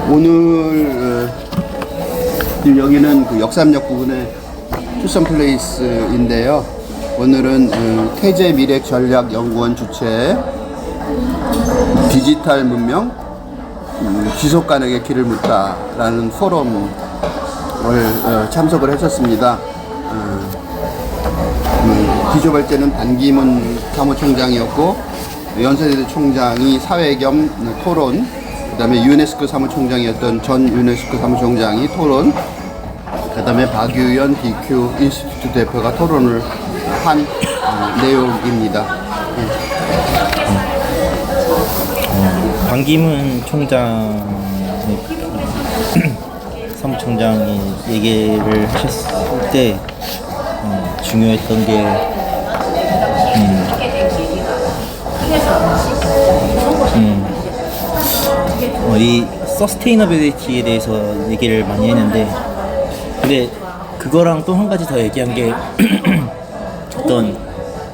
오늘 여기는 그 역삼역 부근의 투썸 플레이스인데요. 오늘은 태제 미래 전략 연구원 주최 디지털 문명 지속 가능의 길을 묻다라는 포럼을 참석을 했었습니다. 기조발제는 반기문 사무총장이었고 연세대 총장이 사회 겸 토론, 그 다음에 유네스코 사무총장이었던 전 유네스코 사무총장이 토론, 그 다음에 박유연 DQ 인스티튜트 대표가 토론을 한 내용입니다. 반기문 총장 사무총장이 얘기를 하셨을 때 중요했던 게 이 서스테이너빌리티에 대해서 얘기를 많이 했는데, 근데 그거랑 또 한 가지 더 얘기한 게 어떤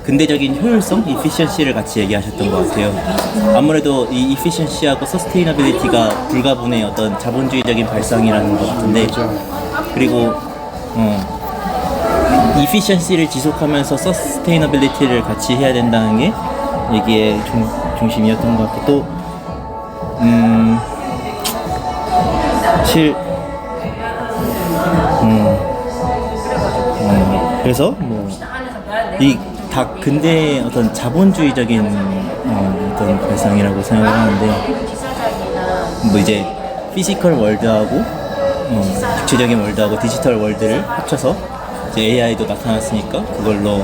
근대적인 효율성, 이피션시를 같이 얘기하셨던 것 같아요. 아무래도 이 이피션시하고 서스테이너빌리티가 불가분의 어떤 자본주의적인 발상이라는 것 같은데, 그리고 이피션시를 지속하면서 서스테이너빌리티를 같이 해야 된다는 게 얘기의 중심이었던 것 같고, 또 사실 그래서 뭐 이 다 근대 어떤 자본주의적인 어떤 발상이라고 생각을 하는데, 뭐 이제 피지컬 월드하고 구체적인 월드하고 디지털 월드를 합쳐서 이제 AI도 나타났으니까 그걸로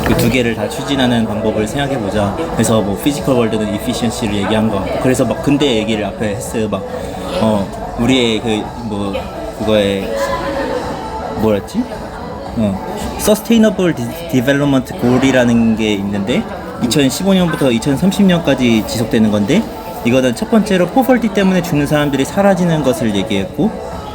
그 두 개를 다 추진하는 방법을 생각해보자. 그래서 뭐 피지컬 월드는 이피션시를 얘기한 거 같고, 그래서 막 근대 얘기를 앞에 했어요. 막 우리의 그 뭐 그거에 뭐랬지? 서스테이너블 디벨롭먼트 골이라는 게 있는데 2015년부터 2030년까지 지속되는 건데, 이거는 첫 번째로 포벌티 때문에 죽는 사람들이 사라지는 것을 얘기했고,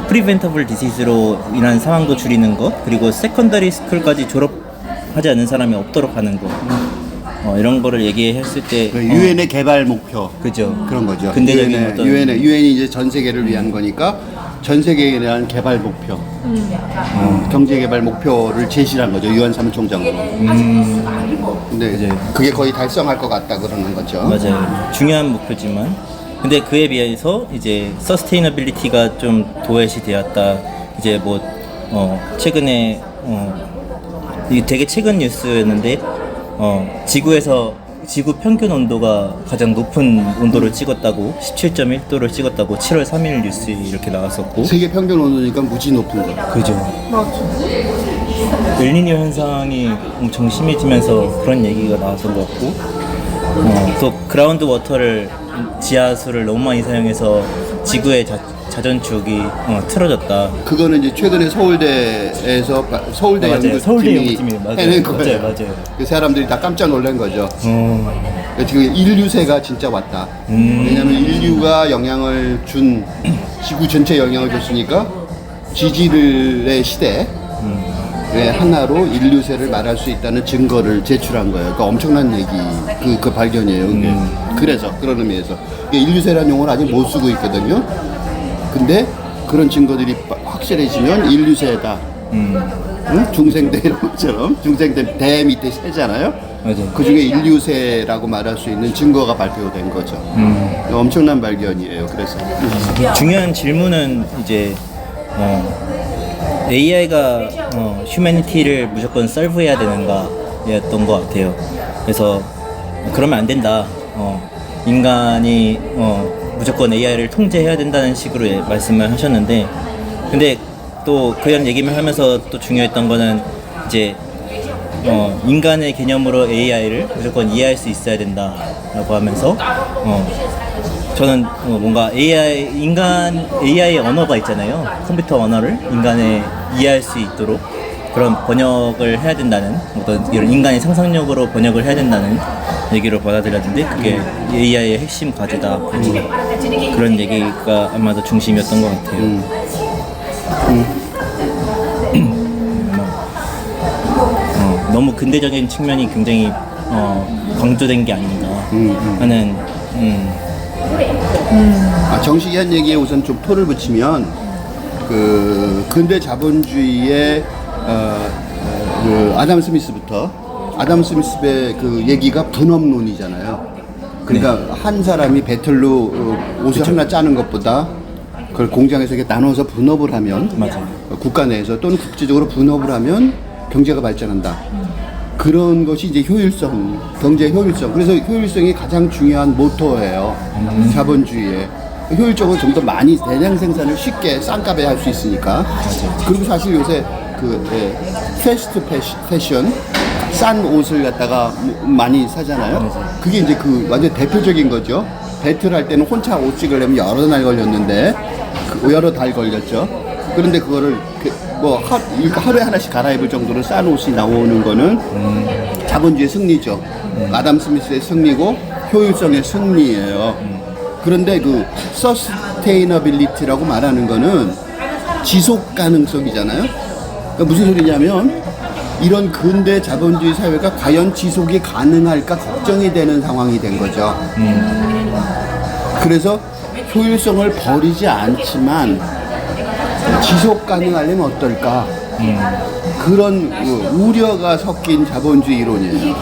프리벤터블 디시즈로 인한 사망도 줄이는 것, 그리고 세컨더리 스쿨까지 졸업하지 않는 사람이 없도록 하는 것, 이런 거를 얘기했을 때 유엔의 개발 목표, 그죠, 그런 거죠. 근대적인 어떤 유엔이 이제 전 세계를 위한 거니까 전 세계에 대한 개발 목표, 경제 개발 목표를 제시한 거죠, 유엔 사무총장으로. 근데 이제 그게 거의 달성할 것 같다 그러는 거죠. 맞아요. 중요한 목표지만, 근데 그에 비해서 이제 서스테이너빌리티가 좀 도외시 되었다. 이제 뭐 최근에 이게 되게 최근 뉴스였는데, 지구 평균 온도가 가장 높은 온도를 찍었다고, 17.1도를 찍었다고 7월 3일 뉴스에 이렇게 나왔었고, 세계 평균 온도니까 무지 높은 거. 그죠. 엘니뇨 현상이 엄청 심해지면서 그런 얘기가 나왔던 것 같고, 또 그라운드 워터를, 지하수를 너무 많이 사용해서 지구의 자전축이 틀어졌다. 그거는 이제 최근에 서울대에서 서울대 연구팀이 해낸 거예요. 맞아요. 그 사람들이 다 깜짝 놀란 거죠. 지금 인류세가 진짜 왔다. 왜냐하면 인류가 영향을 준, 지구 전체에 영향을 줬으니까 지질의 시대 하나로 인류세를 말할 수 있다는 증거를 제출한 거예요. 그러니까 엄청난 얘기, 그 발견이에요. 그게. 그래서 그런 의미에서 인류세라는 용어를 아직 못 쓰고 있거든요. 근데 그런 증거들이 확실해지면 인류세다. 중생대 이런 것처럼 중생대 밑에 세잖아요. 맞아요. 그 중에 인류세라고 말할 수 있는 증거가 발표된 거죠. 엄청난 발견이에요. 그래서 중요한 질문은 이제 AI가 휴머니티를 무조건 설브해야 되는가였던 것 같아요. 그래서 그러면 안 된다. 인간이 무조건 AI를 통제해야 된다는 식으로 말씀을 하셨는데, 근데 또 그런 얘기를 하면서 또 중요했던 거는 이제 인간의 개념으로 AI를 무조건 이해할 수 있어야 된다라고 하면서, 저는 뭔가 AI의 언어가 있잖아요. 컴퓨터 언어를 인간에 이해할 수 있도록 그런 번역을 해야 된다는, 어떤 이런 인간의 상상력으로 번역을 해야 된다는 얘기로 받아들였는데, 그게 AI의 핵심 과제다. 그런 얘기가 아마도 중심이었던 것 같아요. 너무 근대적인 측면이 굉장히 강조된 게 아닌가 하는 정식이한 얘기에 우선 좀 토를 붙이면 그 근대 자본주의의 그 아담 스미스의 그 얘기가 분업론이잖아요. 그러니까 한 사람이 배틀로 옷을 하나 짜는 것보다 그걸 공장에서 이렇게 나눠서 분업을 하면 맞아요. 국가 내에서 또는 국제적으로 분업을 하면 경제가 발전한다. 그런 것이 이제 효율성, 경제 효율성. 그래서 효율성이 가장 중요한 모토예요. 자본주의에. 효율적으로 좀 더 많이 대량 생산을 쉽게 싼 값에 할 수 있으니까. 그리고 사실 요새 그 패스트 패션, 싼 옷을 갖다가 많이 사잖아요. 그게 이제 그 완전 대표적인 거죠. 배틀 할 때는 혼자 옷 찍으려면 여러 날 걸렸는데, 여러 달 걸렸죠. 그런데 그거를 뭐 하루에 하나씩 갈아입을 정도로 싼 옷이 나오는 거는 자본주의의 승리죠. 아담 스미스의 승리고 효율성의 승리예요. 그런데 그 서스테이너빌리티라고 말하는 거는 지속 가능성이잖아요. 그러니까 무슨 소리냐면 이런 근대 자본주의 사회가 과연 지속이 가능할까 걱정이 되는 상황이 된 거죠. 그래서 효율성을 버리지 않지만 지속 가능하려면 어떨까? 그런 우려가 섞인 자본주의 이론이에요.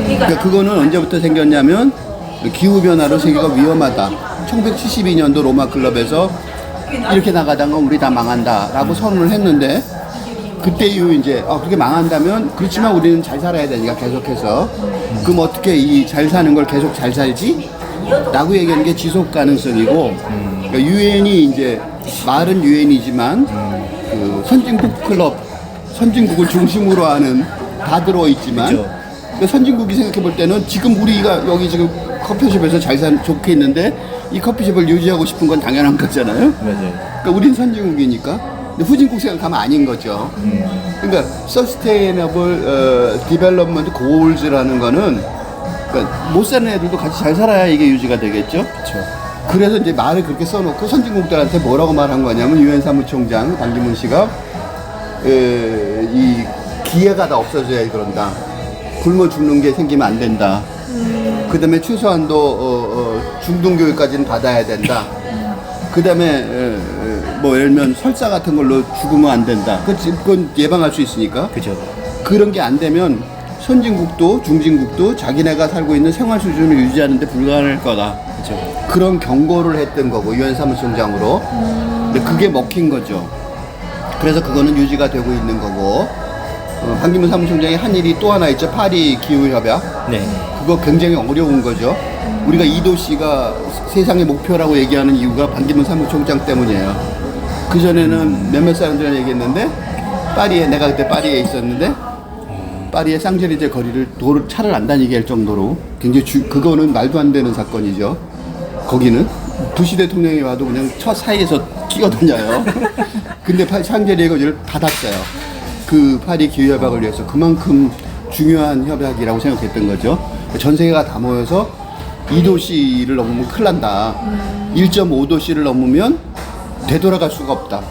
그러니까 그거는 언제부터 생겼냐면 기후변화로 세계가 위험하다. 1972년도 로마 클럽에서 이렇게 나가다가 우리 다 망한다라고 선언을 했는데 그때 이후 이제 그렇게 망한다면 그렇지만 우리는 잘 살아야 되니까 계속해서 그럼 어떻게 이 잘 사는 걸 계속 잘 살지? 라고 얘기하는 게 지속 가능성이고 그러니까 유엔이 이제 말은 유엔이지만 그 선진국 클럽 선진국을 중심으로 하는 다 들어있지만 그 선진국이 생각해 볼 때는 지금 우리가 여기 지금 커피숍에서 좋게 있는데 이 커피숍을 유지하고 싶은 건 당연한 거잖아요. 맞아요. 그러니까 우린 선진국이니까 근데 후진국 생각하면 아닌 거죠. 그러니까 Sustainable Development Goals라는 거는 그러니까 못 사는 애들도 같이 잘 살아야 이게 유지가 되겠죠. 그렇죠. 그래서 이제 말을 그렇게 써놓고 선진국들한테 뭐라고 말한 거냐면 유엔 사무총장 반기문 씨가 이 기회가 다 없어져야 그런다. 굶어 죽는 게 생기면 안 된다. 그 다음에 최소한도 중등교육까지는 받아야 된다. 그 다음에 뭐 예를 들면 설사 같은 걸로 죽으면 안 된다. 그건 예방할 수 있으니까. 그죠. 그런 게 안 되면 선진국도 중진국도 자기네가 살고 있는 생활 수준을 유지하는 데 불가능할 거다. 그죠. 그런 경고를 했던 거고 유엔 사무총장으로. 근데 그게 먹힌 거죠. 그래서 그거는 유지가 되고 있는 거고 반기문 사무총장이 한 일이 또 하나 있죠. 파리 기후협약. 네. 그거 굉장히 어려운 거죠. 우리가 2도씨가 세상의 목표라고 얘기하는 이유가 반기문 사무총장 때문이에요. 그전에는 몇몇 사람들은 얘기했는데 파리에 내가 그때 파리에 있었는데 파리의 쌍제리제 거리를 차를 안 다니게 할 정도로 굉장히 그거는 말도 안 되는 사건이죠. 거기는 부시 대통령이 와도 그냥 차 사이에서 끼어다녀요. 근데 쌍제리제 거리를 닫았어요. 그 파리 기후협약을 위해서 그만큼 중요한 협약이라고 생각했던 거죠. 전 세계가 다 모여서 2도씨를 넘으면 큰일 난다. 1.5도씨를 넘으면 되돌아갈 수가 없다.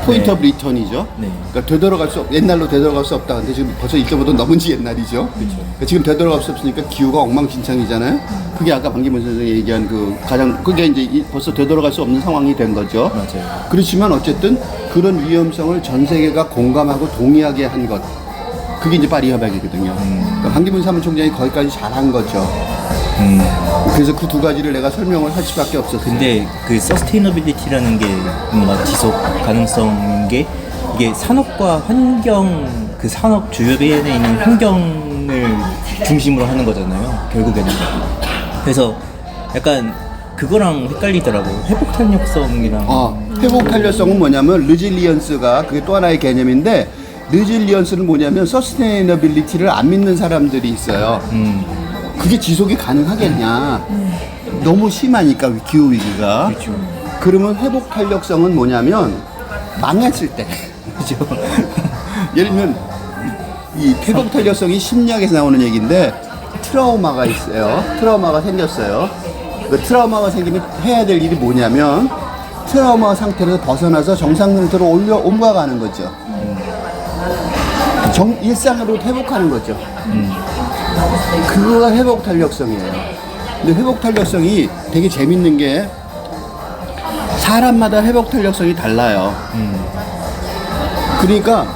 포인트 오브 리턴이죠. 네. 그러니까 옛날로 되돌아갈 수 없다. 근데 지금 벌써 1.5도 넘은 지 옛날이죠. 그러니까 지금 되돌아갈 수 없으니까 기후가 엉망진창이잖아요. 그게 아까 반기문 선생님이 얘기한 그게 이제 벌써 되돌아갈 수 없는 상황이 된 거죠. 맞아요. 그렇지만 어쨌든 그런 위험성을 전 세계가 공감하고 동의하게 한 것. 그게 이제 파리 협약이거든요. 그러니까 반기문 사무총장이 거기까지 잘한 거죠. 그래서 그 두 가지를 내가 설명을 할 수밖에 없었어요. 근데 그 서스테이너빌리티라는 게 뭔가 지속 가능성인 게 이게 산업과 환경 그 산업 주변에 있는 환경을 중심으로 하는 거잖아요. 결국에는. 그래서 약간 그거랑 헷갈리더라고. 회복 탄력성이랑. 회복 탄력성은 뭐냐면 르질리언스가 그게 또 하나의 개념인데 르질리언스는 뭐냐면 서스테이너빌리티를 안 믿는 사람들이 있어요. 그게 지속이 가능하겠냐. 너무 심하니까 기후위기가. 그렇죠. 그러면 회복 탄력성은 뭐냐면 망했을 때. 그죠. 예를 들면 이 회복 탄력성이 심리학에서 나오는 얘기인데 트라우마가 있어요. 트라우마가 생겼어요. 그 트라우마가 생기면 해야 될 일이 뭐냐면 트라우마 상태에서 벗어나서 정상 상태로 옮겨가는 거죠. 일상으로 회복하는 거죠. 그거가 회복 탄력성이에요. 근데 회복 탄력성이 되게 재밌는 게 사람마다 회복 탄력성이 달라요. 그러니까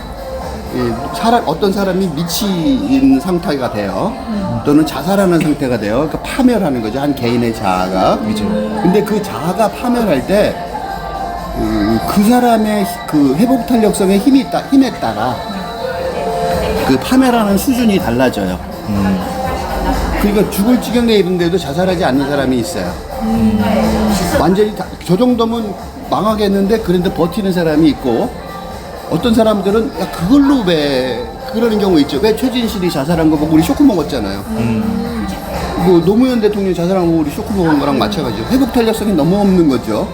어떤 사람이 미친 상태가 돼요. 또는 자살하는 상태가 돼요. 그러니까 파멸하는 거죠. 한 개인의 자아가. 그죠. 근데 그 자아가 파멸할 때 그 사람의 그 회복 탄력성의 힘에 따라 그 파멸하는 수준이 달라져요. 그러니까 죽을 지경에 이른데도 자살하지 않는 사람이 있어요. 완전히 저 정도면 망하겠는데 그런데 버티는 사람이 있고, 어떤 사람들은 야 그걸로 왜 그러는 경우 있죠. 왜 최진실이 자살한 거 보고 우리 쇼크 먹었잖아요. 뭐 노무현 대통령이 자살한 거 보고 우리 쇼크 먹은 거랑 마찬가지죠. 회복 탄력성이 너무 없는 거죠.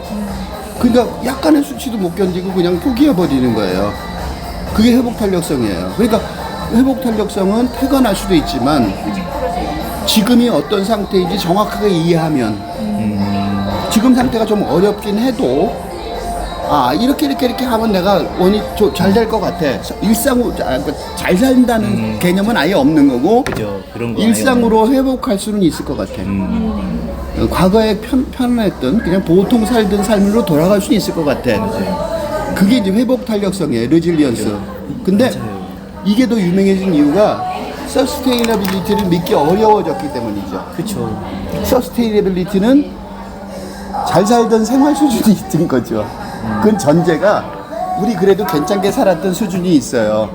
그러니까 약간의 수치도 못 견디고 그냥 포기해버리는 거예요. 그게 회복 탄력성이에요. 그러니까 회복 탄력성은 퇴근할 수도 있지만 지금이 어떤 상태인지 정확하게 이해하면 지금 상태가 좀 어렵긴 해도 이렇게 하면 내가 잘 될 것 같아. 일상으로 잘 산다는 개념은 아예 없는 거고, 그죠. 그런 거 일상으로 회복할 수는 있을 것 같아. 과거에 편안했던 그냥 보통 살던 삶으로 돌아갈 수는 있을 것 같아. 그게 이제 회복 탄력성이에요. 레질리언스. 근데 이게 더 유명해진 이유가 서스테이너빌리티를 믿기 어려워졌기 때문이죠. 그렇죠. 서스테이너빌리티는 잘 살던 생활 수준이 있던 거죠. 그건 전제가 우리 그래도 괜찮게 살았던 수준이 있어요.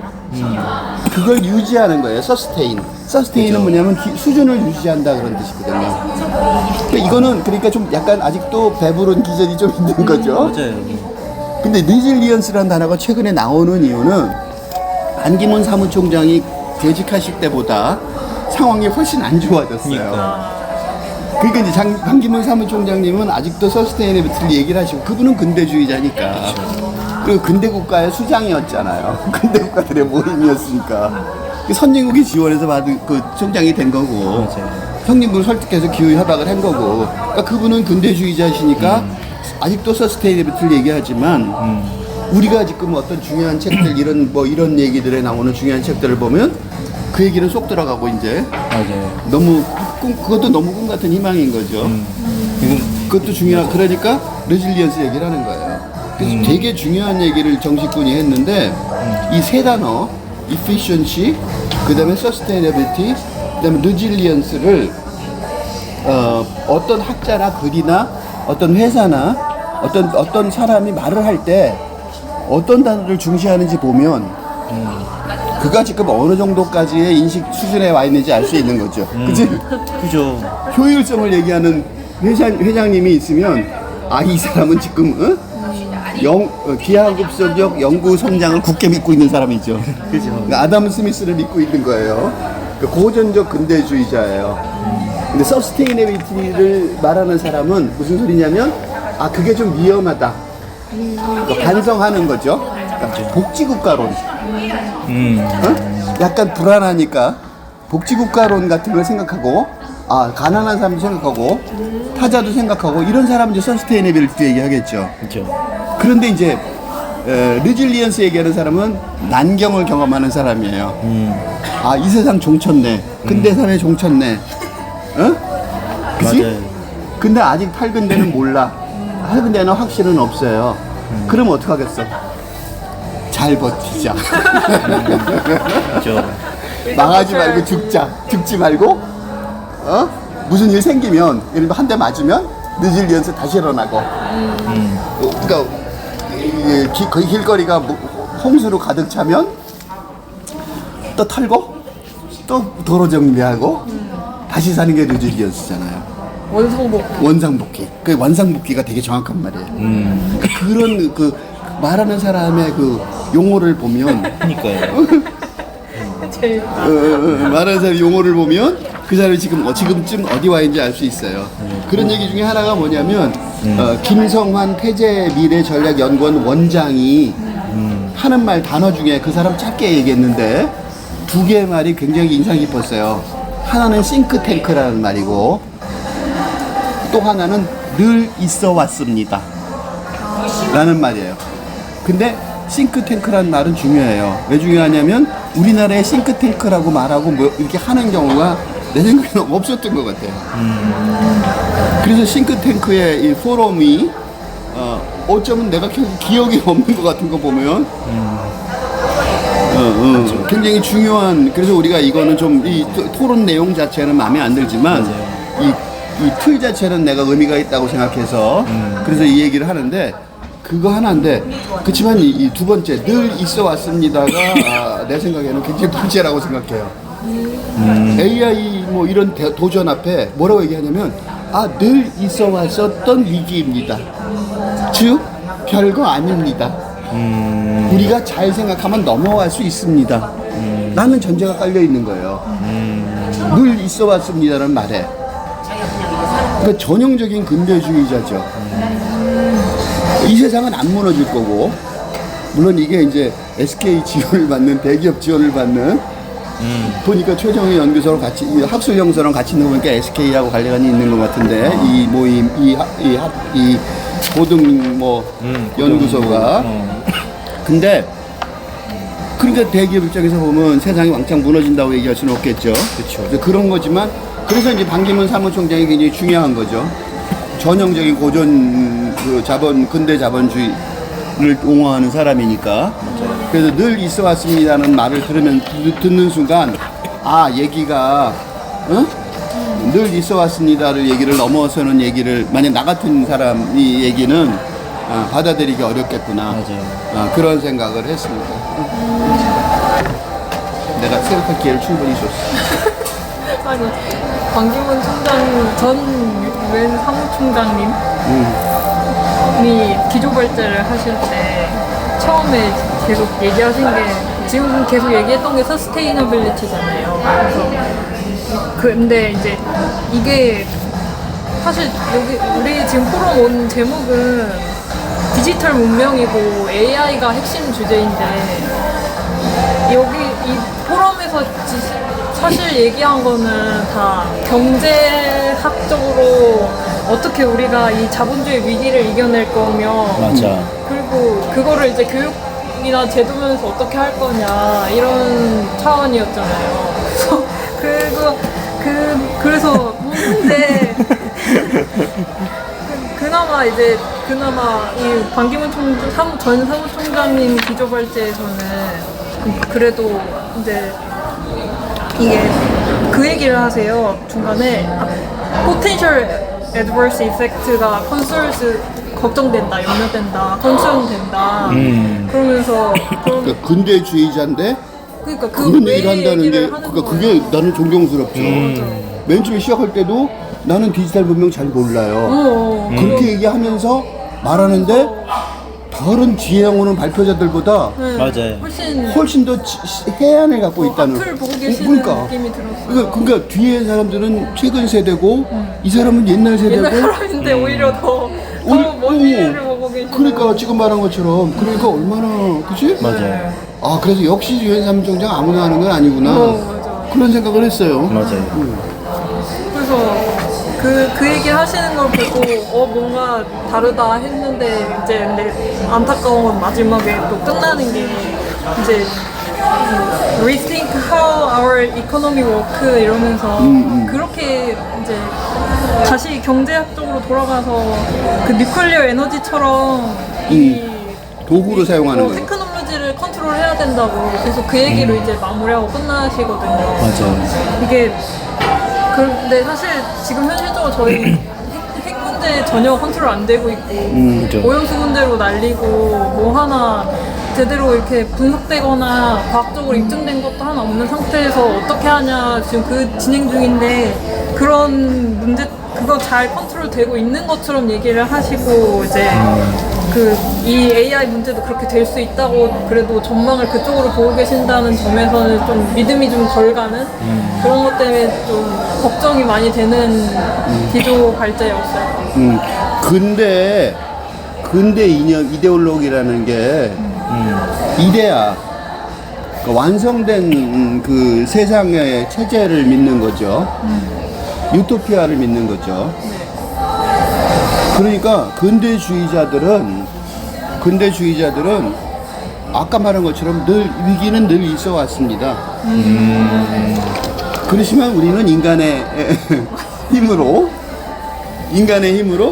그걸 유지하는 거예요. 서스테인은 뭐냐면 수준을 유지한다 그런 뜻이거든요. 그러니까 이거는 그러니까 좀 약간 아직도 배부른 기전이 좀 있는 거죠. 맞아요. 근데 리질리언스라는 단어가 최근에 나오는 이유는 안기문 사무총장이 재직하실 때보다 상황이 훨씬 안 좋아졌어요. 그러니까 이제 안기문 사무총장님은 아직도 서스테이너빌리티를 얘기를 하시고, 그분은 근대주의자니까. 그리고 근대국가의 수장이었잖아요. 근대국가들의 모임이었으니까. 선진국이 지원해서 받은 그 총장이 된 거고, 형님분을 설득해서 기후 협약을 한 거고. 그러니까 그분은 근대주의자시니까 아직도 서스테이너빌리티를 얘기하지만 우리가 지금 어떤 중요한 책들 이런 얘기들에 나오는 중요한 책들을 보면 그 얘기는 쏙 들어가고 이제 맞아요. 너무 그것도 너무 꿈 같은 희망인 거죠. 그것도 중요한, 그러니까 레질리언스 얘기를 하는 거예요. 그래서 되게 중요한 얘기를 정식군이 했는데 이 세 단어 efficiency, 그다음에 sustainability, 그다음에 resilience를 어떤 학자나 글이나 어떤 회사나 어떤 사람이 말을 할 때 어떤 단어를 중시하는지 보면 그가 지금 어느 정도까지의 인식 수준에 와 있는지 알 수 있는 거죠. 그치? 그죠. 효율성을 얘기하는 회장님이 있으면 이 사람은 지금 기하급수적 연구 성장을 굳게 믿고 있는 사람이죠. 그죠. 그러니까 아담 스미스를 믿고 있는 거예요. 고전적 근대주의자예요. 근데 서스테이너빌리티를 말하는 사람은 무슨 소리냐면 그게 좀 위험하다. 반성하는 거죠. 그러니까 복지국가론. 약간 불안하니까 복지국가론 같은 걸 생각하고, 가난한 사람도 생각하고 타자도 생각하고 이런 사람은 이제 서스테이너빌리티 얘기하겠죠. 그렇죠. 그런데 이제 레질리언스 얘기하는 사람은 난경을 경험하는 사람이에요. 이 세상 종쳤네. 근대 사회 종쳤네. 그치? 맞아요. 근데 아직 8근대는 몰라. 8근대는 확실은 없어요. 그럼 어떡하겠어? 잘 버티자. 그렇죠. 망하지 말고 죽지 말고, 무슨 일 생기면, 예를 들어 한 대 맞으면 레질리언스 다시 일어나고. 그러니까 길거리가 홍수로 가득 차면 또 털고 또 도로 정비하고 다시 사는 게 레질리언스잖아요. 원상복귀. 그 원상복귀가 되게 정확한 말이에요. 그런 말하는 사람의 그 용어를 보면, 그러니까요. 말하는 사람의 용어를 보면 그 사람이 지금쯤 어디 와 있는지 알 수 있어요. 그런 얘기 중에 하나가 뭐냐면 김성환 태제미래전략연구원 원장이 하는 말 단어 중에 그 사람 짧게 얘기했는데 두 개의 말이 굉장히 인상 깊었어요. 하나는 싱크탱크라는 말이고 또 하나는 늘 있어 왔습니다 라는 말이에요. 근데 싱크탱크라는 말은 중요해요. 왜 중요하냐면 우리나라의 싱크탱크라고 말하고 이렇게 하는 경우가 내 생각에는 없었던 것 같아요. 그래서 싱크탱크의 이 포럼이 어쩌면 내가 기억이 없는 것 같은 거 보면 굉장히 중요한. 그래서 우리가 이거는 좀 이 토론 내용 자체는 마음에 안 들지만 이 틀 자체는 내가 의미가 있다고 생각해서 그래서 이 얘기를 하는데 그거 하나인데 그렇지만 이 두 번째 늘 있어 왔습니다가 내 생각에는 굉장히 문제라고 생각해요. AI 뭐 이런 도전 앞에 뭐라고 얘기하냐면 늘 있어 왔었던 위기입니다. 즉 별거 아닙니다. 우리가 잘 생각하면 넘어갈 수 있습니다. 라는 전제가 깔려 있는 거예요. 늘 있어 왔습니다라는 말에. 그러니까 전형적인 근대주의자죠. 이 세상은 안 무너질 거고, 물론 이게 이제 SK 지원을 받는, 대기업 지원을 받는, 보니까 최정희 연구소랑 같이, 학술 연구소랑 같이 있는 거 보니까 SK하고 관련이 있는 것 같은데, 이 모임, 이 고등 연구소가. 근데, 그러니까 대기업 입장에서 보면 세상이 왕창 무너진다고 얘기할 수는 없겠죠. 그렇죠. 그런 거지만, 그래서 이제 반기문 사무총장이 굉장히 중요한 거죠. 전형적인 고전 근대 자본주의를 옹호하는 사람이니까. 그래서 늘 있어 왔습니다는 말을 듣는 순간, 얘기가, 늘 있어 왔습니다를 얘기를 넘어서는 얘기를, 만약 나 같은 사람이 얘기는 받아들이기 어렵겠구나. 맞아요. 그런 생각을 했습니다. 내가 생각할 기회를 충분히 줬어. 아니, 반기문 총장 전 유엔 사무총장님이 기조발제를 하실 때 처음에 계속 얘기하신 게 지금 계속 얘기했던 게 서스테이너빌리티잖아요. 그래서 근데 이제 이게 사실 여기 우리 지금 포럼 온 제목은 디지털 문명이고 AI가 핵심 주제인데 여기 이 포럼에서 사실 얘기한 거는 다 경제학적으로 어떻게 우리가 이 자본주의 위기를 이겨낼 거며 맞아. 그리고 그거를 이제 교육이나 제도면에서 어떻게 할 거냐 이런 차원이었잖아요. 그래서 근데 그나마 이 반기문 전 사무총장님 기조발제에서는 그래도 이제 이게 그 얘기를 하세요. 중간에 potential adverse effect가 concerns 걱정된다, 염려된다, concern된다. 그러면서 그러니까 근대주의자인데 그러니까 그런 얘기를 한다는 게 그게 나는 존경스럽죠. 맨 처음에 시작할 때도 나는 디지털 문명 잘 몰라요. 그렇게 얘기하면서 말하는데 다른 지혜형 오는 발표자들보다 맞아요. 훨씬 더 해안을 갖고 있다는. 앞을 보고 계시는 느낌이 들었어요. 그러니까 뒤에 사람들은 최근 세대고 이 사람은 옛날 세대고. 옛날 사람인데 오히려 더 먼 미래를 보고 계시는. 그러니까 지금 말한 것처럼 그러니까 얼마나 그치? 맞아요. 그래서 역시 유엔 사무총장 아무나 하는 건 아니구나. 맞아. 그런 생각을 했어요. 맞아요. 그래서 그 얘기 하시는 걸 보고 뭔가 다르다 했는데 이제 근데 안타까운 건 마지막에 또 끝나는 게 이제 rethink how our economy work 이러면서 그렇게 이제 다시 경제학적으로 돌아가서 그 뉴클리어 에너지처럼 이 도구로 사용하는 거예요. 테크놀로지를 컨트롤해야 된다고 그래서 그 얘기로 이제 마무리하고 끝나시거든요. 맞아요. 이게 근데 사실 지금 현실적으로 저희 핵 문제 전혀 컨트롤 안 되고 있고 그죠. 오염수 문제로 날리고 뭐 하나 제대로 이렇게 분석되거나 과학적으로 입증된 것도 하나 없는 상태에서 어떻게 하냐 지금 그 진행 중인데 그런 문제 그거 잘 컨트롤 되고 있는 것처럼 얘기를 하시고 이제 이 AI 문제도 그렇게 될 수 있다고 그래도 전망을 그쪽으로 보고 계신다는 점에서는 좀 믿음이 좀 덜 가는 그런 것 때문에 좀 걱정이 많이 되는 기조 발제였어요. 근대 이념 이데올로기라는 게 이데아 그러니까 완성된 그 세상의 체제를 믿는 거죠. 유토피아를 믿는 거죠. 그러니까 근대주의자들은 아까 말한 것처럼 위기는 늘 있어 왔습니다. 그렇지만 우리는 인간의 힘으로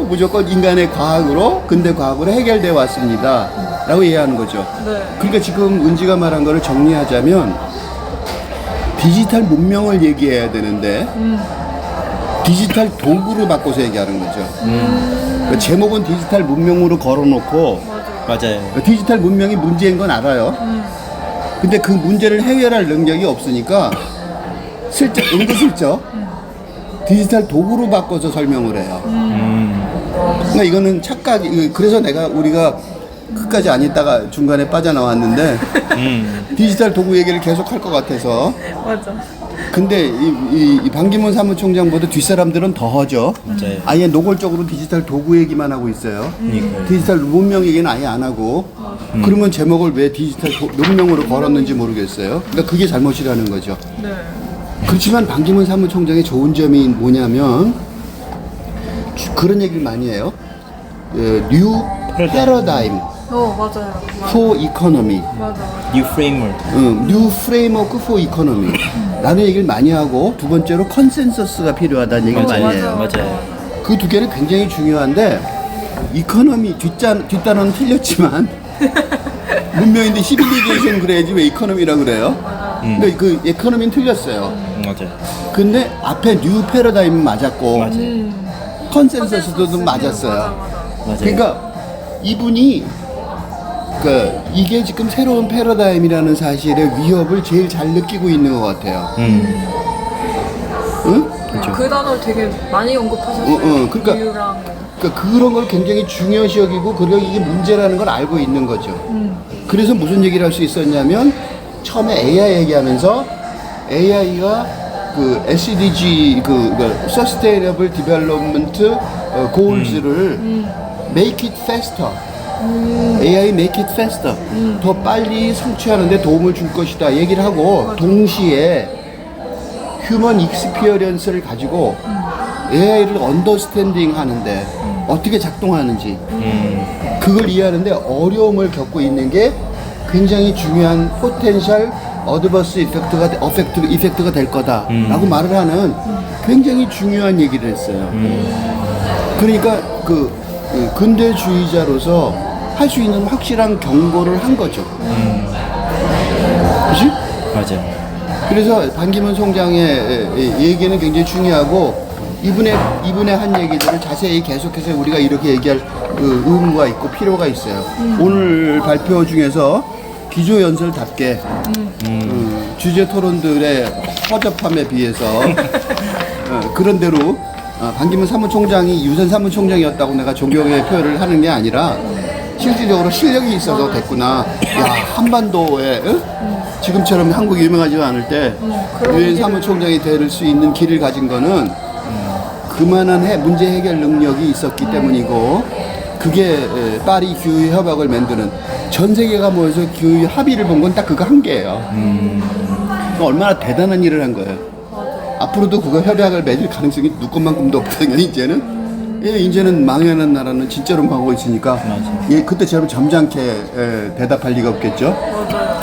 무조건 인간의 과학으로 근대 과학으로 해결되어 왔습니다 라고 이해하는 거죠. 네. 그러니까 지금 은지가 말한 거를 정리하자면 디지털 문명을 얘기해야 되는데 디지털 도구로 바꿔서 얘기하는 거죠. 그러니까 제목은 디지털 문명으로 걸어놓고 맞아요. 디지털 문명이 문제인 건 알아요. 근데 그 문제를 해결할 능력이 없으니까 은근슬쩍 디지털 도구로 바꿔서 설명을 해요. 그러니까 이거는 착각이, 그래서 우리가 끝까지 안 있다가 중간에 빠져나왔는데 디지털 도구 얘기를 계속 할 것 같아서. 맞아. 근데 이 반기문 사무총장보다 뒷사람들은 더 하죠. 맞아요. 아예 노골적으로 디지털 도구 얘기만 하고 있어요. 그러니까요. 디지털 문명 얘기는 아예 안 하고. 그러면 제목을 왜 디지털 문명으로 걸었는지 모르겠어요. 그러니까 그게 잘못이라는 거죠. 네. 그렇지만 반기문 사무총장의 좋은 점이 뭐냐면 그런 얘기를 많이 해요. 뉴 패러다임 맞아요. for economy. 맞아. 뉴 프레임work. 뉴 프레임워크 for economy 라는 얘기를 많이 하고 두 번째로 컨센서스가 필요하다는 얘기를 많이 해요. 맞아요. 그 두 개는 굉장히 중요한데 이코노미 뒷단어는 틀렸지만 문명인데 시빌리제이션 그래야지 왜 이코노미라고 그래요? 근데 그 이코노미는 틀렸어요. 맞아요. 근데 앞에 뉴 패러다임은 맞았고 맞아요. 컨센서스도 좀 맞았어요. 맞아요. 그러니까 이분이 이게 지금 새로운 패러다임이라는 사실의 위협을 제일 잘 느끼고 있는 것 같아요. 응? 그렇죠. 그 단어를 되게 많이 언급하셨어요. 그러니까 이유랑. 그러니까 그런 걸 굉장히 중요시 여기고 그리고 이게 문제라는 걸 알고 있는 거죠. 그래서 무슨 얘기를 할 수 있었냐면 처음에 AI 얘기하면서 AI가 그 SDG Sustainable Development Goals를 Make it faster. AI make it faster. 더 빨리 성취하는데 도움을 줄 것이다 얘기를 하고 동시에 휴먼 익스피리언스를 가지고 AI를 언더스탠딩 하는데 어떻게 작동하는지 그걸 이해하는데 어려움을 겪고 있는 게 굉장히 중요한 포텐셜 어드버스 이펙트가 될 거다라고 말을 하는 굉장히 중요한 얘기를 했어요. 그러니까 그 근대주의자로서 할 수 있는 확실한 경고를 한 거죠. 그치? 맞아요. 그래서 반기문 총장의 얘기는 굉장히 중요하고 이분의 한 얘기들을 자세히 계속해서 우리가 이렇게 얘기할 그 의무가 있고 필요가 있어요. 오늘 발표 중에서 기조연설답게 주제 토론들의 허접함에 비해서 그런 대로 반기문 사무총장이 유선 사무총장이었다고 내가 존경의 표현을 하는 게 아니라 실질적으로 실력이 있어서 됐구나. 야, 한반도에 지금처럼 한국이 유명하지 않을 때 유엔 사무총장이 될 수 있는 길을 가진 거는 그만한 문제 해결 능력이 있었기 때문이고 그게 파리 규율 협약을 만드는 전 세계가 모여서 규율 합의를 본 건 딱 그거 한 개예요. 얼마나 대단한 일을 한 거예요. 앞으로도 그거 협약을 맺을 가능성이 누구만큼도 없거든요. 이제는 망하는 나라는 진짜로 망하고 있으니까 그때처럼 점잖게 대답할 리가 없겠죠. 맞아요.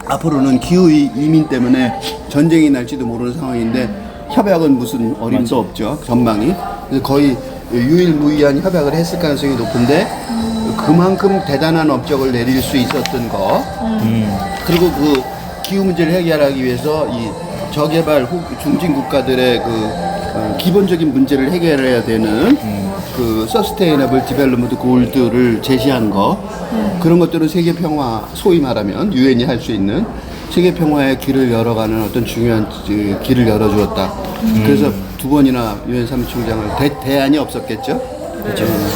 앞으로는 기후 이민 때문에 전쟁이 날지도 모르는 상황인데 협약은 무슨 어림도 없죠. 전망이. 그래서 거의 유일무이한 협약을 했을 가능성이 높은데 그만큼 대단한 업적을 내릴 수 있었던 거. 그리고 그 기후 문제를 해결하기 위해서 이 저개발 중진 국가들의 기본적인 문제를 해결해야 되는 그 서스테이너블 디벨롭먼트 골들을 제시한 거 그런 것들은 세계 평화 소위 말하면 유엔이 할 수 있는 세계 평화의 길을 열어가는 어떤 중요한 길을 열어주었다. 그래서 두 번이나 유엔 사무총장을 대안이 없었겠죠.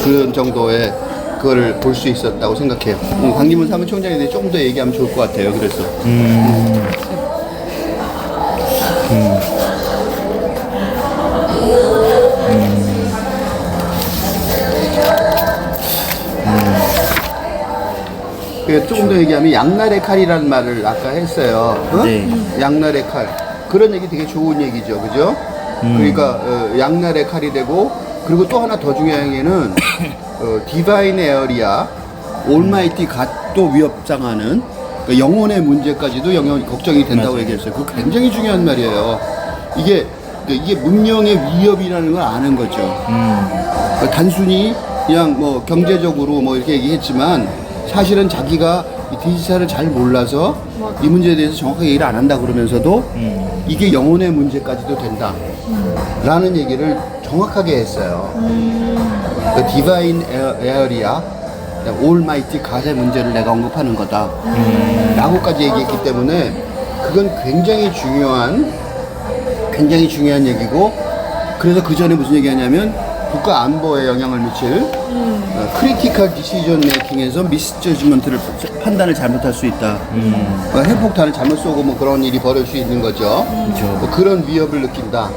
그런 정도의 그거를 볼 수 있었다고 생각해요. 반기문 사무총장에 대해 조금 더 얘기하면 좋을 것 같아요. 그래서. 조금 더 얘기하면 양날의 칼이라는 말을 아까 했어요. 네. 양날의 칼. 그런 얘기 되게 좋은 얘기죠. 그죠? 그러니까 양날의 칼이 되고 그리고 또 하나 더 중요한 게는 디바인 에어리아 올마이티 갓도 위협장하는 그러니까 영혼의 문제까지도 걱정이 된다고 맞아요. 얘기했어요. 그거 굉장히 중요한 말이에요. 이게 문명의 위협이라는 걸 아는 거죠. 그러니까 단순히 그냥 뭐 경제적으로 뭐 이렇게 얘기했지만 사실은 자기가 이 디지털을 잘 몰라서 이 문제에 대해서 정확하게 얘기를 안 한다 그러면서도 이게 영혼의 문제까지도 된다 라는 얘기를 정확하게 했어요. 그 디바인 에어리아 올마이티 가세 문제를 내가 언급하는 거다 라고까지 얘기했기 때문에 그건 굉장히 중요한 얘기고, 그래서 그 전에 무슨 얘기하냐면 국가 안보에 영향을 미칠 크리티컬 디시전 메이킹에서 미스 저지먼트를 판단을 잘못할 수 있다. 핵폭탄을 잘못 쏘고 뭐 그런 일이 벌어질 수 있는 거죠. 뭐 그런 위협을 느낀다.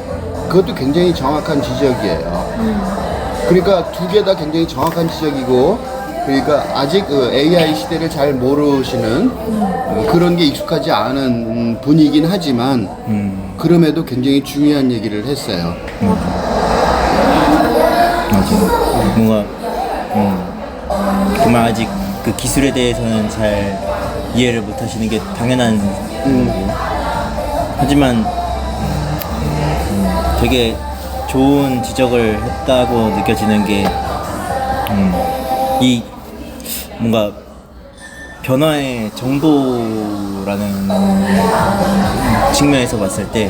그것도 굉장히 정확한 지적이에요. 그러니까 두 개 다 굉장히 정확한 지적이고, 그러니까 아직 그 AI 시대를 잘 모르시는 그런 게 익숙하지 않은 분이긴 하지만 그럼에도 굉장히 중요한 얘기를 했어요. 맞아요. 뭔가 정말 아직 그 기술에 대해서는 잘 이해를 못 하시는 게 당연한 거고, 하지만 되게 좋은 지적을 했다고 느껴지는 게 이 뭔가 변화의 정도라는 측면에서 봤을 때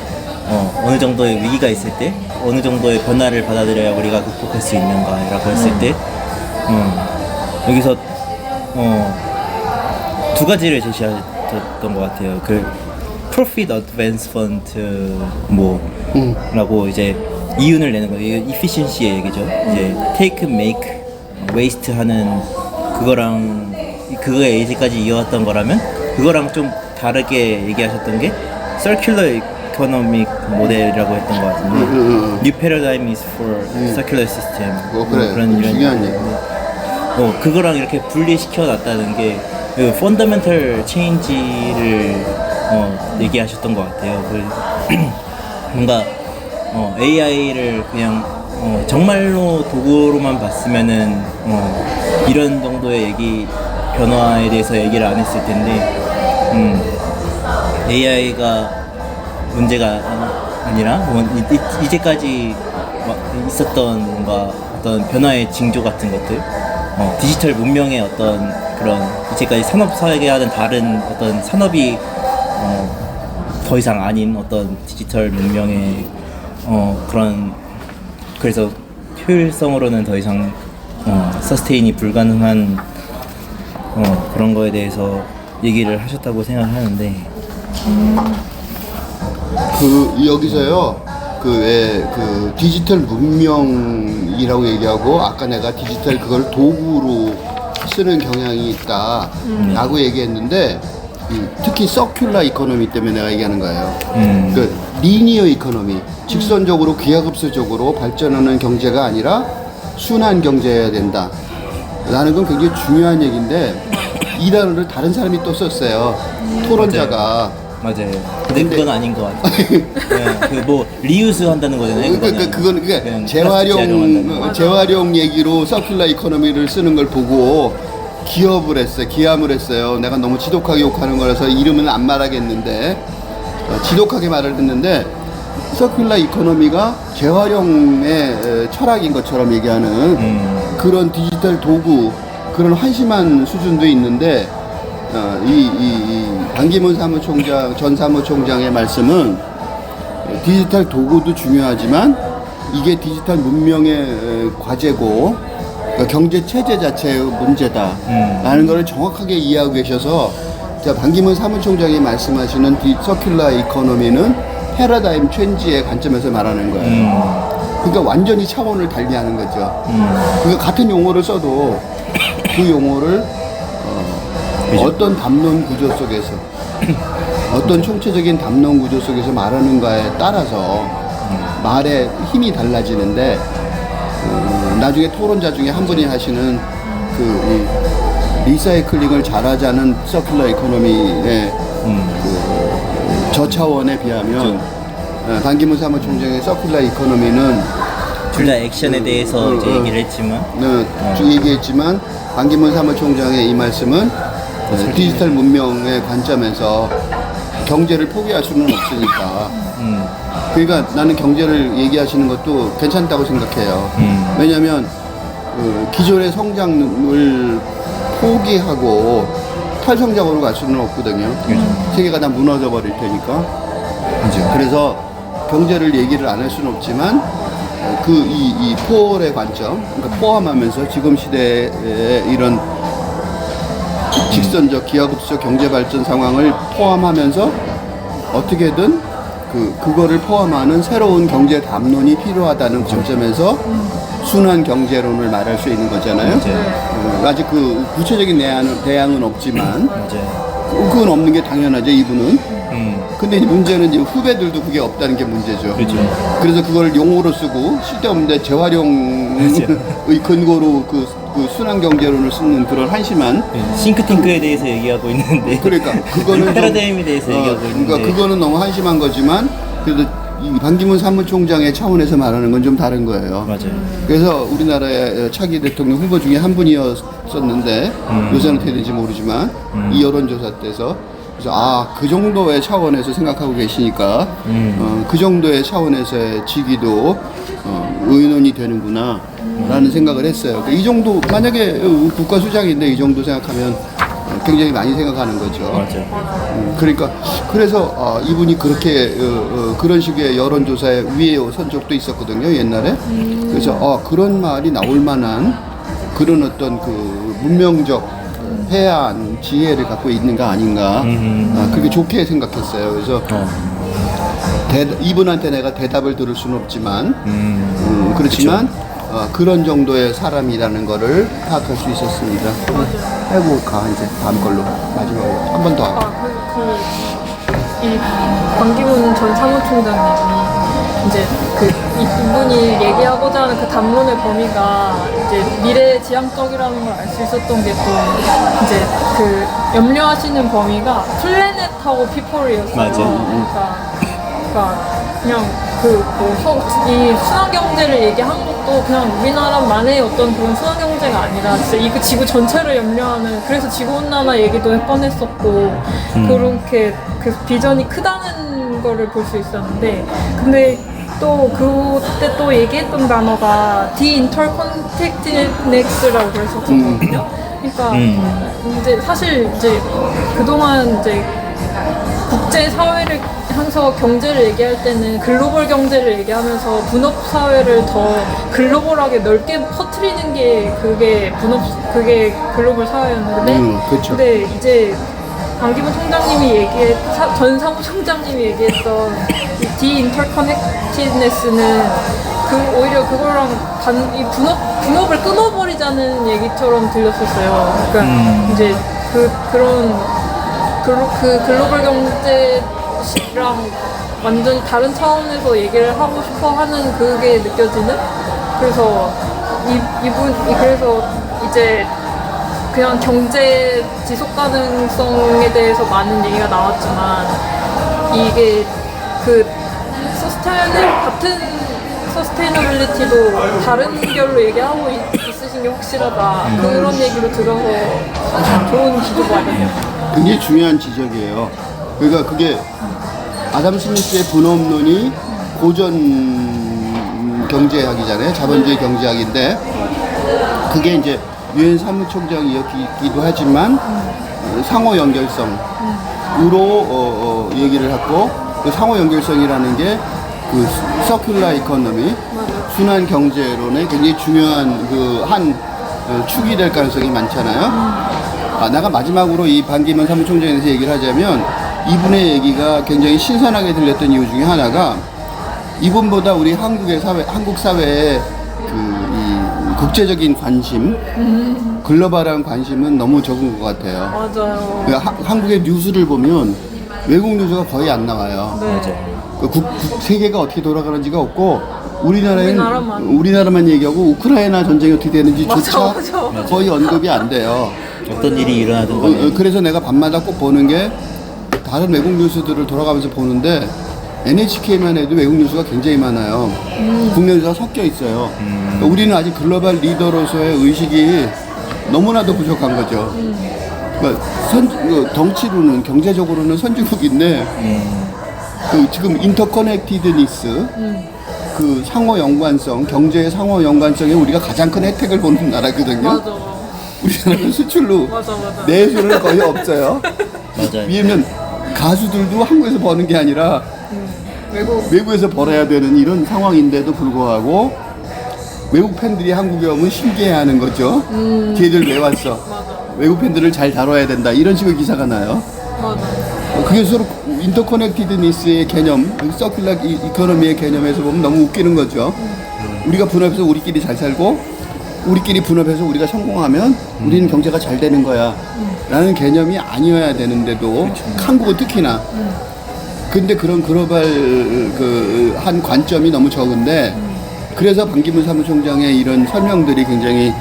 어느 정도의 위기가 있을 때 어느 정도의 변화를 받아들여야 우리가 극복할 수 있는가라고 했을 때 여기서 두 가지를 제시하셨던 것 같아요. 그 Profit Advance Fund 뭐라고 이제 이윤을 내는 거예요. 이게 efficiency의 얘기죠. 이제 take, make, waste 하는 그거랑 그거에 이제까지 이어왔던 거라면 그거랑 좀 다르게 얘기하셨던 게 circular economic 모델이라고 했던 것 같은데 new paradigm is for circular system 그래. 그런 이런 중요한 얘기. 그거랑 이렇게 분리시켜 놨다는 게 그 펀더멘털 체인지를 얘기하셨던 것 같아요. 그 뭔가 AI를 그냥 정말로 도구로만 봤으면은 이런 정도의 변화에 대해서 얘기를 안 했을 텐데 AI가 문제가 아니라 이제까지 있었던 뭔가 어떤 변화의 징조 같은 것들, 디지털 문명의 어떤 그런 이제까지 산업 사회와는 다른 어떤 산업이 더 이상 아닌 어떤 디지털 문명의 그런, 그래서 효율성으로는 더 이상 서스테인이 불가능한 그런 거에 대해서 얘기를 하셨다고 생각하는데 여기서요 그 디지털 문명이라고 얘기하고 아까 내가 디지털 그걸 도구로 쓰는 경향이 있다라고 얘기했는데 특히 서큘러 이코노미 때문에 내가 얘기하는 거예요. 그 리니어 이코노미, 직선적으로 기하급수적으로 발전하는 경제가 아니라 순환 경제여야 된다 라는 건 굉장히 중요한 얘기인데 이 단어를 다른 사람이 또 썼어요. 토론자가. 맞아요. 근데 그건 아닌 것 같아요. 그 뭐 리유스 한다는 거잖아요. 그거는 그냥 재활용 얘기로 서큘러 이코노미를 쓰는 걸 보고 기함을 했어요. 내가 너무 지독하게 욕하는 거라서 이름은 안 말하겠는데 지독하게 말을 했는데 서큘러 이코노미가 재활용의 철학인 것처럼 얘기하는 그런 디지털 도구, 그런 한심한 수준도 있는데 이 반기문 전 사무총장의 말씀은 디지털 도구도 중요하지만 이게 디지털 문명의 과제고 경제 체제 자체의 문제다라는 것을 정확하게 이해하고 계셔서 반기문 사무총장이 말씀하시는 서큘러 이코노미는 패러다임 체인지의 관점에서 말하는 거예요. 그러니까 완전히 차원을 달리하는 거죠. 그러니까 같은 용어를 써도 그 용어를 어떤 담론 구조 속에서 어떤 총체적인 담론 구조 속에서 말하는가에 따라서 말의 힘이 달라지는데 나중에 토론자 중에 한 분이 하시는 그 리사이클링을 잘하자는 서큘러 이코노미의 그 저차원에 비하면 반기문 사무총장의 서큘러 이코노미는 둘 다 액션에 대해서 이제 얘기를 했지만 얘기했지만 반기문 사무총장의 이 말씀은 디지털 문명의 관점에서 경제를 포기할 수는 없으니까. 그러니까 나는 경제를 얘기하시는 것도 괜찮다고 생각해요. 왜냐하면 기존의 성장을 포기하고 탈성장으로 갈 수는 없거든요. 세계가 다 무너져 버릴 테니까. 그죠. 그래서 경제를 얘기를 안 할 수는 없지만 이 포월의 관점, 그러니까 포함하면서 지금 시대의 이런 직선적 기하급수적 경제 발전 상황을 포함하면서 어떻게든 그거를 포함하는 새로운 경제 담론이 필요하다는 관점에서 순환 경제론을 말할 수 있는 거잖아요. 아직 그 구체적인 대안은 없지만 맞아요. 그건 없는 게 당연하죠, 이분은. 근데 이제 문제는 이제 후배들도 그게 없다는 게 문제죠. 그렇죠. 그래서 그걸 용어로 쓰고 쓸데없는데 재활용의 근거로 그 순환 경제론을 쓰는 그런 한심한. 싱크탱크에 대해서 얘기하고 있는데. 그러니까 그거는 좀- 패러다임에 대해서 얘기하고 있는데. 그러니까 그거는 너무 한심한 거지만 그래도 이 반기문 사무총장의 차원에서 말하는 건 좀 다른 거예요. 맞아요. 그래서 우리나라의 차기 대통령 후보 중에 한 분이었었는데 요새는 어떻게 되는지 모르지만 이 여론조사 때서 그래서 그 정도의 차원에서 생각하고 계시니까 그 정도의 차원에서의 직위도 의논이 되는구나 라는 생각을 했어요. 이 정도 만약에 국가 수장인데 이 정도 생각하면 굉장히 많이 생각하는 거죠. 맞아요. 그러니까 그래서 이분이 그렇게 그런 식의 여론조사에 위에 선 적도 있었거든요, 옛날에. 그래서 그런 말이 나올 만한 그런 어떤 그 문명적 해안 지혜를 갖고 있는가 아닌가 그렇게 좋게 생각했어요. 그래서 이분한테 내가 대답을 들을 수는 없지만 그렇지만 그런 정도의 사람이라는 거를 파악할 수 있었습니다. 해볼까 이제 다음 걸로 마지막으로 한 번 더. 이 반기문 전 사무총장님이 이제 이분이 얘기하고자 하는 그 담론의 범위가 이제 미래 지향적이라는 걸 알 수 있었던 게 또 이제 염려하시는 범위가 플래넷하고 피플이었어요. 맞아요. 그러니까 그냥 이 순환 경제를 얘기한 것도 그냥 우리나라만의 어떤 그런 순환 경제가 아니라 진짜 이 지구 전체를 염려하는, 그래서 지구 온난화 얘기도 꺼냈었고 그렇게 그 비전이 크다는 거를 볼 수 있었는데, 근데 또 그때 또 얘기했던 단어가 디인터컨택티넥스라고 그랬었거든요. 그러니까 이제 사실 이제 그동안 이제 국제 사회를 하면서 경제를 얘기할 때는 글로벌 경제를 얘기하면서 분업 사회를 더 글로벌하게 넓게 퍼뜨리는 게 그게 글로벌 사회였는데, 그렇죠. 근데 이제 반기문 총장님이 전 사무총장님이 얘기했던 이 디인터커넥티드네스는 오히려 그거랑 이 분업을 끊어버리자는 얘기처럼 들렸었어요. 그러니까 이제 그런 글로벌 경제랑 완전히 다른 차원에서 얘기를 하고 싶어 하는 그게 느껴지는? 그래서 그래서 이제 그냥 경제 지속 가능성에 대해서 많은 얘기가 나왔지만 이게 같은 서스테이너빌리티도 다른 결로 얘기하고 있으신 게 확실하다. 그런 얘기를 들어서 좋은 지적이 많았네요. 굉장히 중요한 지적이에요. 그러니까 그게 아담 스미스의 분업론이 고전 경제학이잖아요. 자본주의 경제학인데 그게 이제 유엔 사무총장이었기도 하지만 상호 연결성으로 얘기를 했고, 그 상호 연결성이라는 게 그 서큘라 이코노미, 순환 경제론의 굉장히 중요한 한 축이 될 가능성이 많잖아요. 내가 마지막으로 이 반기문 사무총장에 대해서 얘기를 하자면 이분의 얘기가 굉장히 신선하게 들렸던 이유 중에 하나가 이분보다 우리 한국 사회의 이 국제적인 관심, 글로벌한 관심은 너무 적은 것 같아요. 맞아요. 한국의 뉴스를 보면 외국 뉴스가 거의 안 나와요. 네. 세계가 어떻게 돌아가는지가 없고 우리나라만. 우리나라만 얘기하고 우크라이나 전쟁이 어떻게 되는지조차 맞아. 거의 언급이 안 돼요. 어떤 일이 일어나든 간에. 그래서 내가 밤마다 꼭 보는 게 다른 외국 뉴스들을 돌아가면서 보는데 NHK만 해도 외국 뉴스가 굉장히 많아요. 국내 뉴스가 섞여 있어요. 우리는 아직 글로벌 리더로서의 의식이 너무나도 부족한 거죠. 그러니까 덩치로는 경제적으로는 선진국인데 지금 인터커넥티드니스 그 상호 연관성, 경제의 상호 연관성에 우리가 가장 큰 혜택을 보는 나라거든요. 맞아. 우리나라는 수출로 맞아. 내수는 거의 없어요. 맞아요. 왜냐면 가수들도 한국에서 버는 게 아니라 외국에서 벌어야 되는 이런 상황인데도 불구하고 외국 팬들이 한국에 오면 신기해하는 거죠. 걔들 왜 왔어? 맞아. 외국 팬들을 잘 다뤄야 된다. 이런 식의 기사가 나요. 맞아. 그게 서로 인터커넥티드니스의 개념, 서큘러 이코노미의 개념에서 보면 너무 웃기는 거죠. 우리가 분업해서 우리끼리 잘 살고 우리끼리 분업해서 우리가 성공하면 우리는 경제가 잘 되는 거야 라는 개념이 아니어야 되는데도 한국은 특히나 근데 그런 글로벌 한 관점이 너무 적은데 그래서 반기문 사무총장의 이런 설명들이 굉장히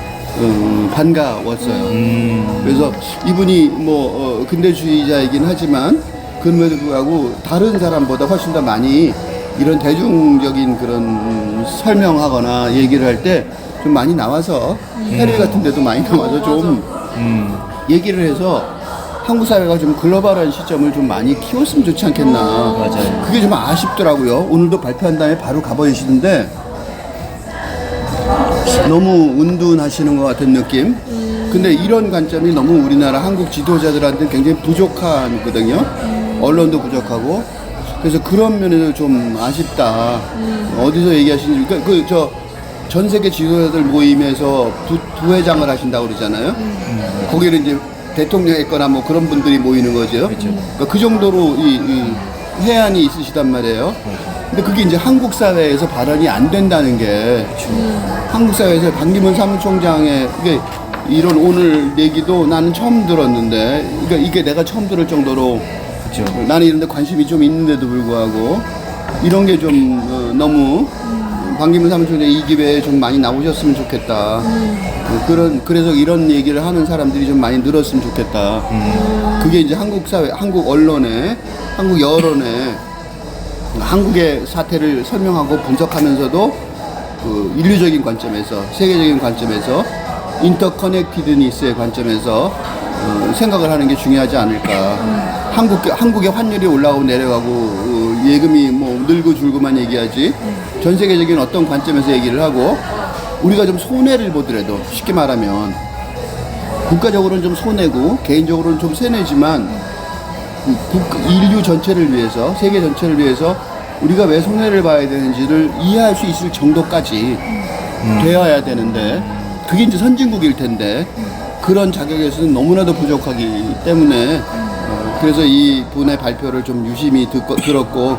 반가웠어요. 그래서 이분이 뭐 근대주의자이긴 하지만 그럼에도 불구하고 다른 사람보다 훨씬 더 많이 이런 대중적인 그런 설명하거나 얘기를 할 때 좀 많이 나와서 테레비 같은 데도 많이 나와서 좀 얘기를 해서 한국 사회가 좀 글로벌한 시점을 좀 많이 키웠으면 좋지 않겠나. 맞아요. 그게 좀 아쉽더라고요. 오늘도 발표한 다음에 바로 가버리시는데 너무 운둔하시는 것 같은 느낌. 근데 이런 관점이 너무 우리나라 한국 지도자들한테 굉장히 부족하거든요. 언론도 부족하고. 그래서 그런 면에서 좀 아쉽다. 어디서 얘기하시는지. 전 세계 지도자들 모임에서 부회장을 하신다고 그러잖아요. 거기를 이제 대통령 있거나 뭐 그런 분들이 모이는 거죠. 그러니까 그 정도로 이 해안이 있으시단 말이에요. 근데 그게 이제 한국 사회에서 발언이 안 된다는 게 한국 사회에서 반기문 사무총장의 이게 이런 오늘 얘기도 나는 처음 들었는데 그러니까 이게 내가 처음 들을 정도로 나는 이런 데 관심이 좀 있는데도 불구하고 이런 게 좀 너무 반기문 사무총장 이 기회에 좀 많이 나오셨으면 좋겠다. 그래서 이런 얘기를 하는 사람들이 좀 많이 늘었으면 좋겠다. 그게 이제 한국 사회, 한국 언론에, 한국 여론에 한국의 사태를 설명하고 분석하면서도 그 인류적인 관점에서, 세계적인 관점에서, 인터커넥티드니스의 관점에서 생각을 하는 게 중요하지 않을까. 한국의 환율이 올라가고 내려가고 예금이 뭐 늘고 줄고만 얘기하지 전 세계적인 어떤 관점에서 얘기를 하고 우리가 좀 손해를 보더라도 쉽게 말하면 국가적으로는 좀 손해고 개인적으로는 좀 세뇌지만 인류 전체를 위해서 세계 전체를 위해서 우리가 왜 손해를 봐야 되는지를 이해할 수 있을 정도까지 되어야 되는데 그게 이제 선진국일 텐데 그런 자격에서는 너무나도 부족하기 때문에 그래서 이 분의 발표를 좀 유심히 들었고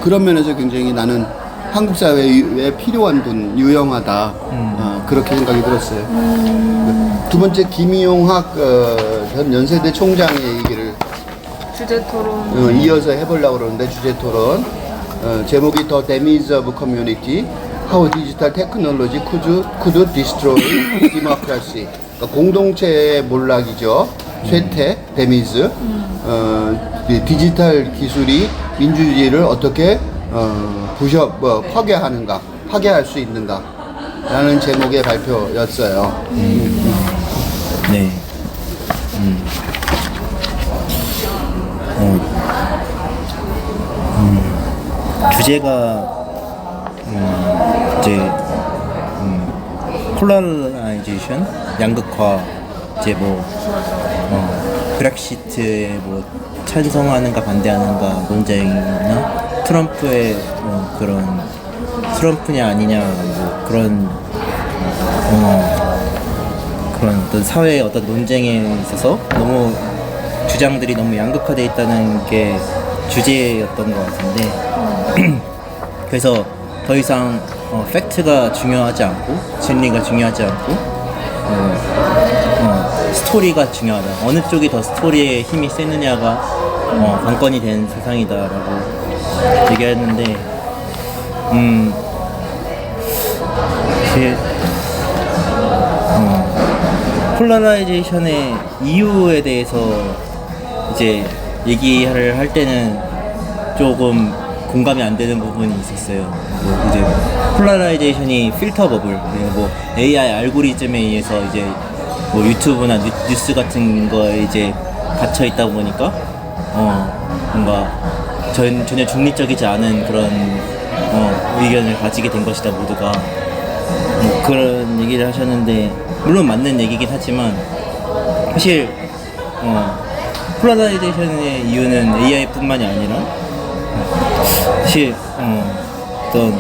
그런 면에서 굉장히 나는 한국 사회에 필요한 분, 유용하다 그렇게 생각이 들었어요. 두 번째 김용학 전 연세대 총장의 얘기를 주제 토론 이어서 해보려고 그러는데 주제 토론 제목이 The Demise of Community How Digital Technology Could Destroy Democracy. 그러니까 공동체의 몰락이죠. 쇠퇴, 데미즈. 디지털 기술이 민주주의를 어떻게 파괴하는가, 파괴할 수 있는가 라는 제목의 발표였어요. 네. 주제가 이제 폴라라이제이션, 양극화, 이제 뭐 브렉시트에 뭐 찬성하는가 반대하는가 논쟁이나 트럼프의 그런 트럼프냐 아니냐 뭐 그런 그런 어떤 사회의 어떤 논쟁에 있어서 너무 주장들이 너무 양극화되어 있다는 게 주제였던 것 같은데 그래서 더 이상 팩트가 중요하지 않고 진리가 중요하지 않고 스토리가 중요하다. 어느 쪽이 더 스토리에 힘이 세느냐가 관건이 된 세상이다라고 얘기했는데 폴라라이제이션의 이유에 대해서 이제 얘기를 할 때는 조금 공감이 안 되는 부분이 있었어요. 뭐 이제 폴라라이제이션이 필터 버블, 뭐 AI 알고리즘에 의해서 이제 뭐 유튜브나 뉴스 같은 거에 이제 갇혀 있다 보니까 뭔가 전혀 중립적이지 않은 그런 의견을 가지게 된 것이다 모두가 뭐 그런 얘기를 하셨는데 물론 맞는 얘기긴 하지만 사실 폴라라이제이션의 이유는 AI뿐만이 아니라 사실 어떤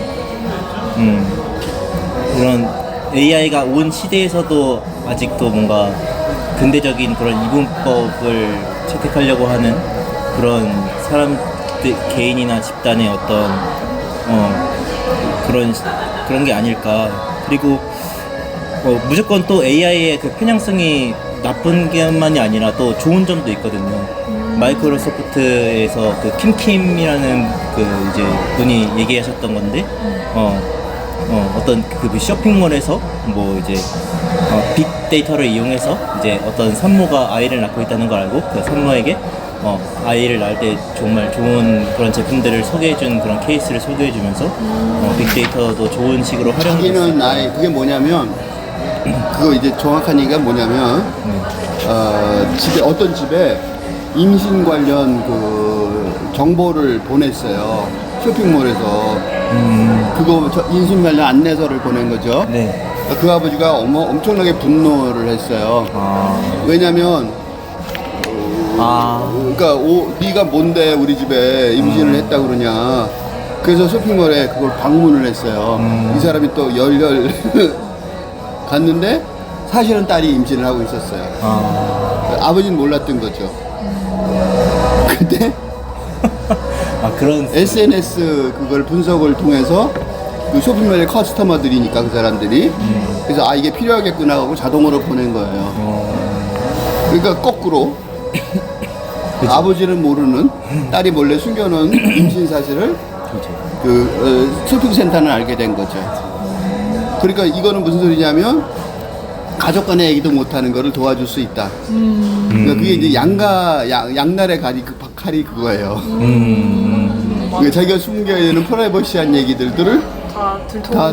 이런 AI가 온 시대에서도 아직도 뭔가 근대적인 그런 이분법을 채택하려고 하는 그런 사람들 개인이나 집단의 어떤 그런 게 아닐까. 그리고 무조건 또 AI의 그 편향성이 나쁜 게만이 아니라 또 좋은 점도 있거든요. 마이크로소프트에서 그 킴킴이라는 그 이제 분이 얘기하셨던 건데, 어떤 그 쇼핑몰에서 뭐 이제 빅데이터를 이용해서 이제 어떤 산모가 아이를 낳고 있다는 걸 알고 그 산모에게 아이를 낳을 때 정말 좋은 그런 제품들을 소개해준 그런 케이스를 소개해주면서 빅데이터도 좋은 식으로 활용을 자기는 아예 그게 뭐냐면 그거 이제 정확한 얘기가 뭐냐면 집에 어떤 집에 임신 관련 그 정보를 보냈어요. 쇼핑몰에서 그거 임신 관련 안내서를 보낸 거죠. 네. 그 아버지가 엄청나게 분노를 했어요. 왜냐면 그러니까 네가 뭔데 우리 집에 임신을 했다 그러냐. 그래서 쇼핑몰에 그걸 방문을 했어요. 이 사람이 또 열렬 갔는데 사실은 딸이 임신을 하고 있었어요. 아버지는 몰랐던 거죠. 근데 그런 SNS 그걸 분석을 통해서 그 쇼핑몰의 커스터머들이니까 그 사람들이 그래서 이게 필요하겠구나 하고 자동으로 보낸 거예요. 그러니까 거꾸로 아버지는 모르는 딸이 몰래 숨겨놓은 임신 사실을 그 쇼핑센터는 알게 된 거죠. 그러니까 이거는 무슨 소리냐면 가족 간의 얘기도 못하는 거를 도와줄 수 있다. 그러니까 그게 이제 양날의 칼이 그거예요. 그러니까 자기가 숨겨야 되는 프라이버시한 얘기들을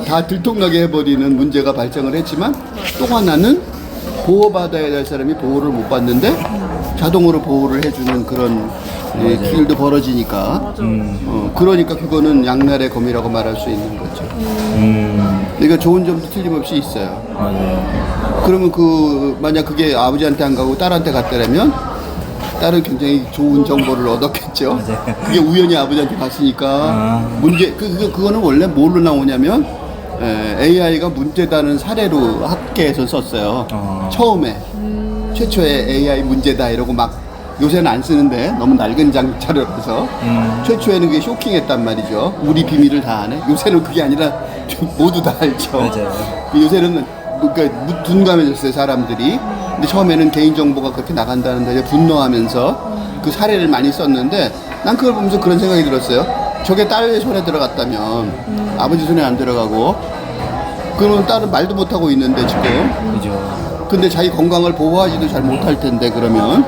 다 들통나게 해버리는 문제가 발생을 했지만 또 하나는 보호받아야 될 사람이 보호를 못 받는데 자동으로 보호를 해주는 그런 길도 벌어지니까 그러니까 그거는 양날의 검이라고 말할 수 있는 거죠. 그러니까 좋은 점도 틀림없이 있어요. 맞아요. 그러면 만약 그게 아버지한테 안 가고 딸한테 갔다면 딸은 굉장히 좋은 정보를 얻었겠죠. 맞아요. 그게 우연히 아버지한테 갔으니까 그거는 원래 뭘로 나오냐면 AI가 문제다는 사례로 학계에서 썼어요. 처음에 최초의 AI 문제다 이러고 막 요새는 안 쓰는데 너무 낡은 자료라서 최초에는 그게 쇼킹했단 말이죠. 우리 비밀을 다 아네. 요새는 그게 아니라 모두 다 알죠. 맞아요. 요새는 그러니까 둔감해졌어요 사람들이. 근데 처음에는 개인정보가 그렇게 나간다는데 분노하면서 그 사례를 많이 썼는데 난 그걸 보면서 그런 생각이 들었어요. 저게 딸의 손에 들어갔다면 아버지 손에 안 들어가고 그러면 딸은 말도 못하고 있는데 지금 그죠. 근데 자기 건강을 보호하지도 잘 못할 텐데 그러면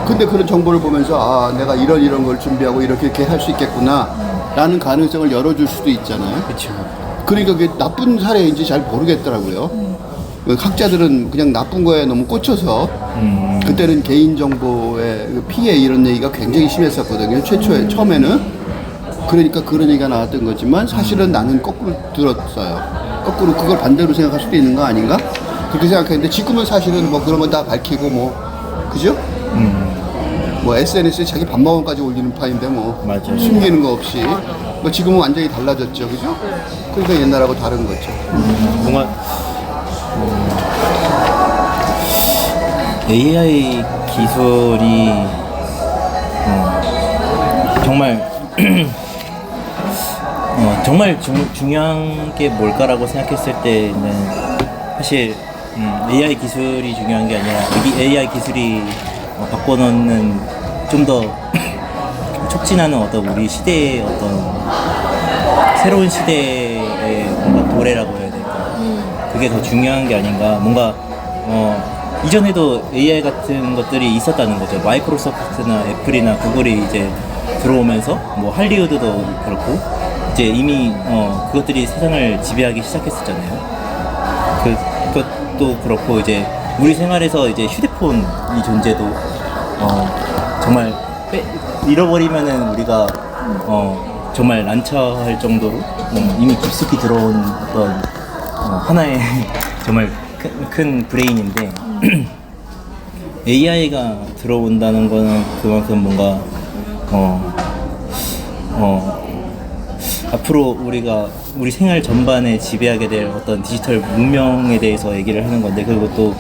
근데 그런 정보를 보면서 내가 이런 걸 준비하고 이렇게 할 수 있겠구나 라는 가능성을 열어줄 수도 있잖아요. 그렇죠. 그러니까 그게 나쁜 사례인지 잘 모르겠더라고요. 학자들은 그냥 나쁜 거에 너무 꽂혀서 그때는 개인정보의 피해 이런 얘기가 굉장히 심했었거든요. 처음에는 그러니까 그런 얘기가 나왔던 거지만 사실은 나는 거꾸로 들었어요. 거꾸로 그걸 반대로 생각할 수도 있는 거 아닌가? 그렇게 생각했는데 지금은 사실은 뭐 그런 건 다 밝히고 뭐 그죠? 뭐 SNS에 자기 밥먹은까지 올리는 파인데 뭐 맞아요. 숨기는 거 없이 뭐 지금은 완전히 달라졌죠, 그죠? 그러니까 옛날하고 다른 거죠. 뭔가 AI 기술이 정말 정말 중요한 게 뭘까라고 생각했을 때는 사실 AI 기술이 중요한 게 아니라 여기 AI 기술이 바꿔놓는 좀 더 촉진하는 어떤 우리 시대의 어떤 새로운 시대의 뭔가 도래라고 해야 될까. 그게 더 중요한 게 아닌가. 뭔가 이전에도 AI 같은 것들이 있었다는 거죠. 마이크로소프트나 애플이나 구글이 이제 들어오면서 뭐 할리우드도 그렇고 이제 이미 그것들이 세상을 지배하기 시작했었잖아요. 그것도 그렇고 이제 우리 생활에서 이제 휴대폰이 존재도 정말 잃어버리면은 우리가 정말 난처할 정도로 이미 깊숙이 들어온 어떤 하나의 정말 큰 브레인인데 AI가 들어온다는 거는 그만큼 뭔가 앞으로 우리 생활 전반에 지배하게 될 어떤 디지털 문명에 대해서 얘기를 하는 건데, 그리고 또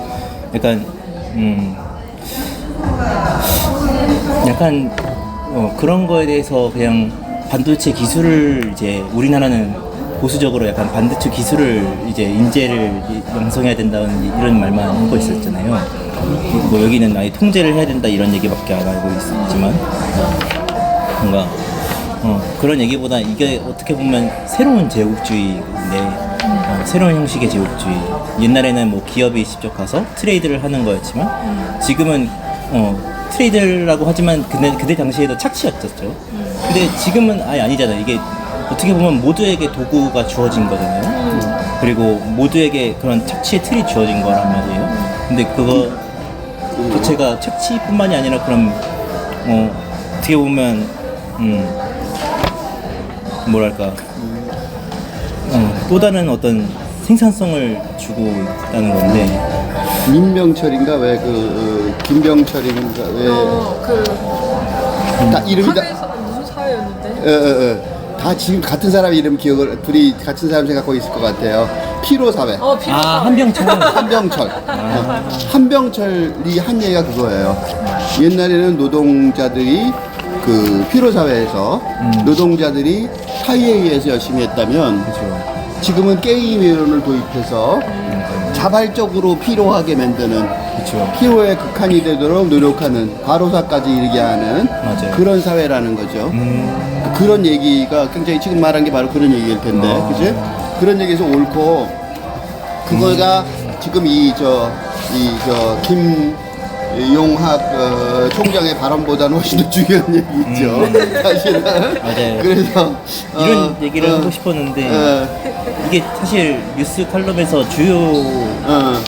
약간 그런 거에 대해서 그냥 반도체 기술을 이제 우리나라는 보수적으로 약간 반도체 기술을 이제 인재를 양성해야 된다는 이런 말만 하고 있었잖아요. 뭐 여기는 아예 통제를 해야 된다 이런 얘기밖에 안 알고 있지만 뭔가 그런 얘기보다 이게 어떻게 보면 새로운 제국주의인데 새로운 형식의 제국주의. 옛날에는 뭐 기업이 직접 가서 트레이드를 하는 거였지만 지금은 트레이드라고 하지만 그때 당시에도 착취였었죠. 근데 지금은 아예 아니잖아요. 이게 어떻게 보면 모두에게 도구가 주어진 거잖아요. 그리고 모두에게 그런 착취의 틀이 주어진 거란 말이에요. 근데 그거 자체가 착취뿐만이 아니라 그럼 어떻게 보면 뭐랄까 또 다른 어떤 생산성을 주고 있다는 건데. 민병철인가 왜 김병철인가 왜 다 이름이 다 무슨 사회였는데? 다 지금 같은 사람 이름 기억을 둘이 같은 사람 생각하고 있을 것 같아요. 피로 사회. 한병철. 한병철. 한병철이 한 얘기가 그거예요. 옛날에는 노동자들이 그 피로 사회에서 노동자들이 사회에 의해서 열심히 했다면 지금은 게임 이론을 도입해서 자발적으로 피로하게 만드는 피로의 극한이 되도록 노력하는 과로사까지 이르게 하는 맞아요. 그런 사회라는 거죠. 그런 얘기가 굉장히 지금 말한 게 바로 그런 얘기일 텐데, 그지? 그런 얘기에서 옳고 그거가 지금 김용학 총장의 발언보다는 훨씬 더 중요한 얘기죠. 사실은. 맞아요. 그래서 이런 얘기를 하고 싶었는데 이게 사실 뉴스 칼럼에서 주요하게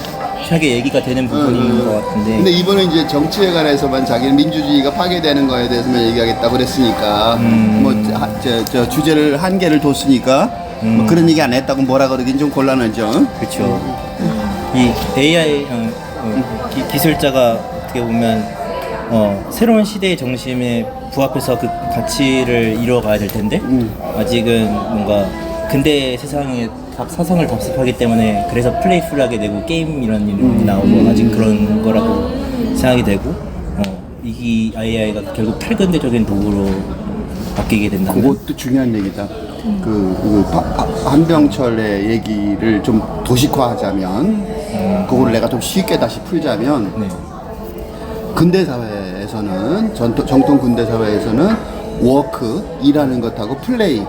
얘기가 되는 부분인 것 같은데. 근데 이번에 이제 정치에 관해서만 자기는 민주주의가 파괴되는 거에 대해서만 얘기하겠다고 그랬으니까 저 주제를 한계를 뒀으니까 뭐 그런 얘기 안 했다고 뭐라 그러긴 좀 곤란하죠. 그렇죠. 이 AI 기술자가 어떻게 보면 새로운 시대의 정신에 부합해서 그 가치를 이루어가야 될 텐데 아직은 뭔가 근대 세상에 사상을 답습하기 때문에 그래서 플레이풀하게 되고 게임 이런 이름이 나오고 아직 그런 거라고 생각이 되고 이 AI가 결국 탈근대적인 도구로 바뀌게 된다면 그것도 중요한 얘기다. 한병철의 얘기를 좀 도식화하자면 그걸 내가 좀 쉽게 다시 풀자면 네. 근대 사회에서는 정통 근대 사회에서는 워크 일하는 것하고 플레이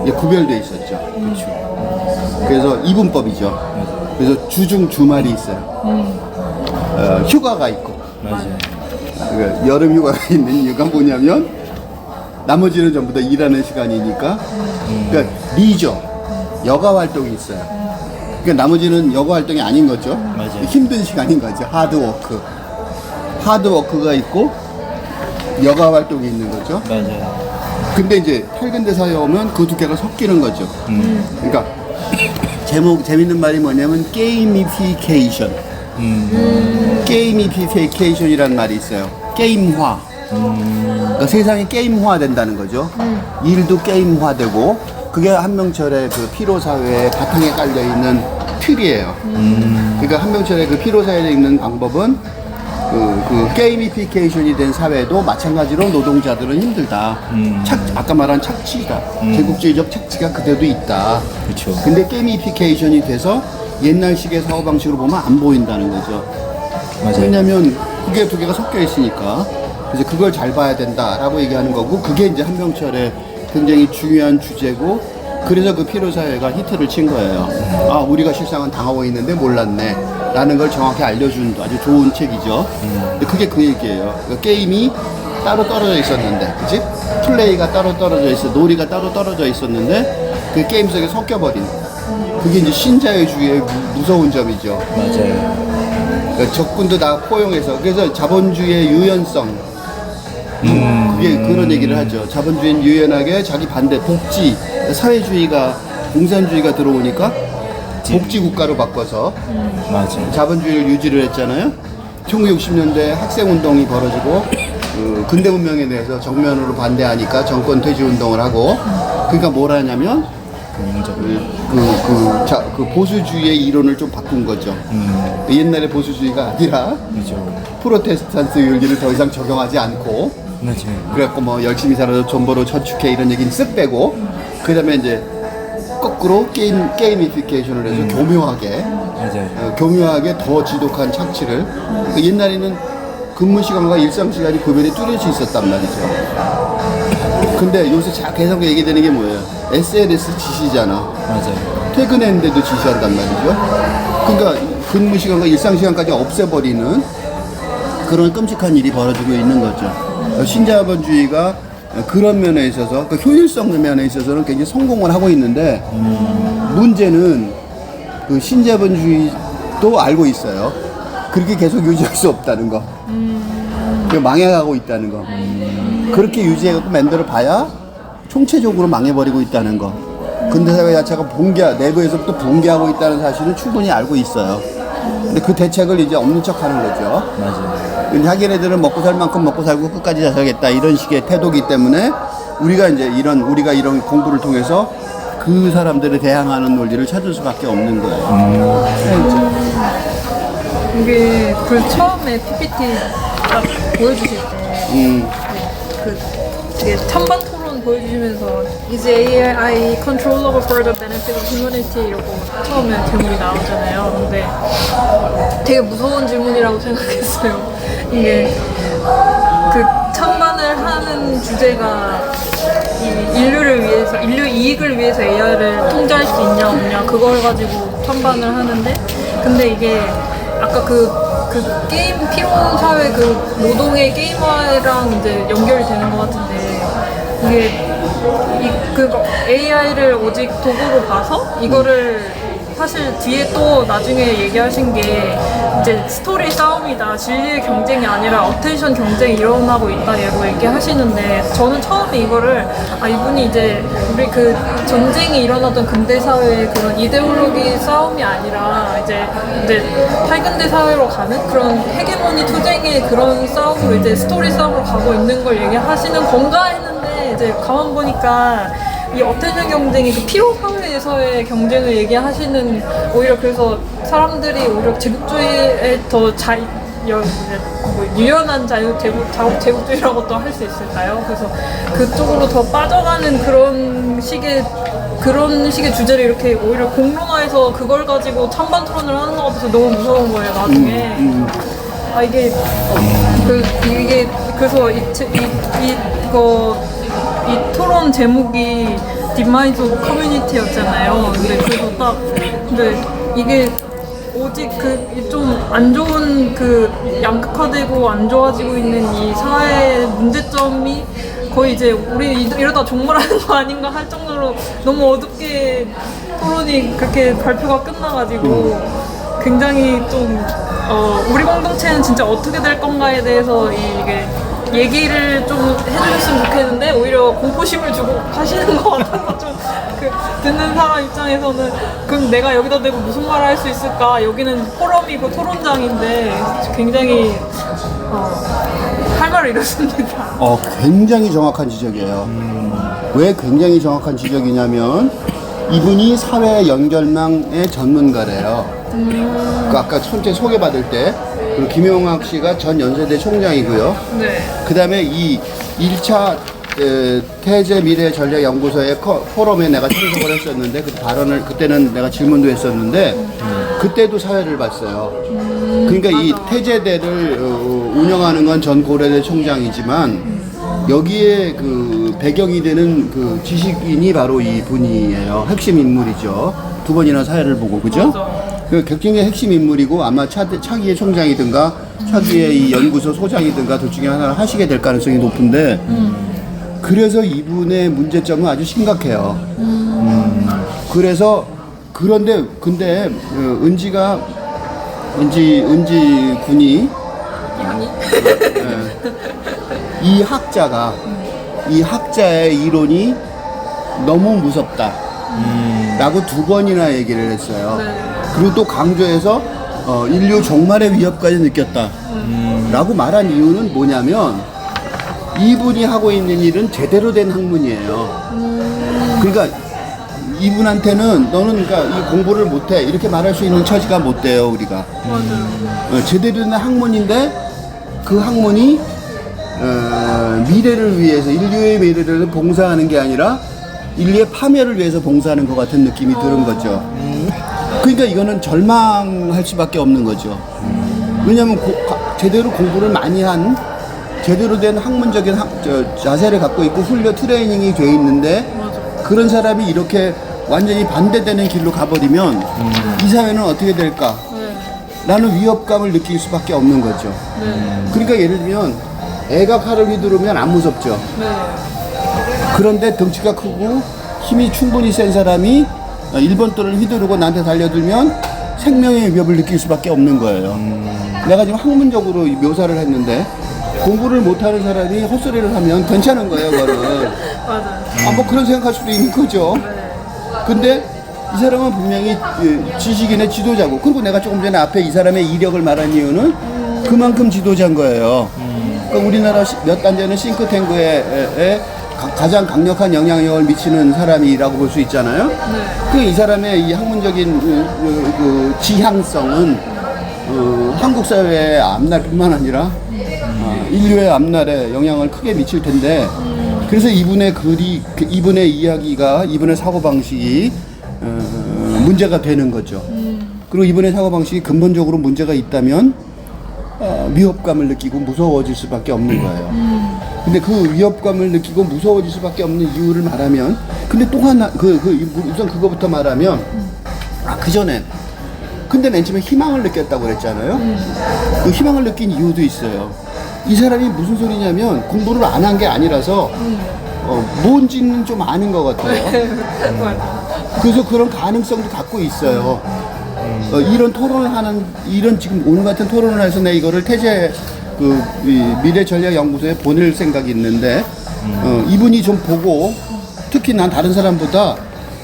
이게 구별돼 있었죠. 그렇죠. 그래서 이분법이죠. 그래서 주중 주말이 있어요. 휴가가 있고 맞아요. 그러니까 여름 휴가가 있는 이유가 뭐냐면 나머지는 전부 다 일하는 시간이니까 그러니까 리저 여가 활동이 있어요. 그러니까 나머지는 여가 활동이 아닌 거죠. 맞아요. 힘든 시간인 거죠. 하드워크가 있고 여가 활동이 있는 거죠. 맞아요. 근데 이제 탈근대 사회에 오면 그 두 개가 섞이는 거죠. 그러니까 재밌는 말이 뭐냐면 게이미피케이션. 게이미피케이션이라는 말이 있어요. 게임화. 그러니까 세상이 게임화 된다는 거죠. 일도 게임화되고 그게 한명철의 그 피로 사회의 바탕에 깔려 있는 틀이에요. 그러니까 한명철의 그 피로 사회에 있는 방법은 그 게이미피케이션이 된 사회도 마찬가지로 노동자들은 힘들다. 아까 말한 착취다. 제국주의적 착취가 그대도 있다. 그렇죠. 근데 게이미피케이션이 돼서 옛날식의 사고 방식으로 보면 안 보인다는 거죠. 맞아요. 왜냐면 그게 두 개가 섞여 있으니까. 그래서 그걸 잘 봐야 된다라고 얘기하는 거고 그게 이제 한병철의 굉장히 중요한 주제고 그래서 그 피로사회가 히트를 친 거예요. 아, 우리가 실상은 당하고 있는데 몰랐네. 라는 걸 정확히 알려준 아주 좋은 책이죠. 근데 그게 그 얘기예요. 그러니까 게임이 따로 떨어져 있었는데, 그치? 플레이가 따로 떨어져 있어, 놀이가 따로 떨어져 있었는데, 그 게임 속에 섞여버린. 그게 이제 신자유주의의 무서운 점이죠. 맞아요. 그러니까 적군도 다 포용해서 그래서 자본주의의 유연성 그게 그런 얘기를 하죠. 자본주의는 유연하게 자기 반대 복지 사회주의가 공산주의가 들어오니까 복지 국가로 바꿔서 맞아. 자본주의를 유지를 했잖아요. 1960년대 학생운동이 벌어지고 근대 문명에 대해서 정면으로 반대하니까 정권 퇴지 운동을 하고 그러니까 뭘 하냐면 그 보수주의의 이론을 좀 바꾼 거죠. 옛날에 보수주의가 아니라 그죠. 프로테스탄트 윤리를 더 이상 적용하지 않고 맞아요. 그래갖고 뭐 열심히 살아서 돈 벌어 저축해 이런 얘기는 쓱 빼고 그 다음에 이제 거꾸로 게이미피케이션을 해서 교묘하게 맞아요. 교묘하게 더 지독한 착취를 그러니까 옛날에는 근무 시간과 일상 시간이 구별이 뚜렷이 있었단 말이죠. 근데 요새 계속 얘기되는 게 뭐예요? SNS 지시잖아. 맞아요. 퇴근했는데도 지시한단 말이죠. 그러니까 근무 시간과 일상 시간까지 없애버리는 그런 끔찍한 일이 벌어지고 있는 거죠. 신자본주의가 그런 면에 있어서 그 효율성 면에 있어서는 굉장히 성공을 하고 있는데 문제는 그 신자본주의도 알고 있어요. 그렇게 계속 유지할 수 없다는 거. 망해가고 있다는 거. 그렇게 유지해갖고 만들어 봐야 총체적으로 망해버리고 있다는 거. 근대사회 자체가 내부에서부터 붕괴하고 있다는 사실은 충분히 알고 있어요. 근데 그 대책을 이제 없는 척 하는 거죠. 맞아요. 근데 자기네들은 먹고 살 만큼 먹고 살고 끝까지 잘 살겠다 이런 식의 태도기 때문에 우리가 이런 공부를 통해서 그 사람들에 대항하는 논리를 찾을 수밖에 없는 거예요. 이게 그 처음에 PPT 딱 보여주실 때 되게 찬반 토론 보여주시면서 Is AI controllable for the benefit of humanity? 이러고 처음에 제목이 나오잖아요. 근데 되게 무서운 질문이라고 생각했어요. 이게 그 찬반을 하는 주제가 이 인류를 위해서 인류 이익을 위해서 AI를 통제할 수 있냐 없냐 그걸 가지고 찬반을 하는데 근데 이게 아까 그 게임 피로 사회 그 노동의 게임화랑 이제 연결이 되는 것 같은데 이게 그 AI를 오직 도구로 봐서 이거를 사실 뒤에 또 나중에 얘기하신 게 이제 스토리 싸움이다 진리의 경쟁이 아니라 어텐션 경쟁이 일어나고 있다 이러고 얘기하시는데 저는 처음에 이거를 이분이 이제 우리 그 전쟁이 일어나던 근대 사회의 그런 이데올로기 싸움이 아니라 이제 탈근대 사회로 가는 그런 헤게모니 투쟁의 그런 싸움으로 이제 스토리 싸움으로 가고 있는 걸 얘기하시는 건가 했는데 이제 가만 보니까 이 어텐션 경쟁이 그 피로 사회에서의 경쟁을 얘기하시는 오히려 그래서 사람들이 오히려 제국주의에 더 유연한 제국주의라고 또 할 수 있을까요? 그래서 그쪽으로 더 빠져가는 그런 식의 주제를 이렇게 오히려 공론화해서 그걸 가지고 찬반 토론을 하는 것 같아서 너무 무서운 거예요 나중에. 이게 그래서 이 토론 제목이 디마이즈 오브 커뮤니티였잖아요. 근데 이게 오직 좀 안 좋은 양극화되고 안 좋아지고 있는 이 사회의 문제점이 거의 이제 우리 이러다 종말하는 거 아닌가 할 정도로 너무 어둡게 토론이 그렇게 발표가 끝나가지고 굉장히 좀 우리 공동체는 진짜 어떻게 될 건가에 대해서 이게 얘기를 좀 해주셨으면 좋겠는데 오히려 공포심을 주고 가시는 것 같아서 좀 듣는 사람 입장에서는 그럼 내가 여기다 대고 무슨 말을 할 수 있을까 여기는 포럼이고 토론장인데 굉장히 할 말을 잃었습니다. 굉장히 정확한 지적이에요. 왜 굉장히 정확한 지적이냐면 이분이 사회 연결망의 전문가래요. 아까 첫째 소개받을 때 김용학 씨가 전 연세대 총장이고요. 네. 그 다음에 이 1차 태제 미래 전략 연구소의 포럼에 내가 참석을 했었는데 그때는 내가 질문도 했었는데 그때도 사회를 봤어요. 그러니까 이 태제대를 운영하는 건 전 고려대 총장이지만 여기에 그 배경이 되는 그 지식인이 바로 이 분이에요. 핵심 인물이죠. 두 번이나 사회를 보고 그죠? 그 격정의 핵심 인물이고 아마 차기의 총장이든가 차기의 이 연구소 소장이든가 둘 중에 하나를 하시게 될 가능성이 높은데 그래서 이분의 문제점은 아주 심각해요. 근데 은지가 은지 군이 이 학자가 이 학자의 이론이 너무 무섭다 라고 2번이나 얘기를 했어요. 네. 그리고 또 강조해서 인류 종말의 위협까지 느꼈다 라고 말한 이유는 뭐냐면 이분이 하고 있는 일은 제대로 된 학문이에요. 그러니까 이분한테는 너는 그러니까 이 공부를 못해 이렇게 말할 수 있는 처지가 못 돼요 우리가. 제대로 된 학문인데 그 학문이 미래를 위해서 인류의 미래를 봉사하는 게 아니라 인류의 파멸을 위해서 봉사하는 것 같은 느낌이 드는 거죠. 그러니까 이거는 절망할 수밖에 없는 거죠. 왜냐하면 제대로 공부를 많이 한 제대로 된 학문적인 자세를 갖고 있고 훈련 트레이닝이 돼 있는데 그런 사람이 이렇게 완전히 반대되는 길로 가버리면 이 사회는 어떻게 될까? 라는 위협감을 느낄 수밖에 없는 거죠. 그러니까 예를 들면 애가 칼을 휘두르면 안 무섭죠. 그런데 덩치가 크고 힘이 충분히 센 사람이 1번 돌을 휘두르고 나한테 달려들면 생명의 위협을 느낄 수밖에 없는 거예요. 내가 지금 학문적으로 묘사를 했는데 공부를 못하는 사람이 헛소리를 하면 괜찮은 거예요, 그거는. 뭐 그런 생각할 수도 있는 거죠. 근데 이 사람은 분명히 지식인의 지도자고, 그리고 내가 조금 전에 앞에 이 사람의 이력을 말한 이유는 그만큼 지도자인 거예요. 그러니까 우리나라 몇 단계는 싱크탱크에 가장 강력한 영향력을 미치는 사람이라고 볼 수 있잖아요. 그 이 사람의 이 학문적인 그 지향성은 한국 사회의 앞날뿐만 아니라 인류의 앞날에 영향을 크게 미칠 텐데, 그래서 이분의 글이, 이분의 이야기가, 이분의 사고방식이 문제가 되는 거죠. 그리고 이분의 사고방식이 근본적으로 문제가 있다면 위협감을 느끼고 무서워질 수밖에 없는 거예요. 근데 그 위협감을 느끼고 무서워질 수밖에 없는 이유를 말하면, 근데 또 하나, 우선 그거부터 말하면, 그 전에, 근데 맨 처음에 희망을 느꼈다고 그랬잖아요. 그 희망을 느낀 이유도 있어요. 이 사람이 무슨 소리냐면 공부를 안 한 게 아니라서 뭔지는 좀 아는 것 같아요. 그래서 그런 가능성도 갖고 있어요. 이런 토론을 하는, 이런 지금 오늘 같은 토론을 해서 내가 이거를 태제 미래전략연구소에 보낼 생각이 있는데, 이분이 좀 보고, 특히 난 다른 사람보다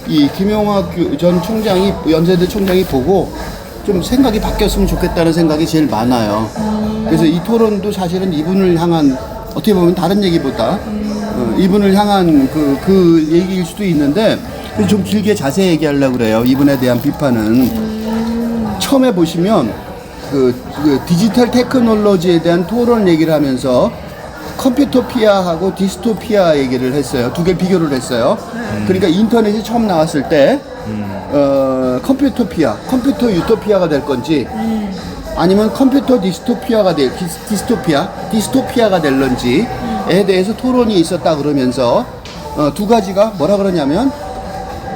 이 김용학 전 총장이, 연세대 총장이 보고 좀 생각이 바뀌었으면 좋겠다는 생각이 제일 많아요. 그래서 이 토론도 사실은 이분을 향한, 어떻게 보면 다른 얘기보다 이분을 향한 그 얘기일 수도 있는데, 좀 길게 자세히 얘기하려고 그래요. 이분에 대한 비판은. 처음에 보시면 그 디지털 테크놀로지에 대한 토론 얘기를 하면서 컴퓨토피아하고 디스토피아 얘기를 했어요. 두 개를 비교를 했어요. 그러니까 인터넷이 처음 나왔을 때 컴퓨토피아, 컴퓨터 유토피아가 될 건지 아니면 컴퓨터 디스토피아가 디스토피아가 될런지에 대해서 토론이 있었다 그러면서 두 가지가 뭐라 그러냐면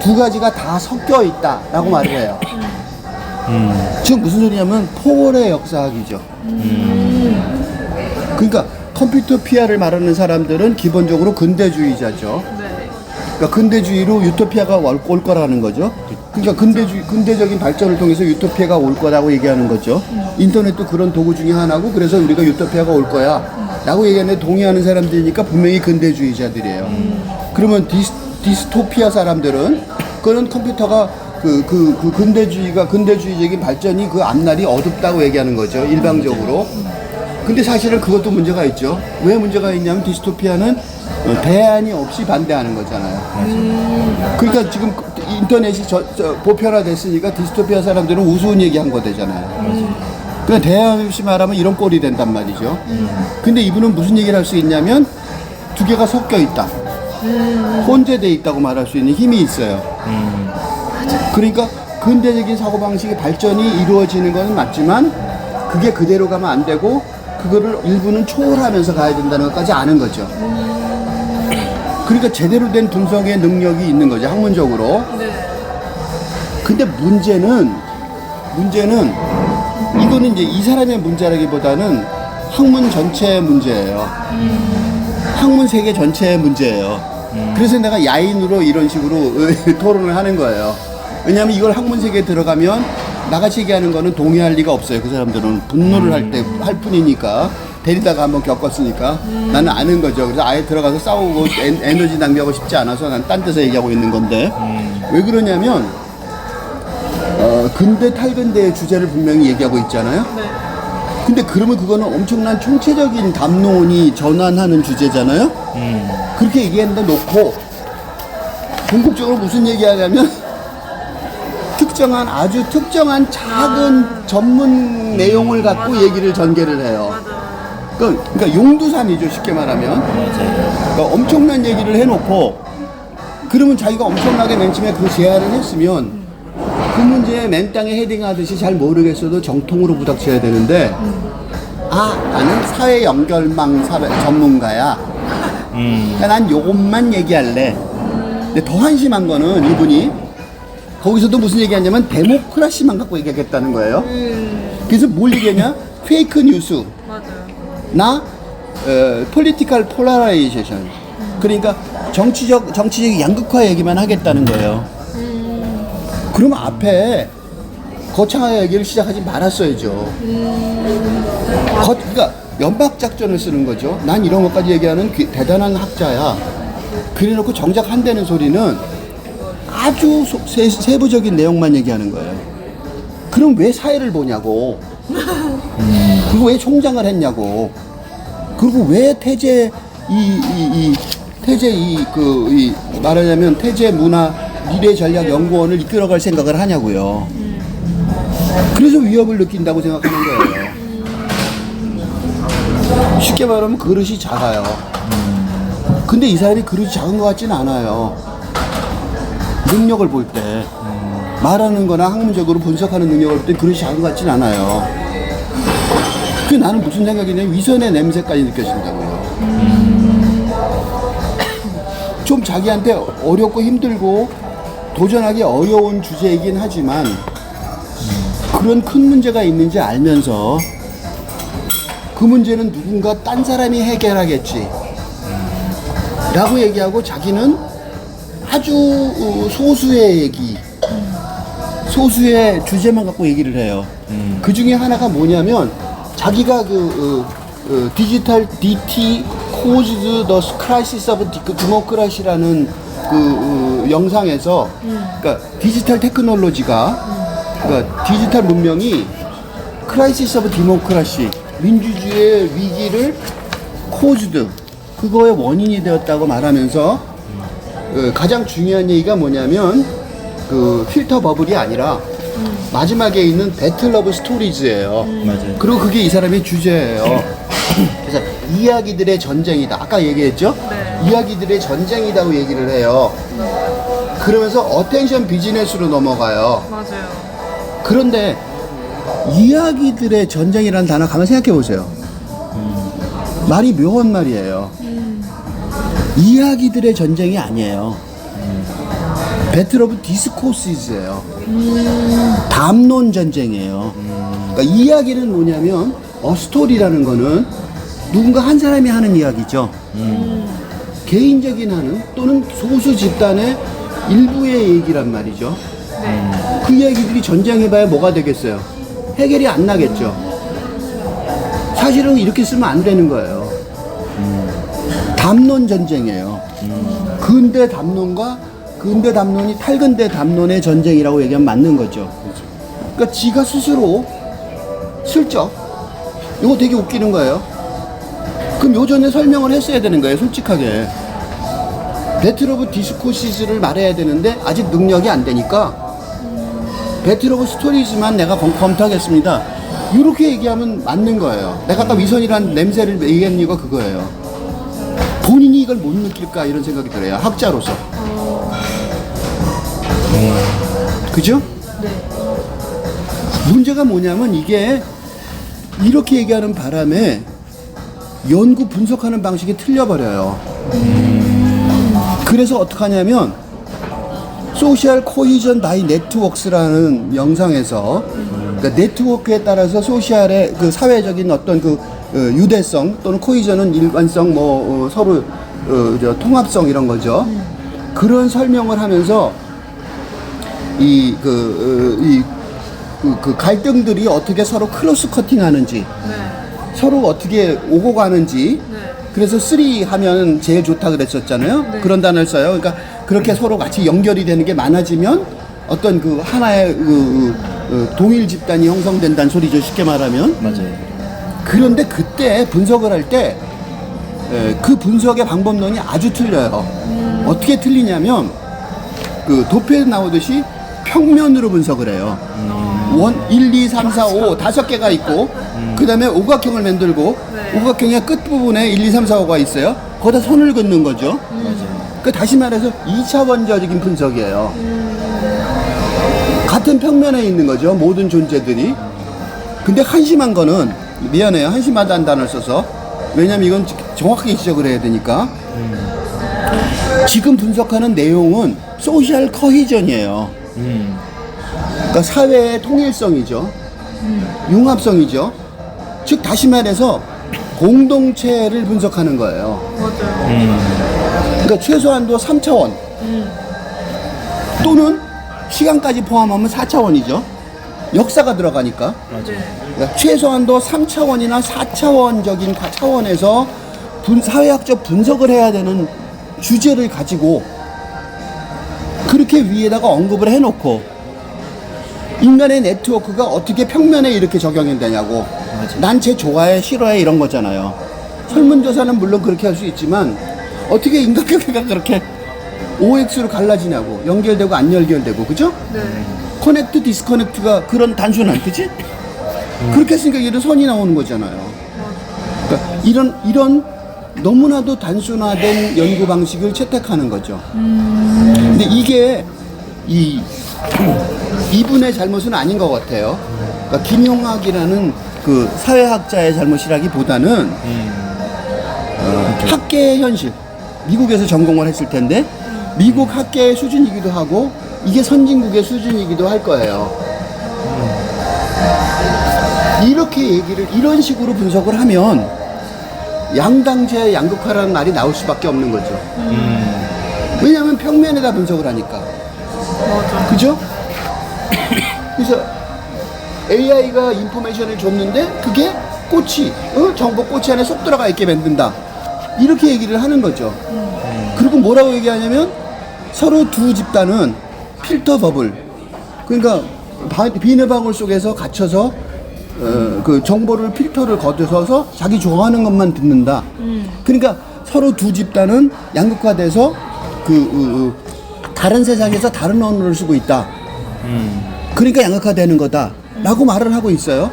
두 가지가 다 섞여 있다라고 말을 해요. 지금 무슨 소리냐면 포월의 역사학이죠. 그러니까 컴퓨터피아를 말하는 사람들은 기본적으로 근대주의자죠. 그러니까 근대주의로 유토피아가 올 거라는 거죠. 그러니까 근대적인 발전을 통해서 유토피아가 올 거라고 얘기하는 거죠. 인터넷도 그런 도구 중에 하나고, 그래서 우리가 유토피아가 올 거야 라고 얘기하는데 동의하는 사람들이니까 분명히 근대주의자들이에요. 그러면 디스토피아 사람들은 그런 컴퓨터가 근대주의적인 발전이 그 앞날이 어둡다고 얘기하는 거죠, 일방적으로. 근데 사실은 그것도 문제가 있죠. 왜 문제가 있냐면 디스토피아는 대안이 없이 반대하는 거잖아요. 그러니까 지금 인터넷이 보편화됐으니까 디스토피아 사람들은 우스운 얘기한 거 되잖아요. 그러니까 대안 없이 말하면 이런 꼴이 된단 말이죠. 근데 이분은 무슨 얘기를 할 수 있냐면 두 개가 섞여 있다, 혼재돼 있다고 말할 수 있는 힘이 있어요. 그러니까 근대적인 사고방식의 발전이 이루어지는 것은 맞지만 그게 그대로 가면 안 되고 그거를 일부는 초월하면서 가야 된다는 것까지 아는 거죠. 그러니까 제대로 된 분석의 능력이 있는 거죠, 학문적으로. 근데 문제는 이거는 이제 이 사람의 문제라기보다는 학문 전체의 문제예요. 학문 세계 전체의 문제예요. 그래서 내가 야인으로 이런 식으로 토론을 하는 거예요. 왜냐하면 이걸 학문 세계에 들어가면 나같이 얘기하는 거는 동의할 리가 없어요. 그 사람들은 분노를 할 때 할 뿐이니까. 데리다가 한번 겪었으니까 나는 아는 거죠. 그래서 아예 들어가서 싸우고 에너지 낭비하고 싶지 않아서 난 딴 데서 얘기하고 있는 건데 왜 그러냐면 근대 탈근대의 주제를 분명히 얘기하고 있잖아요. 네. 근데 그러면 그거는 엄청난 총체적인 담론이 전환하는 주제잖아요. 그렇게 얘기했는데 놓고 궁극적으로 무슨 얘기하냐면 아주 특정한 작은 전문 내용을 갖고 맞아. 얘기를 전개를 해요. 맞아. 그러니까 용두산이죠, 쉽게 말하면. 그러니까 엄청난 얘기를 해놓고 그러면 자기가 엄청나게 맨 처음에 그 제안을 했으면 그 문제에 맨땅에 헤딩하듯이 잘 모르겠어도 정통으로 부닥쳐야 되는데 나는 사회 연결망 전문가야. 그러니까 난 요것만 얘기할래. 근데 더 한심한 거는 이분이 거기서도 무슨 얘기하냐면 데모크라시만 갖고 얘기하겠다는 거예요. 그래서 뭘 얘기하냐? 페이크 뉴스. 맞아요. 나 폴리티컬 폴라라이제이션. 그러니까 정치적 양극화 얘기만 하겠다는 거예요. 그러면 앞에 거창한 얘기를 시작하지 말았어야죠. 그러니까 연박 작전을 쓰는 거죠. 난 이런 것까지 얘기하는 대단한 학자야. 그래놓고 정작 한다는 소리는 아주 세부적인 내용만 얘기하는 거예요. 그럼 왜 사회를 보냐고. 그리고 왜 총장을 했냐고. 그리고 왜 말하자면 태제 문화 미래 전략 연구원을 이끌어갈 생각을 하냐고요. 그래서 위협을 느낀다고 생각하는 거예요. 쉽게 말하면 그릇이 작아요. 근데 이 사람이 그릇이 작은 것 같지는 않아요. 능력을 볼 때. 말하는 거나 학문적으로 분석하는 능력을 볼 때 그릇이 작은 것 같지는 않아요. 그 나는 무슨 생각이냐면 위선의 냄새까지 느껴진다고요. 좀 자기한테 어렵고 힘들고 도전하기 어려운 주제이긴 하지만 그런 큰 문제가 있는지 알면서 그 문제는 누군가 딴 사람이 해결하겠지 라고 얘기하고 자기는 아주 소수의 얘기, 소수의 주제만 갖고 얘기를 해요. 그 중에 하나가 뭐냐면 자기가 디지털 DT Caused the Crisis of Democracy라는 영상에서 그러니까 디지털 테크놀로지가 그러니까 디지털 문명이 Crisis of Democracy 민주주의의 위기를 caused 그거의 원인이 되었다고 말하면서 가장 중요한 얘기가 뭐냐면 필터 버블이 아니라 마지막에 있는 배틀 러브 스토리즈예요. 맞아요. 그리고 그게 이 사람의 주제예요. 그래서 이야기들의 전쟁이다. 아까 얘기했죠? 네. 이야기들의 전쟁이라고 얘기를 해요. 그러면서 어텐션 비즈니스로 넘어가요. 맞아요. 그런데 이야기들의 전쟁이라는 단어 가만 생각해 보세요. 말이 묘한 말이에요. 이야기들의 전쟁이 아니에요. 배틀 오브 디스코시즈예요. 담론 전쟁이에요. 그러니까 이야기는 뭐냐면 스토리라는 거는 누군가 한 사람이 하는 이야기죠. 개인적인 하는 또는 소수 집단의 일부의 얘기란 말이죠. 네. 그 이야기들이 전쟁해봐야 뭐가 되겠어요? 해결이 안 나겠죠. 사실은 이렇게 쓰면 안 되는 거예요. 담론 전쟁이에요. 근대 담론이 탈근대 담론의 전쟁이라고 얘기하면 맞는 거죠. 그러니까 지가 스스로 슬쩍 이거 되게 웃기는 거예요. 그럼 요전에 설명을 했어야 되는 거예요, 솔직하게. 배틀 오브 디스코시스를 말해야 되는데 아직 능력이 안 되니까 배틀 오브 스토리즈만 내가 검토하겠습니다. 이렇게 얘기하면 맞는 거예요. 내가 아까 위선이란 냄새를 얘기한 이유가 그거예요. 본인이 이걸 못 느낄까 이런 생각이 들어요, 학자로서. 그죠? 네. 문제가 뭐냐면 이게 이렇게 얘기하는 바람에 연구 분석하는 방식이 틀려버려요. 그래서 어떡하냐면 소셜 코히전 바이 네트워크스라는 영상에서 그러니까 네트워크에 따라서 소셜의 그 사회적인 어떤 유대성 또는 코히전은 일관성 서로 통합성 이런 거죠. 그 갈등들이 어떻게 서로 크로스 커팅하는지, 네. 서로 어떻게 오고 가는지. 네. 그래서 3 하면 제일 좋다 그랬었잖아요. 네. 그런 단어를 써요. 그러니까 그렇게 서로 같이 연결이 되는 게 많아지면 어떤 그 하나의 동일 집단이 형성된다는 소리죠. 쉽게 말하면. 맞아요. 그런데 그때 분석을 할 때 그 분석의 방법론이 아주 틀려요. 어떻게 틀리냐면 그 도표에 나오듯이 평면으로 분석을 해요. 1, 2, 3, 4, 5 5개가 있고 그 다음에 오각형을 만들고 네. 오각형의 끝부분에 1, 2, 3, 4, 5가 있어요. 거기다 선을 긋는 거죠. 그 다시 말해서 2차원적인 분석이에요. 같은 평면에 있는 거죠. 모든 존재들이. 근데 한심한 거는 미안해요. 한심하다는 단어를 써서. 왜냐면 이건 정확하게 지적을 해야 되니까. 지금 분석하는 내용은 소셜 커히전이에요. 그러니까 사회의 통일성이죠. 융합성이죠. 즉 다시 말해서 공동체를 분석하는 거예요. 맞아요. 그러니까 최소한도 3차원 또는 시간까지 포함하면 4차원이죠. 역사가 들어가니까. 네. 그러니까 최소한도 3차원이나 4차원적인 차원에서 사회학적 분석을 해야 되는 주제를 가지고 그렇게 위에다가 언급을 해놓고 인간의 네트워크가 어떻게 평면에 이렇게 적용이 되냐고. 난 쟤 좋아해 싫어해 이런 거잖아요. 설문조사는 물론 그렇게 할 수 있지만 어떻게 인간관계가 그렇게 OX로 갈라지냐고. 연결되고 안 연결되고. 그죠? 네. 커넥트 디스커넥트가 그런 단순한 뜻이? 그렇게 했으니까 이런 선이 나오는 거잖아요. 그러니까 이런 너무나도 단순화된 연구 방식을 채택하는 거죠. 근데 이게 이분의 잘못은 아닌 것 같아요. 그러니까 김용학이라는 그 사회학자의 잘못이라기보다는 학계의 현실. 미국에서 전공을 했을 텐데 미국 학계의 수준이기도 하고 이게 선진국의 수준이기도 할 거예요. 이렇게 이런 식으로 분석을 하면 양당제 양극화라는 말이 나올 수밖에 없는 거죠. 왜냐하면 평면에다 분석을 하니까. 맞아. 그죠? 그래서 AI가 인포메이션을 줬는데 그게 꽃이, 정보 꽃이 안에 쏙 들어가 있게 만든다. 이렇게 얘기를 하는 거죠. 그리고 뭐라고 얘기하냐면 서로 두 집단은 필터 버블. 그러니까 비늘방울 속에서 갇혀서 그 정보를 필터를 거쳐서 자기 좋아하는 것만 듣는다. 그러니까 서로 두 집단은 양극화돼서 다른 세상에서 다른 언어를 쓰고 있다. 그러니까 양극화되는 거다. 라고 말을 하고 있어요.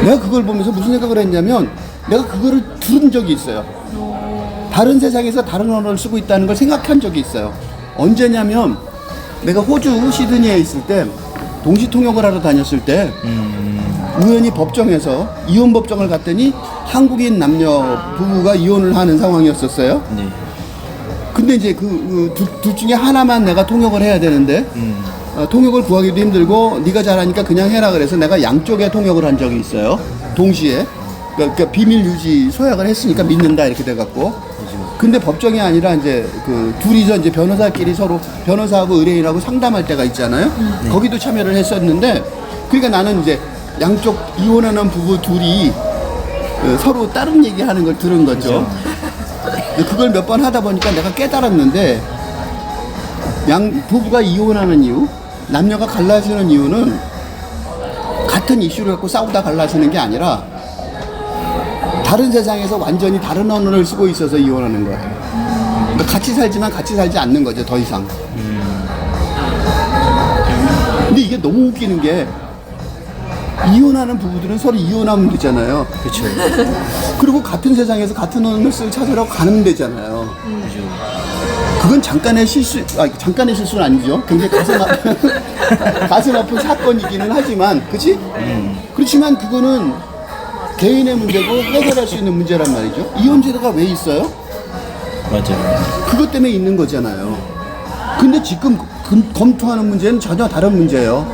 내가 그걸 보면서 무슨 생각을 했냐면 내가 그거를 들은 적이 있어요. 다른 세상에서 다른 언어를 쓰고 있다는 걸 생각한 적이 있어요. 언제냐면 내가 호주 시드니에 있을 때 동시 통역을 하러 다녔을 때 우연히 법정에서 이혼 법정을 갔더니 한국인 남녀 부부가 이혼을 하는 상황이었었어요. 네. 근데 이제 둘 중에 하나만 내가 통역을 해야 되는데 통역을 구하기도 힘들고 네가 잘하니까 그냥 해라 그래서 내가 양쪽에 통역을 한 적이 있어요. 동시에. 그러니까 비밀 유지 서약을 했으니까 믿는다 이렇게 돼갖고. 근데 법정이 아니라 이제 둘이서 이제 변호사끼리 서로 변호사하고 의뢰인하고 상담할 때가 있잖아요. 거기도 참여를 했었는데 그러니까 나는 이제 양쪽 이혼하는 부부 둘이 서로 다른 얘기하는 걸 들은 거죠. 그걸 몇 번 하다 보니까 내가 깨달았는데 부부가 이혼하는 이유, 남녀가 갈라지는 이유는 같은 이슈를 갖고 싸우다 갈라지는 게 아니라 다른 세상에서 완전히 다른 언어를 쓰고 있어서 이혼하는 거예요. 그러니까 같이 살지만 같이 살지 않는 거죠, 더 이상. 근데 이게 너무 웃기는 게 이혼하는 부부들은 서로 이혼하면 되잖아요. 그렇죠. 그리고 같은 세상에서 같은 언어를 찾으러 가는 데잖아요. 그건 잠깐의 실수는 아니죠. 굉장히 가슴 아픈 사건이기는 하지만, 그치? 그렇지만 그거는 개인의 문제고 해결할 수 있는 문제란 말이죠. 이혼 제도가 왜 있어요? 맞아요. 그것 때문에 있는 거잖아요. 근데 지금 검토하는 문제는 전혀 다른 문제예요.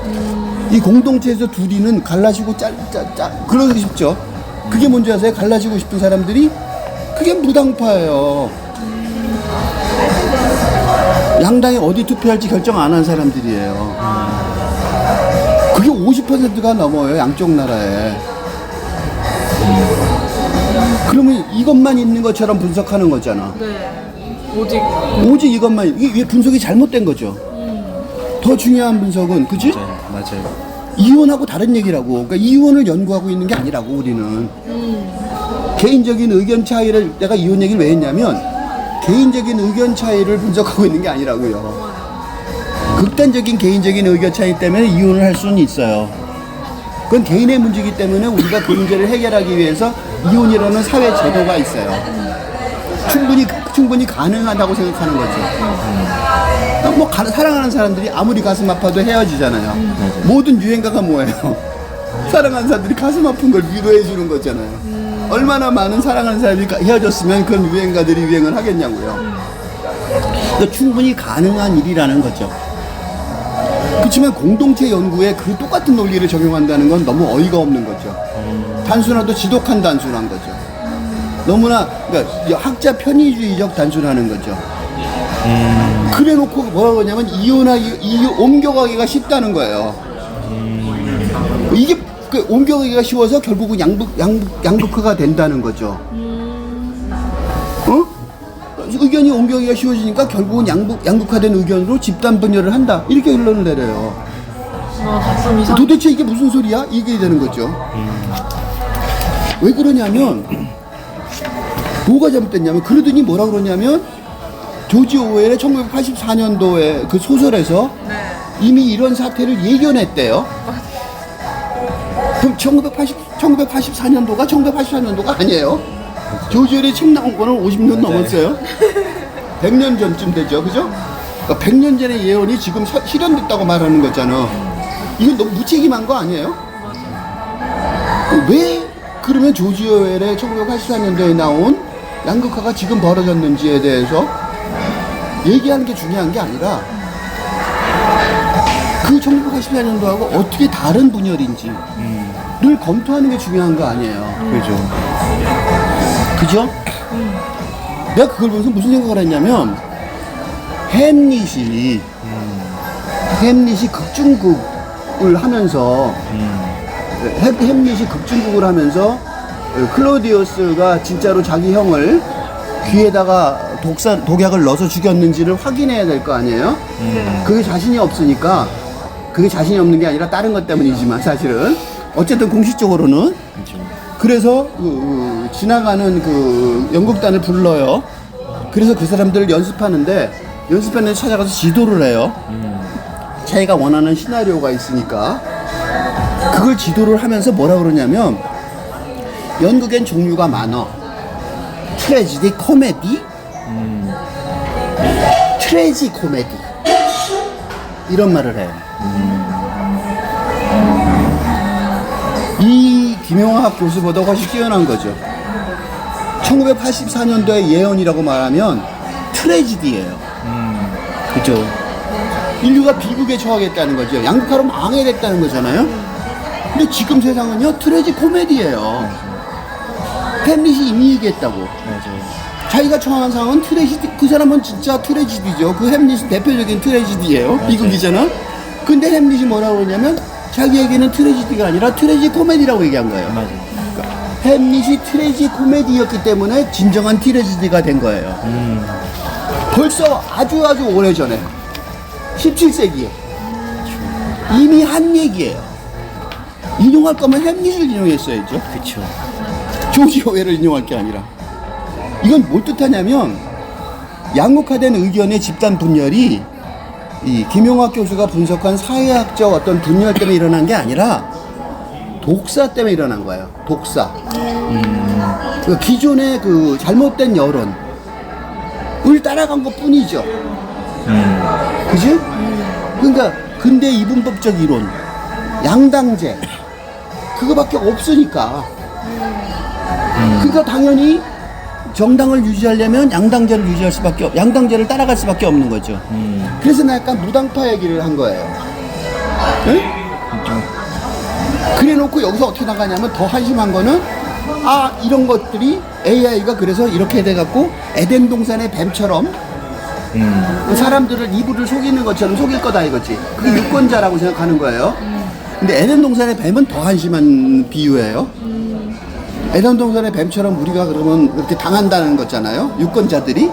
이 공동체에서 둘이는 갈라지고 그러고 싶죠. 그게 뭔지 아세요? 갈라지고 싶은 사람들이 그게 무당파예요. 양당에 어디 투표할지 결정 안 한 사람들이에요. 그게 50%가 넘어요, 양쪽 나라에. 그러면 이것만 있는 것처럼 분석하는 거잖아. 네. 오직 오직 이것만, 이게 분석이 잘못된 거죠. 더 중요한 분석은, 그지? 맞아요. 이혼하고 다른 얘기라고. 그러니까 이혼을 연구하고 있는 게 아니라고, 우리는. 개인적인 의견 차이를, 내가 이혼 얘기를 왜 했냐면, 개인적인 의견 차이를 분석하고 있는 게 아니라고요. 극단적인 개인적인 의견 차이 때문에 이혼을 할 수는 있어요. 그건 개인의 문제이기 때문에 우리가 그 문제를 해결하기 위해서 이혼이라는 사회 제도가 있어요. 충분히 가능하다고 생각하는 거죠. 뭐 사랑하는 사람들이 아무리 가슴 아파도 헤어지잖아요. 모든 유행가가 뭐예요? 사랑하는 사람들이 가슴 아픈 걸 위로해 주는 거잖아요. 얼마나 많은 사랑하는 사람이 헤어졌으면 그런 유행가들이 유행을 하겠냐고요. 그러니까 충분히 가능한 일이라는 거죠. 그렇지만 공동체 연구에 그 똑같은 논리를 적용한다는 건 너무 어이가 없는 거죠. 단순화도 지독한 단순한 거죠. 너무나, 그러니까 학자 편의주의적 단순하는 거죠. 그래 놓고 뭐라고 하냐면 옮겨가기가 쉽다는 거예요. 이게 옮겨가기가 쉬워서 결국은 양극화가 된다는 거죠. 어? 의견이 옮겨가기가 쉬워지니까 결국은 양극화된 의견으로 집단 분열을 한다. 이렇게 결론을 내려요. 좀 이상. 도대체 이게 무슨 소리야? 이게 되는 거죠. 왜 그러냐면, 뭐가 잘못됐냐면, 그러더니 뭐라 그러냐면, 조지 오웰의 1984년도에 그 소설에서 네. 이미 이런 사태를 예견했대요. 그럼 1984년도가 1984년도가 아니에요. 조지 오웰의 책 나온 거는 50년 넘었어요. 100년 전쯤 되죠. 그죠? 그러니까 100년 전의 예언이 지금 실현됐다고 말하는 거잖아. 이건 너무 무책임한 거 아니에요? 왜 그러면 조지 오웰의 1984년도에 나온 양극화가 지금 벌어졌는지에 대해서 얘기하는 게 중요한 게 아니라 그 1984년도하고 어떻게 다른 분열인지를 검토하는 게 중요한 거 아니에요. 그죠. 그죠? 내가 그걸 보면서 무슨 생각을 했냐면 햄릿이 극중극을 하면서 햄릿이 극중극을 하면서 클로디우스가 진짜로 자기 형을 귀에다가 독약을 넣어서 죽였는지를 확인해야 될 거 아니에요? 그게 자신이 없으니까, 그게 자신이 없는 게 아니라 다른 것 때문이지만 사실은 어쨌든 공식적으로는 그래서 지나가는 그 연극단을 불러요. 그래서 그 사람들을 연습하는데 찾아가서 지도를 해요. 자기가 원하는 시나리오가 있으니까 그걸 지도를 하면서 뭐라 그러냐면, 연극엔 종류가 많아. 트레지디, 코미디, 트레지 코미디, 이런 말을 해요. 이 김용학 교수보다 훨씬 뛰어난 거죠. 1984년도의 예언이라고 말하면 트레지디예요. 그죠. 인류가 비극에 처하겠다는 거죠. 양극화로 망해야겠다는 거잖아요. 근데 지금 세상은요, 트레지 코미디예요. 햄릿이 이미 얘기했다고. 맞아요. 자기가 처한 상황은 트레지디, 그 사람은 진짜 트레지디죠. 그 햄릿은 대표적인 트레지디예요. 비극이잖아. 근데 햄릿이 뭐라고 그러냐면 자기에게는 트레지디가 아니라 트레지 코미디라고 얘기한 거예요. 맞아요. 그러니까 햄릿이 트레지 코미디였기 때문에 진정한 트레지디가 된 거예요. 벌써 아주 오래전에 17세기에 이미 한 얘기예요. 인용할 거면 햄릿을 인용했어야죠. 그쵸. 조지 오웰을 인용할 게 아니라. 이건 뭘 뜻하냐면 양극화된 의견의 집단 분열이 이 김용학 교수가 분석한 사회학적 어떤 분열 때문에 일어난 게 아니라 독사 때문에 일어난 거예요. 독사. 그 기존의 그 잘못된 여론을 따라간 것 뿐이죠. 그지? 그러니까 근대 이분법적 이론, 양당제, 그거밖에 없으니까. 그러니까 당연히 정당을 유지하려면 양당제를 유지할 수밖에 양당제를 따라갈 수밖에 없는 거죠. 그래서 나 약간 무당파 얘기를 한 거예요. 응? 그래 놓고 여기서 어떻게 나가냐면 더 한심한 거는 이런 것들이 AI가 그래서 이렇게 돼갖고 에덴 동산의 뱀처럼 사람들을 이불을 속이는 것처럼 속일 거다 이거지. 그게 유권자라고 생각하는 거예요. 근데 에덴 동산의 뱀은 더 한심한 비유예요. 에덴 동산의 뱀처럼 우리가 그러면 이렇게 당한다는 거잖아요. 유권자들이.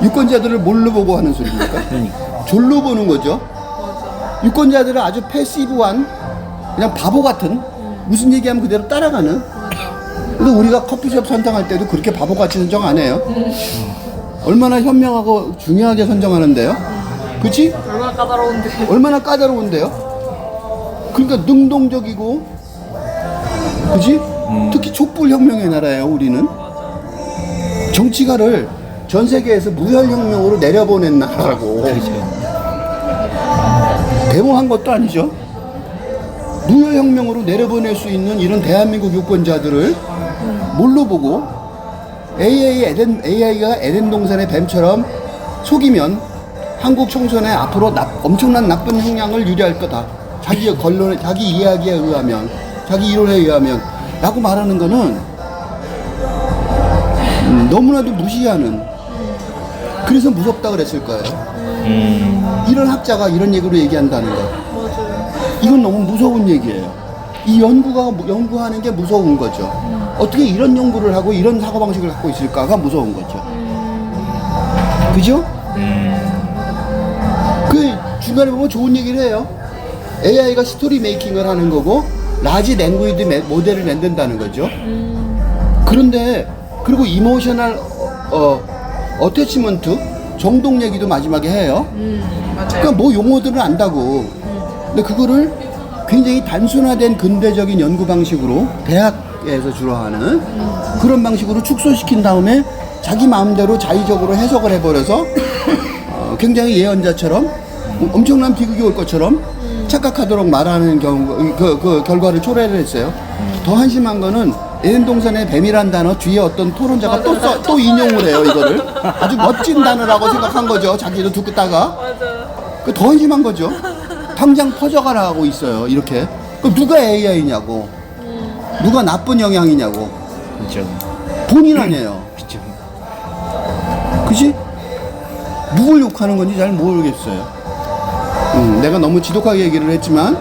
유권자들을 뭘로 보고 하는 소리입니까? 그러니까. 졸로 보는 거죠. 유권자들은 아주 패시브한 그냥 바보 같은 무슨 얘기하면 그대로 따라가는. 근데 우리가 커피숍 선정할 때도 그렇게 바보같이 선정 안 해요. 얼마나 현명하고 중요하게 선정하는데요. 그치? 얼마나 까다로운데. 얼마나 까다로운데요. 그러니까 능동적이고, 그치? 특히 촛불혁명의 나라예요. 우리는 정치가를 전 세계에서 무혈혁명으로 내려보낸 나라라고. 데모한 것도 아니죠. 무혈혁명으로 내려보낼 수 있는 이런 대한민국 유권자들을 뭘로 보고 AI가 에덴 동산의 뱀처럼 속이면 한국 총선에 앞으로 엄청난 나쁜 형량을 유리할 거다. 자기 권론에, 자기 이야기에 의하면, 자기 이론에 의하면 라고 말하는 거는 너무나도 무시하는, 그래서 무섭다 그랬을 거예요. 이런 학자가 이런 얘기로 얘기한다는 거. 이건 너무 무서운 얘기예요. 이 연구하는 게 무서운 거죠. 어떻게 이런 연구를 하고 이런 사고방식을 갖고 있을까가 무서운 거죠. 그죠? 그 중간에 보면 좋은 얘기를 해요. AI가 스토리 메이킹을 하는 거고 라지 랭귀지 모델을 만든다는 거죠. 그런데 그리고 이모셔널 어태치먼트 정동 얘기도 마지막에 해요. 맞아요. 그러니까 뭐 용어들은 안다고. 근데 그거를 굉장히 단순화된 근대적인 연구 방식으로 대학에서 주로 하는 그런 방식으로 축소시킨 다음에 자기 마음대로 자의적으로 해석을 해버려서 굉장히 예언자처럼 엄청난 비극이 올 것처럼 착각하도록 말하는 그 결과를 초래를 했어요. 더 한심한 거는 에덴 동산의 뱀이란 단어 뒤에 어떤 토론자가 또 인용을 해요. 이거를 아주 멋진 단어라고 생각한 거죠. 자기도 듣다가. 맞아. 더 한심한 거죠. 당장 퍼져가라고 있어요. 이렇게. 그럼 누가 AI냐고. 누가 나쁜 영향이냐고. 그렇죠. 본인 아니에요. 그렇죠. 그치? 누굴 욕하는 건지 잘 모르겠어요. 내가 너무 지독하게 얘기를 했지만,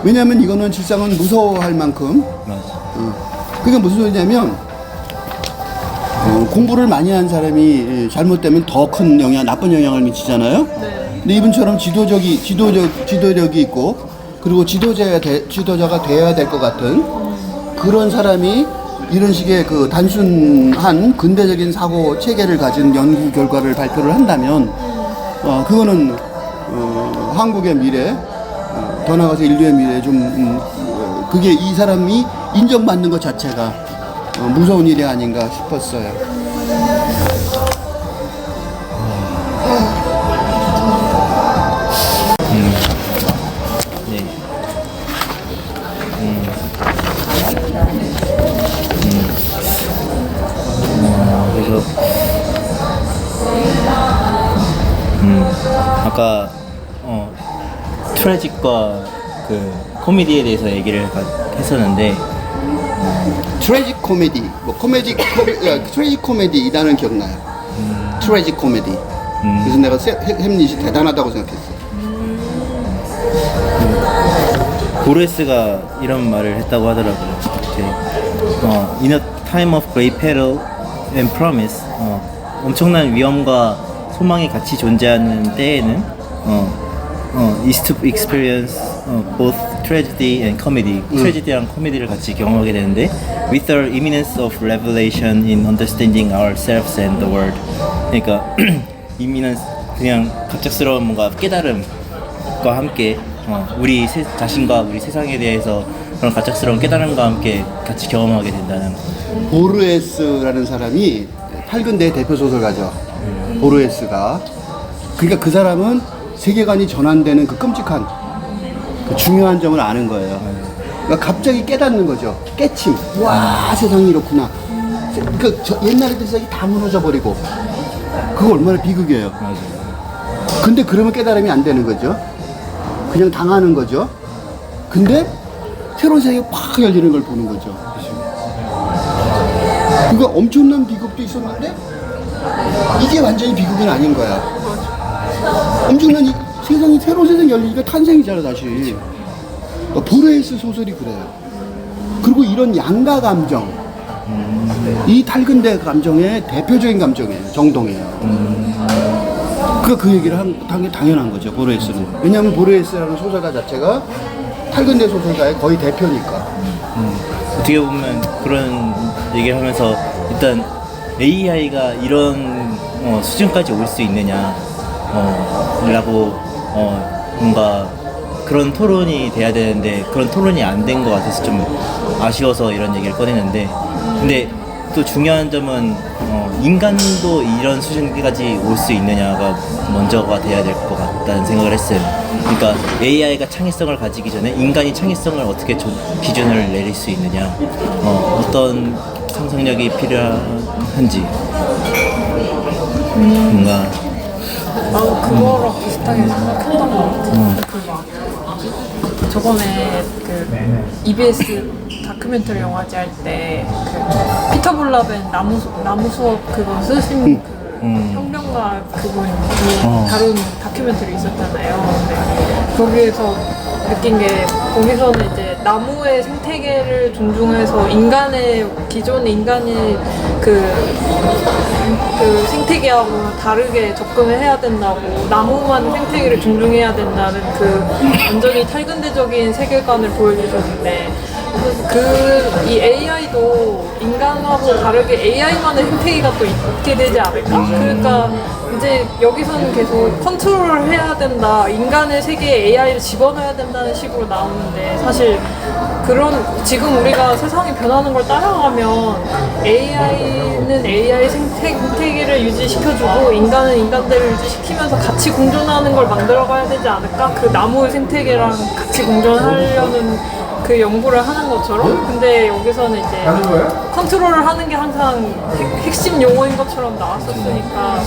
왜냐면 이거는 질상은 무서워할 만큼. 맞아. 그게 무슨 소리냐면, 공부를 많이 한 사람이 잘못되면 더 큰 나쁜 영향을 미치잖아요. 네. 근데 이분처럼 지도력이 있고, 그리고 지도자가 되어야 될 것 같은 그런 사람이 이런 식의 그 단순한 근대적인 사고 체계를 가진 연구 결과를 발표를 한다면, 그거는 한국의 미래, 더 나아가서 인류의 미래 그게 이 사람이 인정받는 것 자체가 무서운 일이 아닌가 싶었어요. 네. 그래서 아까 트래직과 그 코미디에 대해서 얘기를 했었는데 트래직 코미디, 트래직 코미디라는 기억나요. 트래직 코미디. 그래서 내가 햄릿이 대단하다고 생각했어. 보레스가 이런 말을 했다고 하더라고요. In a time of great peril and promise, 엄청난 위험과 소망이 같이 존재하는 때에는 is to experience both tragedy and comedy. 트래지디랑 코미디를 같이 경험하게 되는데, with the imminence of revelation in understanding ourselves and the world. 그러니까 imminence, 그냥 갑작스러운 뭔가 깨달음과 함께 우리 자신과 우리 세상에 대해서 그런 갑작스러운 깨달음과 함께 같이 경험하게 된다는 거. 보르헤스라는 사람이 팔근대의 대표 소설가죠. 보르헤스가. 그러니까 그 사람은 세계관이 전환되는 그 끔찍한 그 중요한 점을 아는 거예요. 그러니까 갑자기 깨닫는 거죠. 깨침. 와, 세상이 이렇구나. 옛날에 세상이 다 무너져 버리고. 그거 얼마나 비극이에요. 근데 그러면 깨달음이 안 되는 거죠. 그냥 당하는 거죠. 근데 새로운 세계가 팍 열리는 걸 보는 거죠. 그러니까 엄청난 비극도 있었는데 이게 완전히 비극은 아닌 거야. 엄청난 새로운 세상이 열리니까 탄생이잖아, 다시. 보레스 소설이 그래요. 그리고 이런 양가 감정, 이 탈근대 감정의 대표적인 감정이에요. 정동이에요. 그 얘기를 한 게 당연한 거죠, 보레스는. 왜냐하면 보레스라는 소설가 자체가 탈근대 소설가의 거의 대표니까. 어떻게 보면 그런 얘기를 하면서 일단 AI가 이런 수준까지 올 수 있느냐 라고 뭔가 그런 토론이 돼야 되는데 그런 토론이 안 된 것 같아서 좀 아쉬워서 이런 얘기를 꺼내는데, 근데 또 중요한 점은 인간도 이런 수준까지 올 수 있느냐가 먼저가 돼야 될 것 같다는 생각을 했어요. 그러니까 AI가 창의성을 가지기 전에 인간이 창의성을 어떻게 기준을 내릴 수 있느냐, 어떤 상상력이 필요한지 뭔가 나도 그거랑 비슷하게 생각했던 것 같아. 저번에 그 EBS 다큐멘터리 영화제 할 때 그 피터 블라벤 나무 수업 그거 쓰신 그 혁명가 그분이 다룬 다큐멘터리 있었잖아요. 근데 거기에서 느낀 게, 거기서는 이제 나무의 생태계를 존중해서 기존의 인간의 그 생태계하고 다르게 접근을 해야 된다고, 나무만 생태계를 존중해야 된다는 그 완전히 탈근대적인 세계관을 보여주셨는데, 이 AI도 인간하고 다르게 AI만의 생태계가 또 있게 되지 않을까? 그러니까 이제 여기서는 계속 컨트롤을 해야 된다, 인간의 세계에 AI를 집어넣어야 된다는 식으로 나오는데, 사실 지금 우리가 세상이 변하는 걸 따라가면 AI는 AI 생태계를 유지시켜주고 인간은 인간대를 유지시키면서 같이 공존하는 걸 만들어가야 되지 않을까? 그 나무의 생태계랑 같이 공존하려는 그 연구를 하는 것처럼. 근데 여기서는 이제 컨트롤을 하는 게 항상 핵심 용어인 것처럼 나왔었으니까,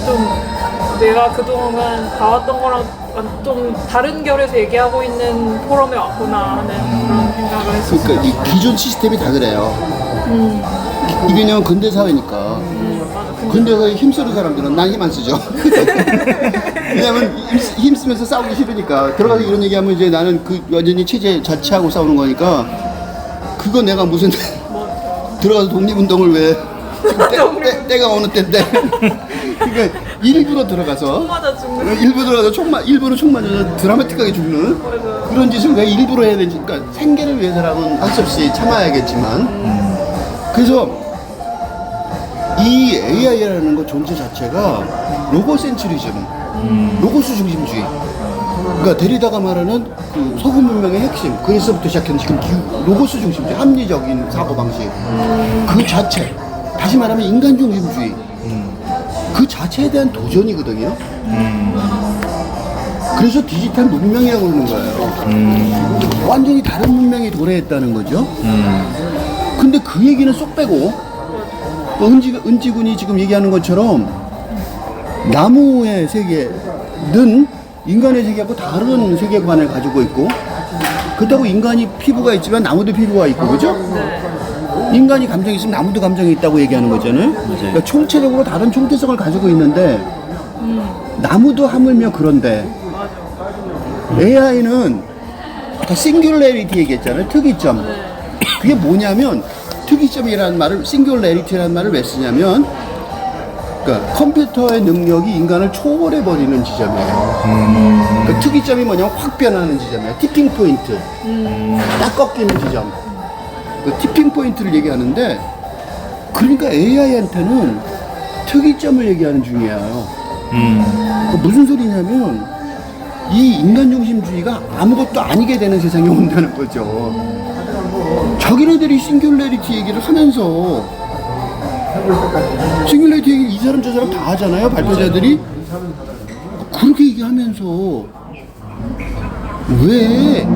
좀 내가 그동안 봐왔던 거랑 좀 다른 결에서 얘기하고 있는 포럼에 왔구나 하는 그런 생각을 했었어요. 그러니까 이 기존 시스템이 다 그래요. 이게 왜냐면 근대 사회니까. 근대 사회에 힘쓰는 사람들은 난 힘 안 쓰죠. 왜냐면 힘쓰면서 싸우기 싫으니까. 들어가서 이런 얘기하면 이제 나는 그 여전히 체제 자체하고 싸우는 거니까, 그거 내가 무슨 들어가서 독립운동을 왜 지금 때가 어느 때인데. 그러니까 일부러 들어가서 총 맞아 죽는. 일부러 총 맞아서 드라마틱하게 죽는 그런 짓을 왜 일부러 해야 되지? 그러니까 생계를 위해서라면 할 수 없이 참아야겠지만. 그래서 이 AI라는 거 존재 자체가 로고센트리즘, 로고스 중심주의. 그러니까 데리다가 말하는 그 서구 문명의 핵심, 그에서부터 시작한 지금 로고스 중심주의, 합리적인 사고 방식, 그 자체. 다시 말하면 인간 중심주의. 그 자체에 대한 도전이거든요. 그래서 디지털 문명이라고 그러는 거예요. 완전히 다른 문명이 도래했다는 거죠. 근데 그 얘기는 쏙 빼고, 은지군이 지금 얘기하는 것처럼 나무의 세계는 인간의 세계하고 다른 세계관을 가지고 있고, 그렇다고 인간이 피부가 있지만 나무도 피부가 있고, 그죠? 인간이 감정이 있으면 나무도 감정이 있다고 얘기하는 거잖아요. 그러니까 총체적으로 다른 총체성을 가지고 있는데, 나무도 하물며 그런데 AI는 아까 싱귤레리티 얘기했잖아요. 특이점. 그게 뭐냐면, 특이점이라는 말을, 싱귤레리티라는 말을 왜 쓰냐면, 그러니까 컴퓨터의 능력이 인간을 초월해버리는 지점이에요. 그러니까 특이점이 뭐냐면 확 변하는 지점이에요. 티핑 포인트. 딱 꺾이는 지점. 그 티핑 포인트를 얘기하는데, 그러니까 AI한테는 특이점을 얘기하는 중이에요. 무슨 소리냐면, 이 인간 중심주의가 아무것도 아니게 되는 세상이 온다는 거죠. 자기네들이 싱귤레리티 얘기를 하면서, 싱귤레리티 얘기를 이 사람 저 사람 다 하잖아요, 발표자들이. 그렇게 얘기하면서 왜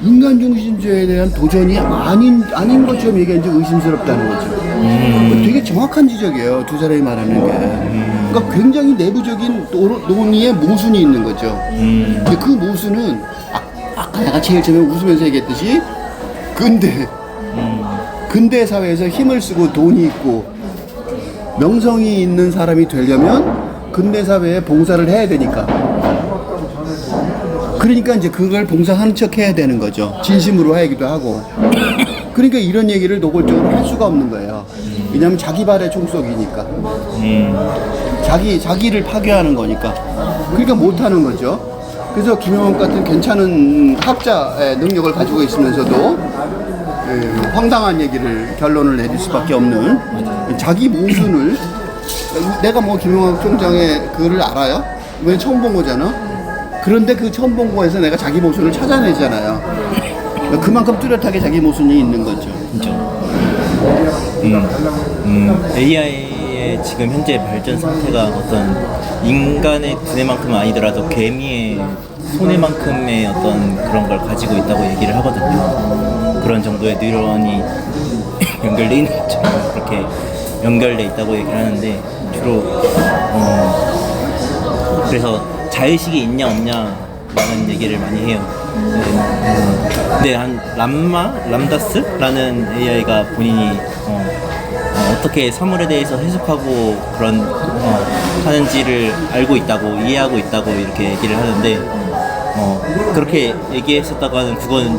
인간 중심주의에 대한 도전이 아닌 것처럼 얘기하는지 의심스럽다는 거죠. 되게 정확한 지적이에요, 두 사람이 말하는 게. 그러니까 굉장히 내부적인 논의의 모순이 있는 거죠. 근데 그 모순은 아까 내가 제일 처음에 웃으면서 얘기했듯이, 근대 사회에서 힘을 쓰고 돈이 있고 명성이 있는 사람이 되려면 근대 사회에 봉사를 해야 되니까. 그러니까 이제 그걸 봉사하는 척 해야 되는 거죠. 진심으로 하기도 하고. 그러니까 이런 얘기를 노골적으로 할 수가 없는 거예요. 왜냐하면 자기 발의 총속이니까. 자기를 파괴하는 거니까. 그러니까 못하는 거죠. 그래서 김영환 같은 괜찮은 학자의 능력을 가지고 있으면서도 황당한 얘기를 결론을 내릴 수밖에 없는 자기 모순을 내가 뭐 김영환 총장의 글을 알아요? 왜 처음 본 거잖아? 그런데 그 처음 본 거에서 내가 자기 모순을 찾아내잖아요. 그만큼 뚜렷하게 자기 모순이 있는 거죠. AI의 지금 현재 발전 상태가 어떤 인간의 두뇌만큼은 아니더라도 개미의 손해만큼의 어떤 그런 걸 가지고 있다고 얘기를 하거든요. 그런 정도의 뉴런이 연결돼 있는 것처럼 그렇게 연결돼 있다고 얘기를 하는데 주로 그래서 자의식이 있냐 없냐라는 얘기를 많이 해요. 근데 한 람다스라는 AI가 본인이 어떻게 사물에 대해서 해석하고 그런 하는지를 알고 있다고 이해하고 있다고 이렇게 얘기를 하는데 그렇게 얘기했었다고 하는 구글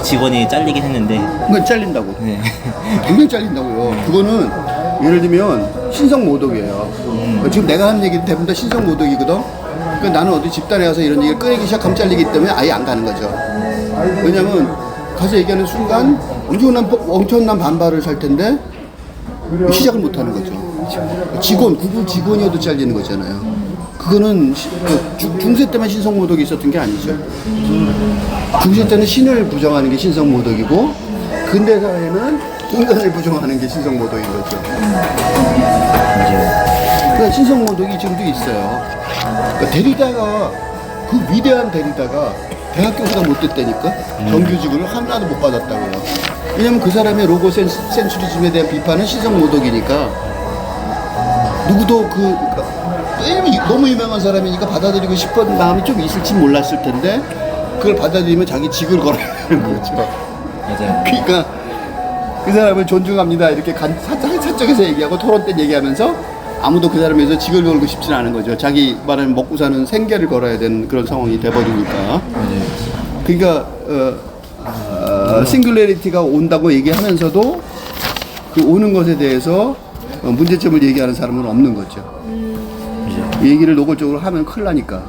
직원이 잘리긴 했는데 그건 잘린다고. 네. 굉장히 잘린다고요. 그거는 예를 들면 신성 모독이에요. 지금 내가 하는 얘기도 대부분 다 신성 모독이거든. 그러니까 나는 어디 집단에 가서 이런 얘기를 꺼내기 시작하면 잘리기 때문에 아예 안 가는 거죠. 왜냐면 가서 얘기하는 순간 엄청난 반발을 살 텐데 시작을 못 하는 거죠. 구글 직원이어도 잘리는 거잖아요. 그거는 중세 때만 신성모독이 있었던 게 아니죠. 중세 때는 신을 부정하는 게 신성모독이고 근대 사회는 인간을 부정하는 게 신성모독인 거죠. 그러니까 신성모독이 지금도 있어요. 그러니까 데리다가 그 위대한 데리다가 대학 교수가 못 됐다니까 정규직을 하나도 못 받았다고요. 왜냐면 그 사람의 로고 센츄리즘에 대한 비판은 신성모독이니까 누구도 너무 유명한 사람이니까 받아들이고 싶은 마음이 좀 있을지 몰랐을 텐데 그걸 받아들이면 자기 직을 걸어야 되는 거죠. 맞아요. 그러니까 그 사람을 존중합니다 이렇게 사적에서 얘기하고 토론 때 얘기하면서 아무도 그 사람에서 직을 걸고 싶지는 않은 거죠. 자기 말은 먹고 사는 생계를 걸어야 되는 그런 상황이 돼버리니까. 그러니까 싱글레리티가 온다고 얘기하면서도 그 오는 것에 대해서 문제점을 얘기하는 사람은 없는 거죠. 이 얘기를 노골적으로 하면 큰일 나니까.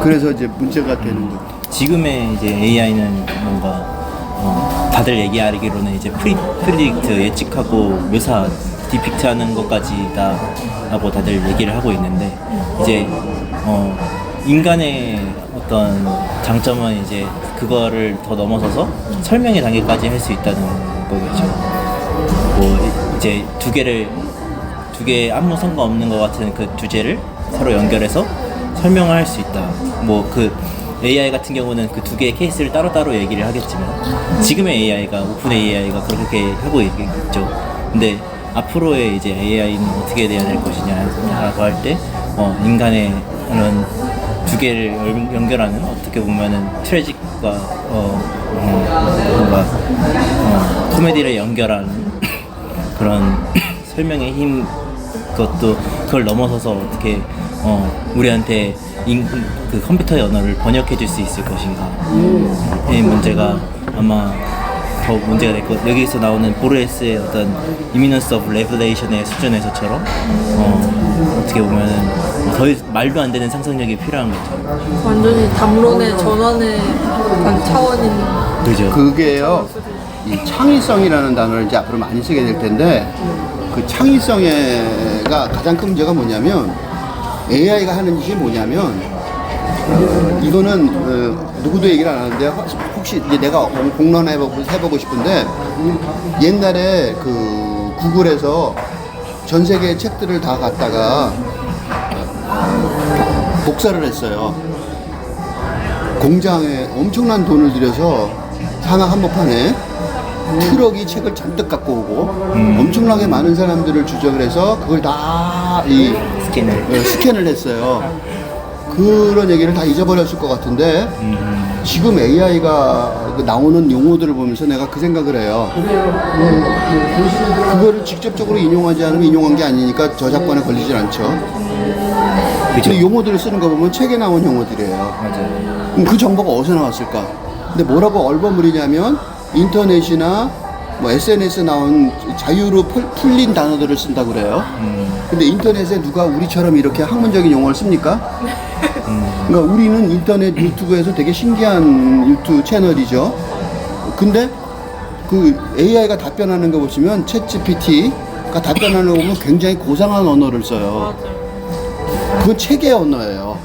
그래서 이제 문제가 되는 거죠. 지금의 이제 AI는 뭔가 다들 얘기하기로는 이제 프리딕트 예측하고 묘사 디픽트하는 것까지다 라고 다들 얘기를 하고 있는데 이제 인간의 어떤 장점은 이제 그거를 더 넘어서서 설명의 단계까지 할 수 있다는 거겠죠. 뭐 이제 두 개 아무 상관없는 것 같은 그 주제를 서로 연결해서 설명을 할 수 있다. 뭐 그 AI 같은 경우는 그 두 개의 케이스를 따로따로 얘기를 하겠지만 지금의 AI가 오픈 AI가 그렇게 하고 있겠죠. 근데 앞으로의 이제 AI는 어떻게 돼야 될 것이냐라고 할 때 인간의 이런 두 개를 연결하는 어떻게 보면은 트래직과 뭔가 코미디를 연결하는 그런 설명의 힘 그걸 넘어서서 어떻게 우리한테 그 컴퓨터의 언어를 번역해 줄 수 있을 것인가 이 문제가 아마 더 문제가 될 것. 여기서 나오는 보르헤스의 어떤 imminence of revelation의 수준에서처럼 어떻게 보면은 더 말도 안 되는 상상력이 필요한 거죠. 완전히 담론의 전환의 차원인. 그죠. 그게요. 이 창의성이라는 단어를 이제 앞으로 많이 쓰게 될 텐데 그 창의성가 가장 큰 문제가 뭐냐면 AI가 하는 짓이 뭐냐면 이거는 누구도 얘기를 안 하는데 혹시 이제 내가 공론해보고 싶은데 옛날에 그 구글에서 전 세계 책들을 다 갖다가 복사를 했어요. 공장에 엄청난 돈을 들여서 상하 한복판에 트럭이 책을 잔뜩 갖고 오고 엄청나게 많은 사람들을 주적을 해서 그걸 다 스캔을 했어요. 그런 얘기를 다 잊어버렸을 것 같은데 지금 AI가 나오는 용어들을 보면서 내가 그 생각을 해요. 그거를 직접적으로 인용하지 않으면 인용한 게 아니니까 저작권에 걸리질 않죠. 그죠. 근데 용어들을 쓰는 거 보면 책에 나온 용어들이에요. 맞아요. 그럼 그 정보가 어디서 나왔을까? 근데 뭐라고 얼버무리냐면 인터넷이나 뭐 SNS 나온 자유로 풀린 단어들을 쓴다고 그래요. 근데 인터넷에 누가 우리처럼 이렇게 학문적인 용어를 씁니까? 그러니까 우리는 인터넷 유튜브에서 되게 신기한 유튜브 채널이죠. 근데 그 AI가 답변하는 거 보시면 챗 GPT가 답변하는 거 보면 굉장히 고상한 언어를 써요. 그건 책의 언어예요.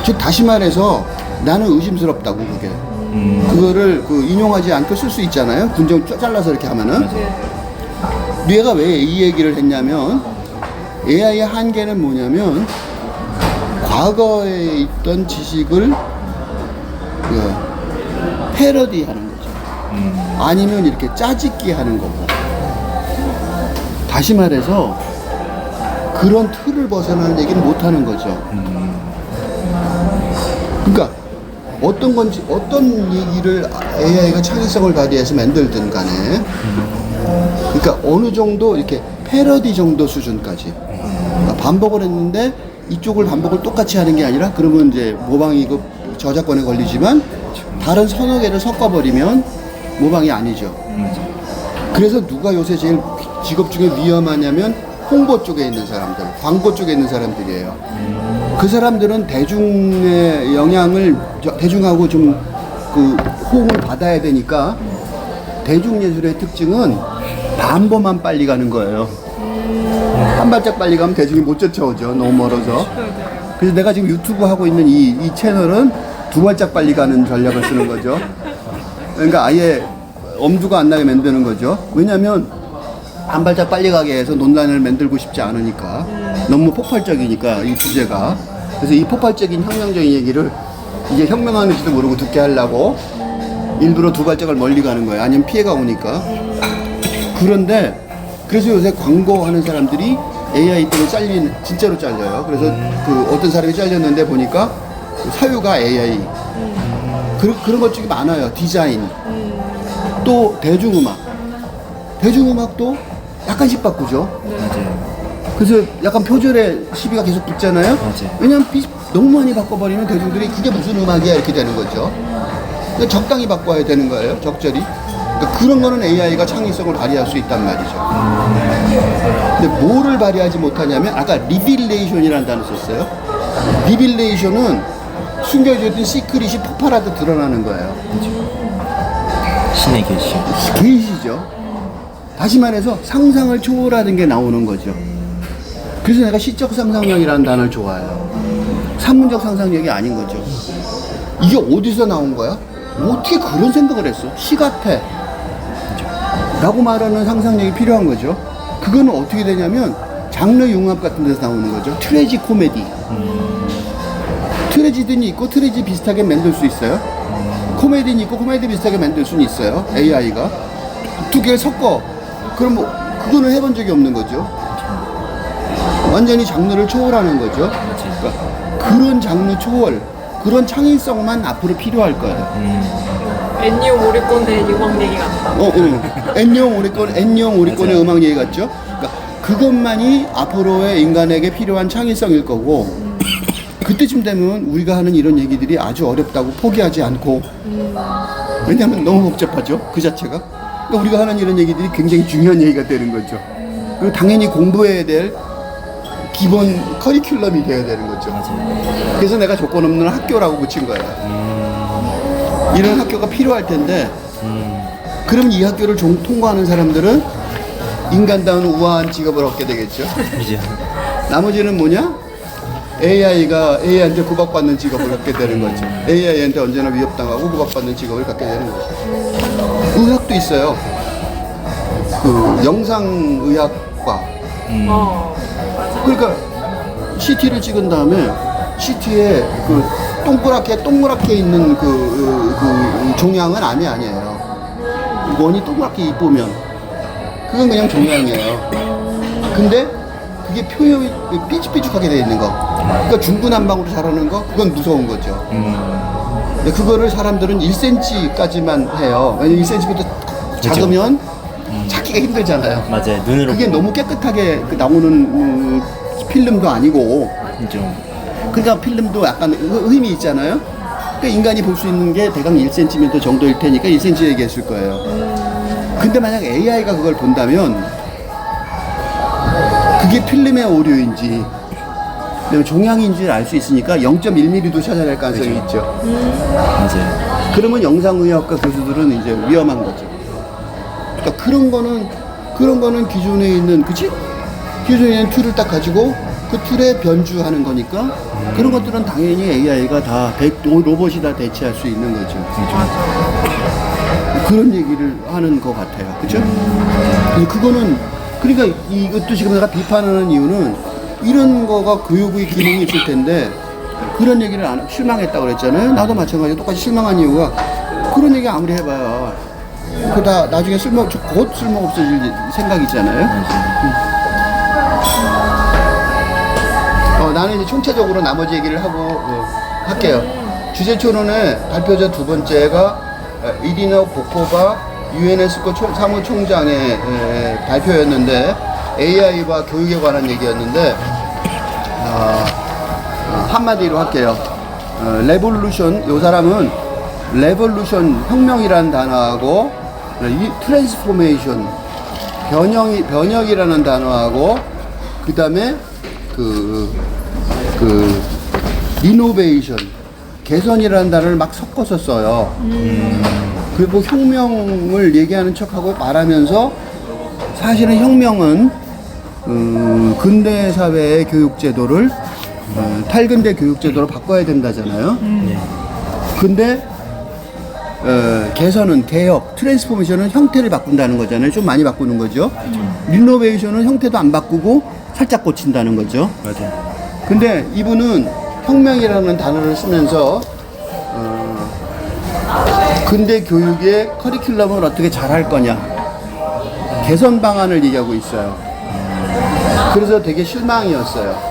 즉 다시 말해서 나는 의심스럽다고 그게. 그거를 그 인용하지 않고 쓸 수 있잖아요. 군정 잘라서 이렇게 하면은. 얘가 왜 이 얘기를 했냐면 AI의 한계는 뭐냐면 과거에 있던 지식을 패러디하는 거죠. 아니면 이렇게 짜집기 하는 거고. 다시 말해서 그런 틀을 벗어나는 얘기는 못 하는 거죠. 그러니까 어떤 건지 어떤 얘기를 AI가 창의성을 발휘해서 만들든 간에 그러니까 어느 정도 이렇게 패러디 정도 수준까지 그러니까 반복을 했는데 이쪽을 반복을 똑같이 하는 게 아니라 그러면 이제 모방이고 저작권에 걸리지만 다른 서너 개를 섞어버리면 모방이 아니죠. 그래서 누가 요새 제일 직업 중에 위험하냐면 홍보 쪽에 있는 사람들, 광고 쪽에 있는 사람들이에요. 그 사람들은 대중의 영향을, 대중하고 좀 그 호응을 받아야 되니까 대중예술의 특징은 반보만 빨리 가는 거예요. 한 발짝 빨리 가면 대중이 못 쫓아오죠. 너무 멀어서. 그래서 내가 지금 유튜브 하고 있는 이 채널은 두 발짝 빨리 가는 전략을 쓰는 거죠. 그러니까 아예 엄두가 안 나게 만드는 거죠. 왜냐면 한 발짝 빨리 가게 해서 논란을 만들고 싶지 않으니까. 너무 폭발적이니까 이 주제가. 그래서 이 폭발적인 혁명적인 얘기를 이게 혁명하는지도 모르고 듣게 하려고 일부러 두 발짝을 멀리 가는 거예요. 아니면 피해가 오니까. 그런데 그래서 요새 광고하는 사람들이 AI 때문에 진짜로 잘려요. 그래서 그 어떤 사람이 잘렸는데 보니까 사유가 AI. 그런 것 중에 많아요. 디자인. 또 대중음악. 대중음악도 약간씩 바꾸죠. 맞아요. 그래서 약간 표절의 시비가 계속 붙잖아요. 맞아요. 왜냐면 너무 많이 바꿔버리면 대중들이 그게 무슨 음악이야 이렇게 되는 거죠. 그러니까 적당히 바꿔야 되는 거예요. 적절히. 그러니까 그런 거는 AI가 창의성을 발휘할 수 있단 말이죠. 근데 뭐를 발휘하지 못하냐면 아까 리빌레이션이라는 단어 썼어요. 리빌레이션은 숨겨졌던 시크릿이 폭발하듯 드러나는 거예요. 신의 계시. 계시죠. 다시 말해서 상상을 초월하는 게 나오는 거죠. 그래서 내가 시적 상상력이라는 단어를 좋아해요. 산문적 상상력이 아닌 거죠. 이게 어디서 나온 거야? 어떻게 그런 생각을 했어? 시 같아 라고 말하는 상상력이 필요한 거죠. 그거는 어떻게 되냐면 장르 융합 같은 데서 나오는 거죠. 트래지 코미디. 트래지든이 있고 트래지 비슷하게 만들 수 있어요. 코미디는 있고 코미디 비슷하게 만들 수는 있어요. AI가 두 개를 섞어. 그럼 뭐 그거는 해본 적이 없는 거죠. 완전히 장르를 초월하는 거죠. 그러니까 그런 장르 초월, 그런 창의성만 앞으로 필요할 거예요. 엔니오 모리콘의 음악 얘기 같다. 엔니오 모리콘의 음악 얘기 같죠? 그러니까 그것만이 앞으로의 인간에게 필요한 창의성일 거고 그때쯤 되면 우리가 하는 이런 얘기들이 아주 어렵다고 포기하지 않고 왜냐하면 너무 복잡하죠. 그 자체가. 그러니까 우리가 하는 이런 얘기들이 굉장히 중요한 얘기가 되는 거죠. 그리고 당연히 공부해야 될 기본 커리큘럼이 돼야 되는 거죠. 그래서 내가 조건 없는 학교라고 붙인 거야. 이런 학교가 필요할 텐데 그럼 이 학교를 통과하는 사람들은 인간다운 우아한 직업을 얻게 되겠죠. 그죠. 나머지는 뭐냐? AI가 AI한테 구박받는 직업을 갖게 되는 거죠. AI한테 언제나 위협당하고 구박받는 직업을 갖게 되는 거죠. 의학도 있어요. 그 영상의학과. 그러니까 CT를 찍은 다음에 CT에 그 동그랗게 있는 그 종양은 암이 아니에요. 원이 동그랗게 이쁘면 그건 그냥 종양이에요. 근데 그게 표현이 삐죽삐죽하게 되어 있는 거. 그러니까 중구난방으로 자라는 거, 그건 무서운 거죠. 근데 그거를 사람들은 1cm까지만 해요. 왜냐면 1cm부터 작으면 찾기가 힘들잖아요. 맞아요. 눈으로. 그게 너무 깨끗하게 나오는 필름도 아니고 좀. 그러니까 필름도 약간 의미 있잖아요. 그러니까 인간이 볼 수 있는 게 대강 1cm 정도일 테니까 1cm 얘기했을 거예요. 근데 만약 AI가 그걸 본다면 그게 필름의 오류인지 그다음에 종양인지를 알 수 있으니까 0.1mm도 찾아낼 가능성이 있죠. 맞아요. 그러면 영상의학과 교수들은 이제 위험한 거죠. 그러니까 그런 거는 기존에 있는, 그치? 기존에 있는 툴을 딱 가지고 그 툴에 변주하는 거니까 그런 것들은 당연히 AI가 다 로봇이 다 대체할 수 있는 거죠. 그런 얘기를 하는 것 같아요. 그죠? 그거는, 그러니까 이것도 지금 내가 비판하는 이유는 이런 거가 교육의 기능이 있을 텐데 그런 얘기를 안, 실망했다고 그랬잖아요. 나도 마찬가지로 똑같이 실망한 이유가 그런 얘기 아무리 해봐야 그 다 나중에 곧 쓸모 없어질 생각이잖아요. 나는 이제 총체적으로 나머지 얘기를 하고 할게요. 주제초론의 발표자 두 번째가 이리나 보코바 유엔에스코 사무총장의 발표였는데 AI와 교육에 관한 얘기였는데 한마디로 할게요. 레볼루션, 요 사람은 레볼루션, 혁명이라는 단어하고 이 트랜스포메이션, 변혁이라는 단어하고 그 다음에 리노베이션, 개선이라는 단어를 막 섞어서 써요. 그리고 혁명을 얘기하는 척하고 말하면서 사실은 혁명은 근대 사회의 교육제도를 탈근대 교육제도로 바꿔야 된다잖아요. 근데 개선은 개혁, 트랜스포메이션은 형태를 바꾼다는 거잖아요. 좀 많이 바꾸는 거죠. 리노베이션은 형태도 안 바꾸고 살짝 고친다는 거죠. 맞아요. 근데 이분은 혁명이라는 단어를 쓰면서 근대 교육의 커리큘럼을 어떻게 잘할 거냐, 개선 방안을 얘기하고 있어요. 그래서 되게 실망이었어요.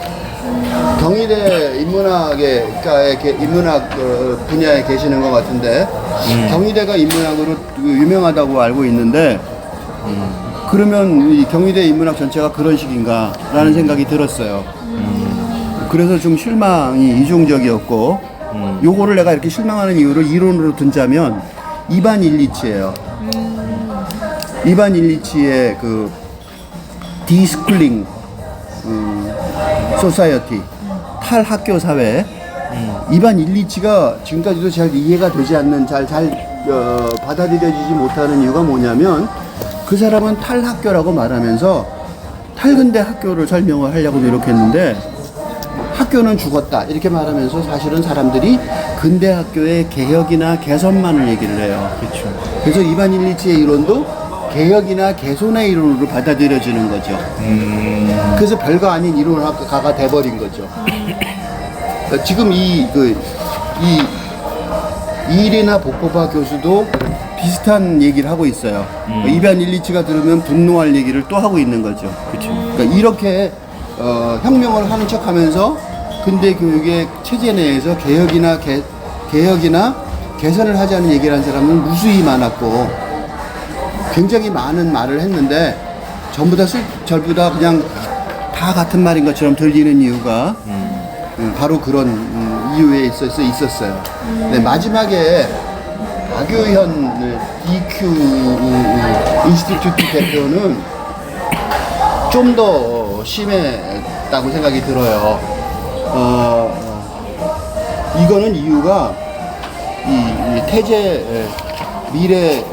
경희대 인문학 분야에 계시는 것 같은데 경희대가 인문학으로 유명하다고 알고 있는데 그러면 이 경희대 인문학 전체가 그런 식인가 라는 생각이 들었어요. 그래서 좀 실망이 이중적이었고 요거를 내가 이렇게 실망하는 이유를 이론으로 든자면 이반 일리치예요. 이반 일리치의 그 디스쿨링 소사이어티, 탈학교 사회, 이반 일리치가 지금까지도 잘 이해가 되지 않는, 잘 받아들여지지 못하는 이유가 뭐냐면 그 사람은 탈학교라고 말하면서 탈근대 학교를 설명을 하려고 노력했는데 학교는 죽었다 이렇게 말하면서 사실은 사람들이 근대 학교의 개혁이나 개선만을 얘기를 해요. 그렇죠. 그래서 이반 일리치의 이론도 개혁이나 개선의 이론으로 받아들여지는 거죠. 그래서 별거 아닌 이론학가가 돼버린 거죠. 지금 이리나 보코바 교수도 비슷한 얘기를 하고 있어요. 이반 일리치가 들으면 분노할 얘기를 또 하고 있는 거죠. 그렇죠. 그러니까 이렇게 혁명을 하는 척하면서 근대 교육의 체제 내에서 개혁이나 개선을 하자는 얘기를 한 사람은 무수히 많았고 굉장히 많은 말을 했는데 전부 다 그냥 다 같은 말인 것처럼 들리는 이유가 바로 그런 이유에 있었어요. 네, 마지막에 박유현 EQ 인스티튜트 대표는 좀 더 심했다고 생각이 들어요. 이거는 이유가 이 태제 미래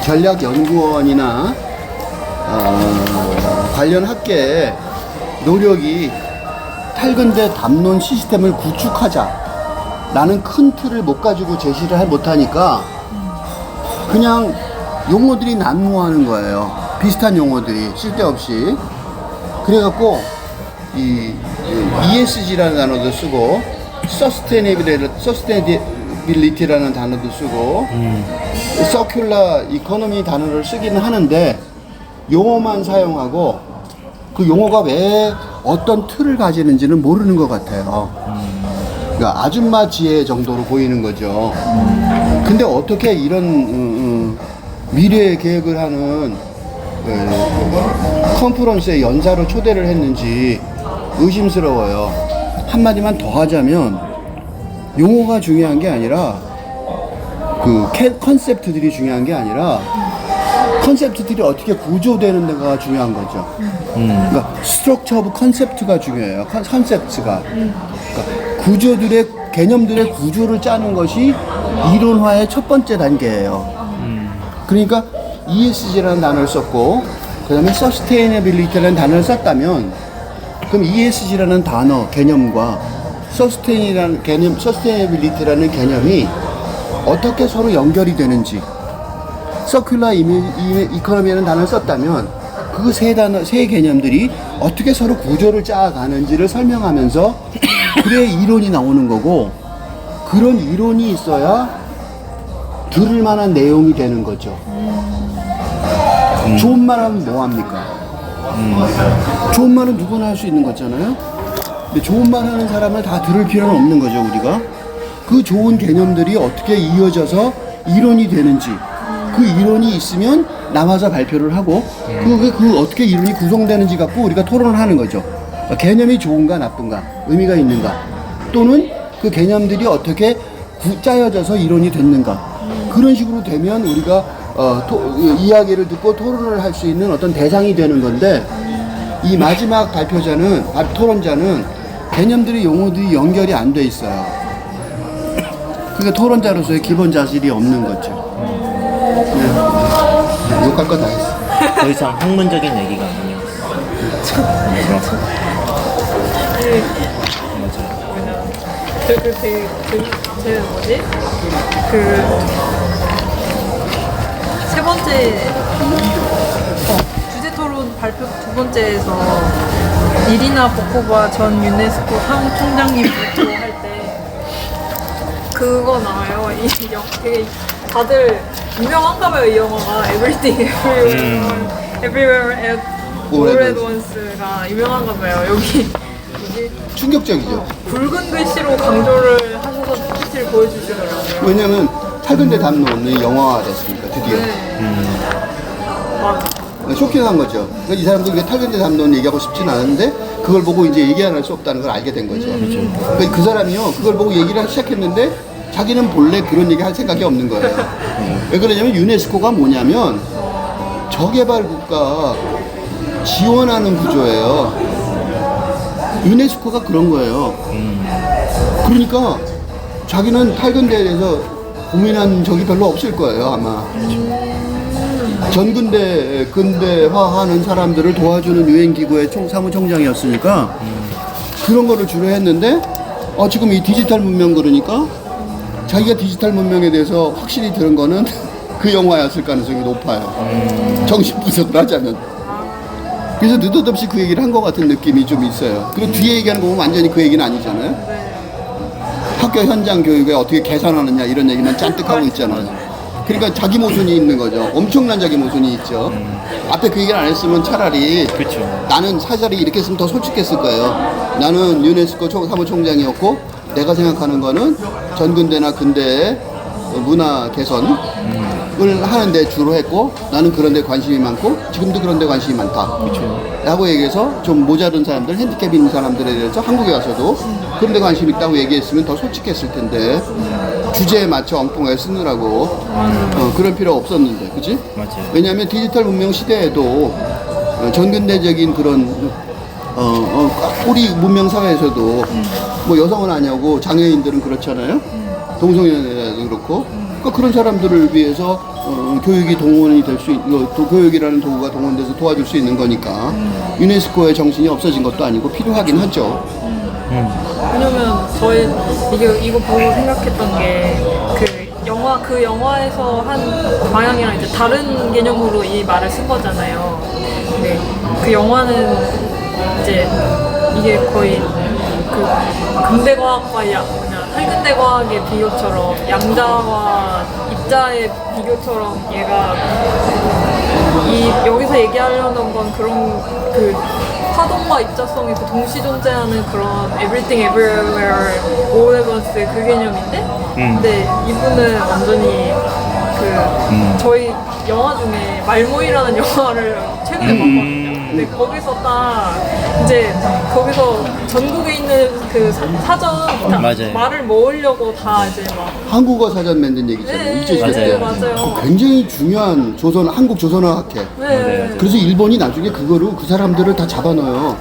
전략연구원이나 관련 학계의 노력이 탈근대 담론 시스템을 구축하자라는 큰 틀을 못 가지고 제시를 못하니까 그냥 용어들이 난무하는 거예요. 비슷한 용어들이 쓸데없이. 그래갖고 이 ESG라는 단어도 쓰고 서스테이너빌리티라는 단어도 쓰고 서큘러 이코노미 단어를 쓰기는 하는데 용어만 사용하고 그 용어가 왜 어떤 틀을 가지는지는 모르는 것 같아요. 그러니까 아줌마 지혜 정도로 보이는 거죠. 근데 어떻게 이런 미래 계획을 하는 컨퍼런스에 연사로 초대를 했는지 의심스러워요. 한마디만 더 하자면 용어가 중요한 게 아니라 그 컨셉트들이 중요한 게 아니라 컨셉트들이 어떻게 구조되는 데가 중요한 거죠. 그러니까 스트럭처 오브 컨셉트가 중요해요. 컨셉트가. 그러니까 구조들의 개념들의 구조를 짜는 것이 이론화의 첫 번째 단계예요. 그러니까 ESG라는 단어를 썼고 그 다음에 Sustainability라는 단어를 썼다면 그럼 ESG라는 단어 개념과 Sustainability라는 개념이 어떻게 서로 연결이 되는지 서큘러 이코노미라는 단어를 썼다면 그 세 개념들이 어떻게 서로 구조를 짜가는지를 설명하면서 그래야 이론이 나오는 거고 그런 이론이 있어야 들을 만한 내용이 되는 거죠. 좋은 말 하면 뭐 합니까? 좋은 말은 누구나 할 수 있는 거잖아요. 근데 좋은 말 하는 사람을 다 들을 필요는 없는 거죠, 우리가. 그 좋은 개념들이 어떻게 이어져서 이론이 되는지 그 이론이 있으면 나와서 발표를 하고 그 어떻게 이론이 구성되는지 갖고 우리가 토론을 하는 거죠. 개념이 좋은가 나쁜가 의미가 있는가 또는 그 개념들이 어떻게 짜여져서 이론이 됐는가 그런 식으로 되면 우리가 이야기를 듣고 토론을 할 수 있는 어떤 대상이 되는 건데 이 마지막 토론자는 개념들이 용어들이 연결이 안 돼 있어요. 그러니까 토론자로서의 기본 자질이 없는 거죠. 욕할 거 다 했어. 더 이상 학문적인 얘기가 아니에요. 세 번째 주제 토론 발표 두 번째에서 이리나 보코바 전 유네스코 사무총장님 발표할 때 그거 나와요. 되게 다들 유명한가 봐요. 이 영화가 Everything Everywhere All at Once가 유명한가 봐요. 여기 뭐지? 충격적이죠. 붉은 글씨로 강조를 하셔서 PPT를 보여주시더라고요. 왜냐면 탈근대 담론이 영화화 됐으니까 드디어. 쇼킹한 거죠. 그러니까 이 사람들 왜 탈근대 담론 얘기하고 싶진 않은데 그걸 보고 이제 얘기 안 할 수 없다는 걸 알게 된 거죠. 그러니까 그 사람이요 그걸 보고 얘기를 하기 시작했는데 자기는 본래 그런 얘기 할 생각이 없는 거예요. 왜 그러냐면 유네스코가 뭐냐면 저개발 국가 지원하는 구조예요. 유네스코가 그런 거예요. 그러니까 자기는 탈근대에 대해서 고민한 적이 별로 없을 거예요, 아마. 근대화하는 사람들을 도와주는 유엔기구의 사무총장이었으니까 그런 거를 주로 했는데 지금 이 디지털 문명 그러니까 자기가 디지털 문명에 대해서 확실히 들은 거는 그 영화였을 가능성이 높아요. 정신분석을 하자면. 그래서 느닷없이 그 얘기를 한 것 같은 느낌이 좀 있어요. 그리고 뒤에 얘기하는 거 보면 완전히 그 얘기는 아니잖아요. 학교 현장 교육에 어떻게 개선하느냐 이런 얘기만 잔뜩 하고 있잖아요. 그러니까 자기 모순이 있는 거죠. 엄청난 자기 모순이 있죠. 앞에 그 얘기를 안 했으면 차라리 그렇죠. 나는 차라리 이렇게 했으면 더 솔직했을 거예요. 나는 유네스코 사무총장이었고 내가 생각하는 거는 전근대나 근대의 문화 개선을 하는데 주로 했고 나는 그런 데 관심이 많고 지금도 그런 데 관심이 많다. 그렇죠. 라고 얘기해서 좀 모자른 사람들, 핸디캡 있는 사람들에 대해서 한국에 와서도 그런 데 관심 있다고 얘기했으면 더 솔직했을 텐데 주제에 맞춰 엉뚱하게 쓰느라고 그런 필요 없었는데, 그치? 맞아요. 왜냐하면 디지털 문명 시대에도 전근대적인 그런 우리 문명 사회에서도 뭐 여성은 아니고 장애인들은 그렇잖아요. 동성애도 그렇고 그러니까 그런 사람들을 위해서 교육이 동원이 될 수 있는 교육이라는 도구가 동원돼서 도와줄 수 있는 거니까 유네스코의 정신이 없어진 것도 아니고 필요하긴 하죠. 왜냐면 저희 이거 보고 생각했던 게 그 영화에서 한 방향이랑 이제 다른 개념으로 이 말을 쓴 거잖아요. 근데 그 영화는 이제 이게 거의 그 근대과학과 탈근대과학의 비교처럼 양자와 입자의 비교처럼 얘가 여기서 얘기하려는 건 그런 그 파동과 입자성이 그 동시 존재하는 그런 everything everywhere all at once 그 개념인데 근데 이분은 완전히 저희 영화 중에 말모이라는 영화를 최근에 봤거든요. 근데 거기서 딱 이제 거기서 전국에 있는 그 사전 다 맞아요. 말을 모으려고 다 이제 막 한국어 사전 만든 얘기잖아요. 네, 일제시대 맞아요. 때. 맞아요. 굉장히 중요한 한국 조선어학회. 네. 그래서 일본이 나중에 그거를 그 사람들을 다 잡아넣어요.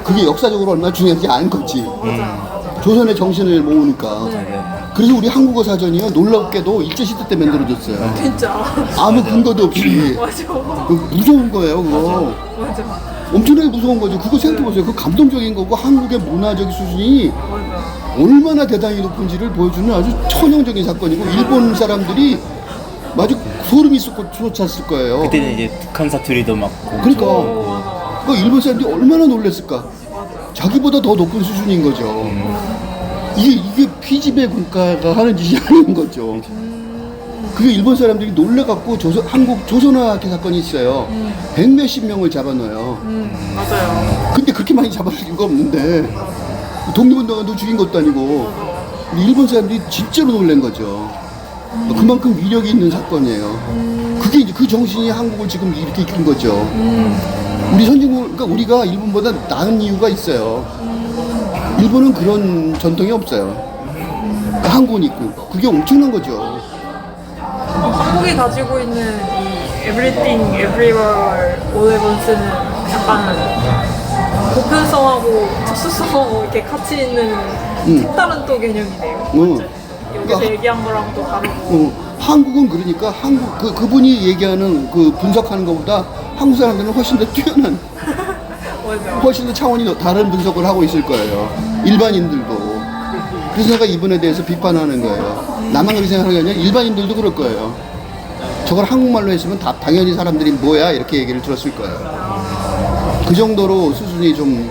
그게 역사적으로 얼마나 중요한지 아는 거지. 조선의 정신을 모으니까. 그래서 우리 한국어 사전이요 놀랍게도 일제시대 때 만들어졌어요. 진짜 아무 근거도 없이. 맞아 무서운 거예요, 그거. 맞아 엄청나게 무서운 거죠. 그거 생각해보세요. 그 감동적인 거고 한국의 문화적 수준이 맞아 얼마나 대단히 높은지를 보여주는 아주 천연적인 사건이고 일본 사람들이 아주 소름이 솟았을 거예요. 그때는 이제 북한 사투리도 막 그러니까 그 일본 사람들이 얼마나 놀랐을까. 자기보다 더 높은 수준인 거죠. 이게 피지배 국가가 하는 짓이 아닌 거죠. 그게 일본 사람들이 놀래갖고 한국 조선어학회 사건이 있어요. 100몇십 명을 잡아넣어요. 맞아요 근데 그렇게 많이 잡아줄 이유가 없는데 독립운동가도 죽인 것도 아니고 일본 사람들이 진짜로 놀란 거죠. 그만큼 위력이 있는 사건이에요. 그게 이제 그 정신이 한국을 지금 이렇게 이끈 거죠. 우리 선진국, 그러니까 우리가 일본보다 나은 이유가 있어요. 일본은 그런 전통이 없어요. 그러니까 한국은 있고 그게 엄청난 거죠. 한국이 가지고 있는 이 Everything Everywhere All at Once는 약간 보편성하고 특수성하고 이렇게 같이 있는 색다른 또 개념이네요. 맞죠? 여기서 그러니까 얘기한 거랑 또 다르고. 한국은 그러니까 그분이 얘기하는 그 분석하는 것보다 한국 사람들은 훨씬 더 뛰어난 맞아. 훨씬 더 차원이 다른 분석을 하고 있을 거예요. 일반인들도. 그래서 내가 이분에 대해서 비판하는 거예요. 나만 그렇게 생각하는 게 아니라 일반인들도 그럴 거예요. 저걸 한국말로 했으면 당연히 사람들이 뭐야 이렇게 얘기를 들었을 거예요. 그 정도로 수준이 좀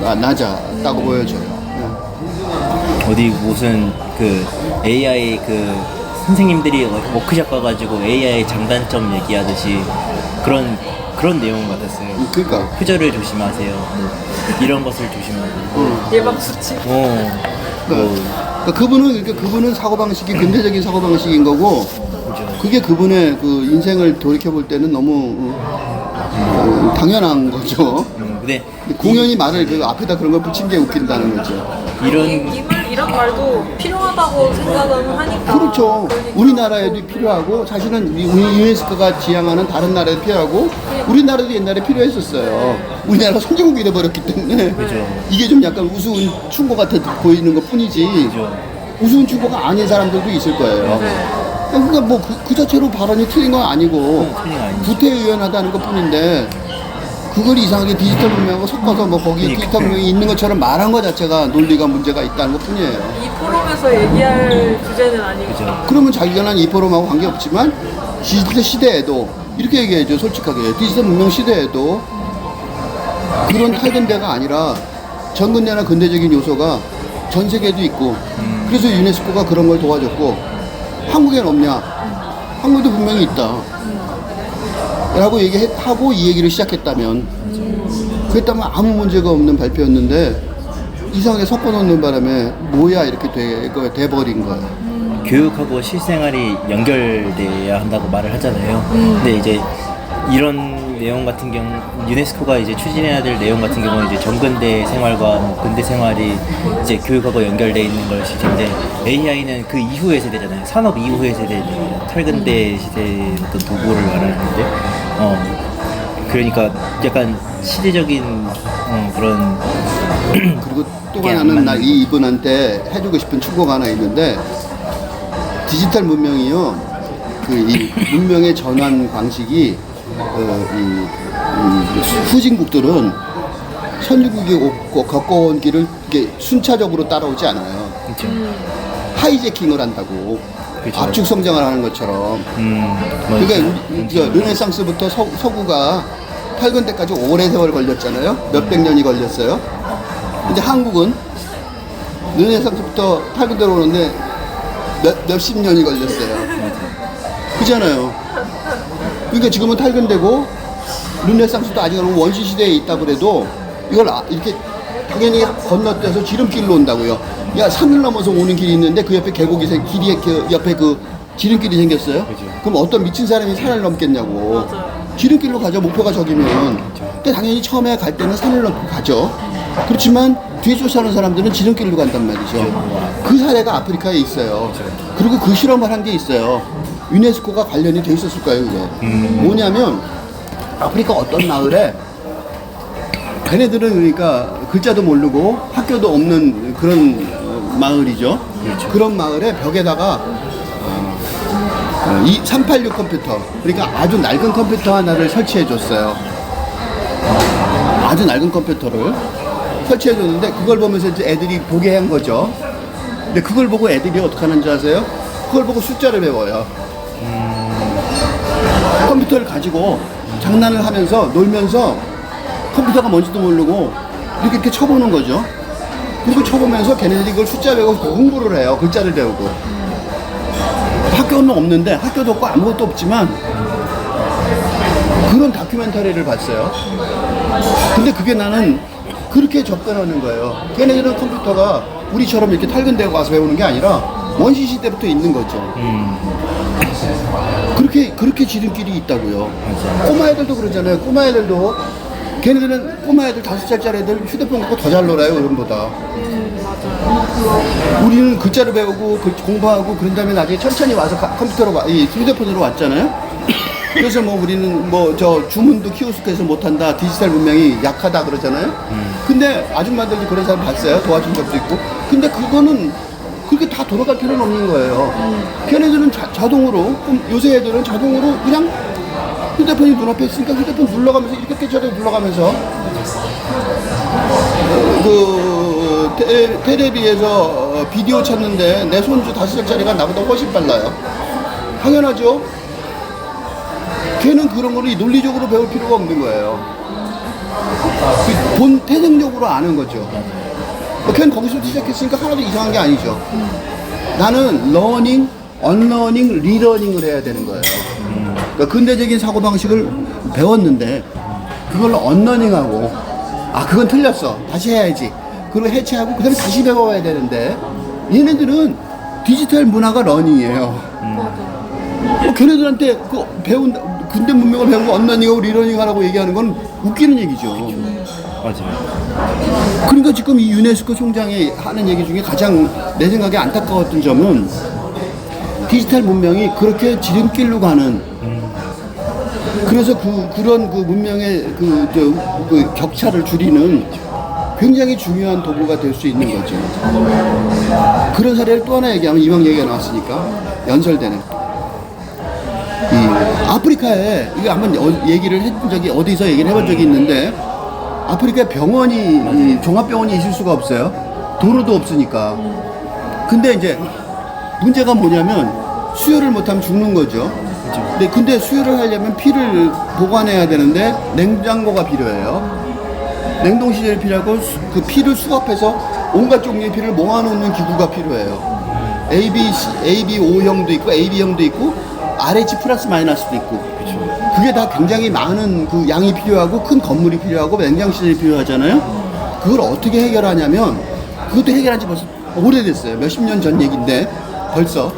낮았다고 보여져요. 어디 무슨 그 AI 그 선생님들이 워크숍 가가지고 AI 장단점 얘기하듯이 그런 내용 같았어요. 그러니까 표절을 조심하세요. 뭐 이런 것을 조심하고. 예방수칙. 그러니까 그분은 사고방식이 근대적인 사고방식인 거고 그게 그분의 그 인생을 돌이켜볼 때는 너무 당연한 거죠. 근데 공연히 말을 그 앞에다 그런 걸 붙인 게 웃긴다는 거죠. 이런 말도 필요하다고 생각은 하니까. 그렇죠. 그러니까 우리나라에도 필요하고 사실은 우리 유네스코가 지향하는 다른 나라에도 필요하고 우리나라도 옛날에 필요했었어요. 우리나라가 선진국이 돼버렸기 때문에 이게 좀 약간 우스운 충고 같아 보이는 것 뿐이지 우스운 충고가 아닌 사람들도 있을 거예요. 그러니까 뭐 그 자체로 발언이 틀린 건 아니고 구태의연하다는 것 뿐인데 그걸 이상하게 디지털 문명하고 섞어서 뭐 거기 디지털 문명이 있는 것처럼 말한 것 자체가 논리가 문제가 있다는 것 뿐이에요. 이 포럼에서 얘기할 주제는 아니고. 그러면 자기가 난 이 포럼하고 관계없지만 디지털 시대에도 이렇게 얘기해야죠. 솔직하게 디지털 문명 시대에도 그런 탈근대가 아니라 전근대나 근대적인 요소가 전 세계에도 있고 그래서 유네스코가 그런 걸 도와줬고 한국엔 없냐? 한국도 분명히 있다 라고 얘기하고 이 얘기를 시작했다면 그랬다면 아무 문제가 없는 발표였는데 이상하게 섞어놓는 바람에 뭐야 이렇게 돼버린 거야. 교육하고 실생활이 연결돼야 한다고 말을 하잖아요. 근데 이제 이런 내용 같은 경우 유네스코가 이제 추진해야 될 내용 같은 경우는 이제 전근대 생활과 뭐 근대 생활이 이제 교육하고 연결돼 있는 것일 텐데 AI는 그 이후의 세대잖아요. 산업 이후의 세대, 탈근대 시대의 어떤 도구를 말하는데 그러니까 약간 시대적인 그런 그리고 또 하나는 나 이분한테 해주고 싶은 충고가 하나 있는데 디지털 문명이요 이 문명의 전환 방식이 이 후진국들은 선진국이 겪어온 길을 이렇게 순차적으로 따라오지 않아요. 그렇죠. 하이제킹을 한다고 그쵸. 압축 성장을 하는 것처럼. 그러니까 우리가 르네상스부터 서구가 탈근대까지 오랜 세월 걸렸잖아요. 몇백 년이 걸렸어요. 근데 한국은 르네상스부터 탈근대로 오는데 몇십 년이 걸렸어요. 그잖아요. 그러니까 지금은 탈근되고 르네상스도 아직은 원시 시대에 있다 그래도 이걸 이렇게 당연히 건너뛰어서 지름길로 온다고요. 야, 산을 넘어서 오는 길이 있는데 그 옆에 계곡이 길이 그 옆에 그 지름길이 생겼어요. 그죠. 그럼 어떤 미친 사람이 산을 넘겠냐고. 맞아요. 지름길로 가죠. 목표가 저기면. 근데 당연히 처음에 갈 때는 산을 넘고 가죠. 그렇지만 뒤에 쫓아오는 사람들은 지름길로 간단 말이죠. 그 사례가 아프리카에 있어요. 그리고 그 실험을 한 게 있어요. 유네스코가 관련이 돼 있었을 거예요, 그게. 뭐냐면 아프리카 어떤 마을에 걔네들은 그러니까 글자도 모르고 학교도 없는 그런 마을이죠. 그런 마을에 벽에다가 이 386 컴퓨터, 그러니까 아주 낡은 컴퓨터 하나를 설치해 줬어요. 아주 낡은 컴퓨터를 설치해 줬는데 그걸 보면서 이제 애들이 보게 한 거죠. 근데 그걸 보고 애들이 어떻게 하는 줄 아세요? 그걸 보고 숫자를 배워요. 컴퓨터를 가지고 장난을 하면서 놀면서 컴퓨터가 뭔지도 모르고 이렇게 쳐보는 거죠. 그리고 쳐보면서 걔네들이 그걸 숫자 배우고 공부를 해요. 글자를 배우고. 학교는 없는데, 학교도 없고 아무것도 없지만 그런 다큐멘터리를 봤어요. 근데 그게 나는 그렇게 접근하는 거예요. 걔네들은 컴퓨터가 우리처럼 이렇게 탈근되고 가서 배우는 게 아니라 원시 시대부터 있는 거죠. 그렇게 지름길이 있다고요. 꼬마 애들도 그러잖아요. 꼬마 애들도 걔네들은 꼬마 애들 5살짜리 애들 휴대폰 갖고 더 잘 놀아요, 어른보다. 우리는 글자를 배우고 공부하고 그런 다음에 나중에 천천히 와서 컴퓨터로 이 휴대폰으로 왔잖아요. 그래서 뭐 우리는 뭐 저 주문도 키오스크에서 못한다, 디지털 문명이 약하다 그러잖아요. 근데 아줌마들도 그런 사람 봤어요. 도와준 적도 있고. 근데 그거는 그렇게 다 돌아갈 필요는 없는 거예요. 걔네들은 자동으로, 요새 애들은 자동으로 그냥 휴대폰이 눈앞에 있으니까 휴대폰 눌러가면서 이렇게 깨쳐도 눌러가면서 테레비에서 비디오 찾는데 내 손주 5살짜리가 나보다 훨씬 빨라요. 당연하죠. 걔는 그런 거를 논리적으로 배울 필요가 없는 거예요. 태생적으로 아는 거죠. 걔는 거기서 시작했으니까 하나도 이상한 게 아니죠. 나는 러닝, 언러닝, 리러닝을 해야 되는 거예요. 그러니까 근대적인 사고방식을 배웠는데 그걸 언러닝하고 그건 틀렸어. 다시 해야지. 그걸 해체하고 그 다음에 다시 배워야 되는데 얘네들은 디지털 문화가 러닝이에요. 걔네들한테 그 배운 근대 문명을 배우고 언러닝하고 리러닝하라고 얘기하는 건 웃기는 얘기죠. 맞아요. 그러니까 지금 이 유네스코 총장이 하는 얘기 중에 가장 내 생각에 안타까웠던 점은 디지털 문명이 그렇게 지름길로 가는 그래서 그런 문명의 그 격차를 줄이는 굉장히 중요한 도구가 될 수 있는 거죠. 그런 사례를 또 하나 얘기하면 이왕 얘기가 나왔으니까 연설되는 이 아프리카에 이거 한번 얘기를 해본 적이 어디서 얘기를 해본 적이 있는데 아프리카에 병원이 종합병원이 있을 수가 없어요. 도로도 없으니까. 근데 이제 문제가 뭐냐면 수혈을 못하면 죽는 거죠. 근데 수혈을 하려면 피를 보관해야 되는데 냉장고가 필요해요. 냉동시설이 필요하고 그 피를 수갑해서 온갖 종류의 피를 모아놓는 기구가 필요해요. AB O형도 있고 AB형도 있고 RH 플러스 마이너스도 있고. 그게 다 굉장히 많은 그 양이 필요하고 큰 건물이 필요하고 냉장시설이 필요하잖아요. 그걸 어떻게 해결하냐면 그것도 해결한 지 벌써 오래됐어요. 몇십 년 전 얘기인데 벌써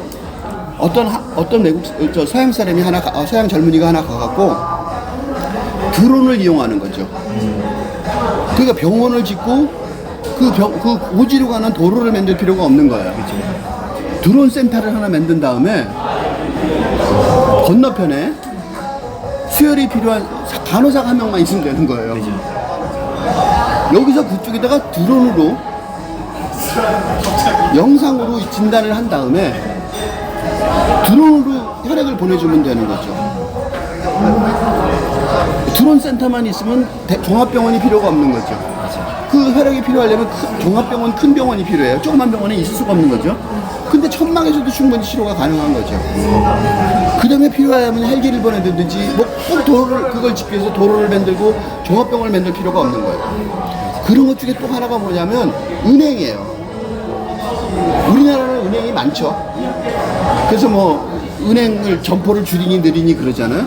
어떤 외국 서양 사람이 서양 젊은이가 하나 가갖고 드론을 이용하는 거죠. 그러니까 병원을 짓고 그 오지로 가는 도로를 만들 필요가 없는 거예요. 드론 센터를 하나 만든 다음에 건너편에 수혈이 필요한 간호사가 한 명만 있으면 되는 거예요. 여기서 그쪽에다가 드론으로 영상으로 진단을 한 다음에 드론으로 혈액을 보내주면 되는 거죠. 드론 센터만 있으면 종합병원이 필요가 없는 거죠. 그 혈액이 필요하려면 종합병원, 큰 병원이 필요해요. 조그만 병원에 있을 수가 없는 거죠. 근데 천막에서도 충분히 치료가 가능한 거죠. 그 다음에 필요하면 헬기를 보내든지 꼭 그걸 짓기 위해서 도로를 만들고 종합병원을 만들 필요가 없는 거예요. 그런 것 중에 또 하나가 뭐냐면 은행이에요. 우리나라는 은행이 많죠. 그래서 뭐 은행을 점포를 줄이니 늘리니 그러잖아요.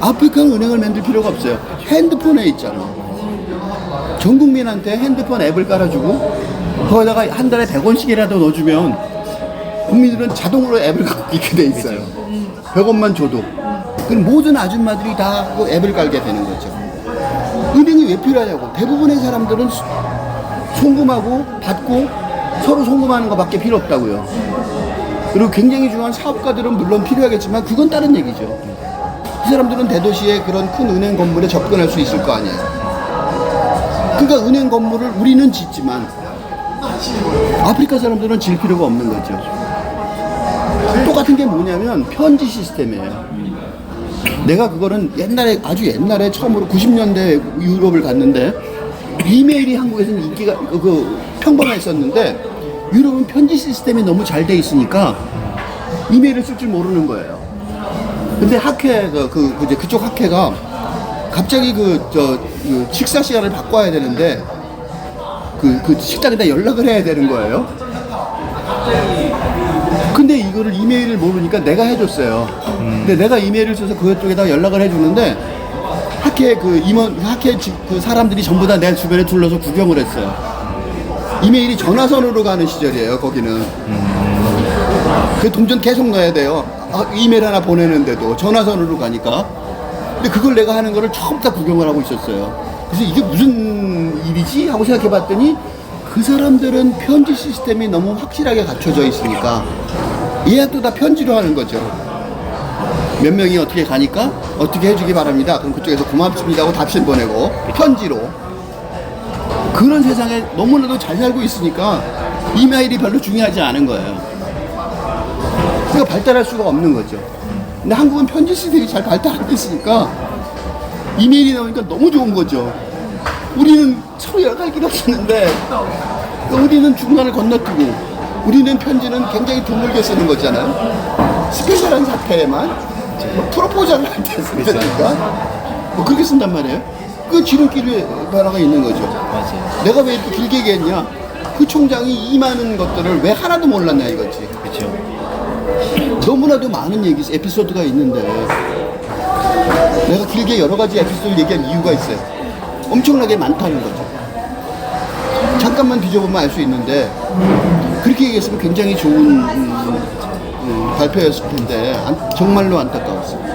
아프리카는 은행을 만들 필요가 없어요. 핸드폰에 있잖아. 전 국민한테 핸드폰 앱을 깔아주고 거기다가 한 달에 100원씩이라도 넣어주면 국민들은 자동으로 앱을 갖고 있게 돼 있어요. 100원만 줘도. 그럼 모든 아줌마들이 다 그 앱을 깔게 되는 거죠. 은행이 왜 필요하냐고. 대부분의 사람들은 송금하고 받고 서로 송금하는 것밖에 필요 없다고요. 그리고 굉장히 중요한 사업가들은 물론 필요하겠지만 그건 다른 얘기죠. 그 사람들은 대도시의 그런 큰 은행 건물에 접근할 수 있을 거 아니에요. 그러니까 은행 건물을 우리는 짓지만 아프리카 사람들은 질 필요가 없는 거죠. 똑같은 게 뭐냐면 편지 시스템이에요. 내가 그거는 아주 옛날에 처음으로 90년대 유럽을 갔는데 이메일이 한국에서는 인기가 평범했었는데 유럽은 편지 시스템이 너무 잘 돼 있으니까 이메일을 쓸 줄 모르는 거예요. 근데 학회 그쪽 학회가 갑자기 식사 시간을 바꿔야 되는데 그 식당에다 연락을 해야 되는 거예요. 근데 이거를 이메일을 모르니까 내가 해줬어요. 근데 내가 이메일을 써서 그쪽에다 연락을 해주는데 학회 그 사람들이 전부 다 내 주변에 둘러서 구경을 했어요. 이메일이 전화선으로 가는 시절이에요, 거기는. 그 동전 계속 넣어야 돼요. 이메일 하나 보내는데도 전화선으로 가니까. 근데 그걸 내가 하는 거를 처음부터 구경을 하고 있었어요. 그래서 이게 무슨 일이지? 하고 생각해 봤더니 그 사람들은 편지 시스템이 너무 확실하게 갖춰져 있으니까 예약도 다 편지로 하는 거죠. 몇 명이 어떻게 가니까 어떻게 해주기 바랍니다. 그럼 그쪽에서 고맙습니다 하고 답신 보내고 편지로. 그런 세상에 너무나도 잘 살고 있으니까 이메일이 별로 중요하지 않은 거예요. 그러니까 발달할 수가 없는 거죠. 근데 한국은 편지 시스템이 잘 발달하고 있으니까 이메일이 나오니까 너무 좋은 거죠. 우리는 서로 연락할 길 없었는데 우리는 중간을 건너뛰고 우리는 편지는 굉장히 드물게 쓰는 거잖아요. 스페셜한 사태에만 뭐 프로포즈를 할 때 쓴다니까 뭐 그렇게 쓴단 말이에요. 그 지름길에 하나가 있는 거죠. 맞아요. 내가 왜 이렇게 길게 얘기했냐? 그 총장이 이 많은 것들을 왜 하나도 몰랐냐 이거지. 그렇죠. 너무나도 많은 에피소드가 있는데 내가 길게 여러 가지 에피소드를 얘기한 이유가 있어요. 엄청나게 많다는 거죠. 잠깐만 뒤져보면 알 수 있는데 그렇게 얘기했으면 굉장히 좋은 발표였을 텐데 정말로 안타까웠어요.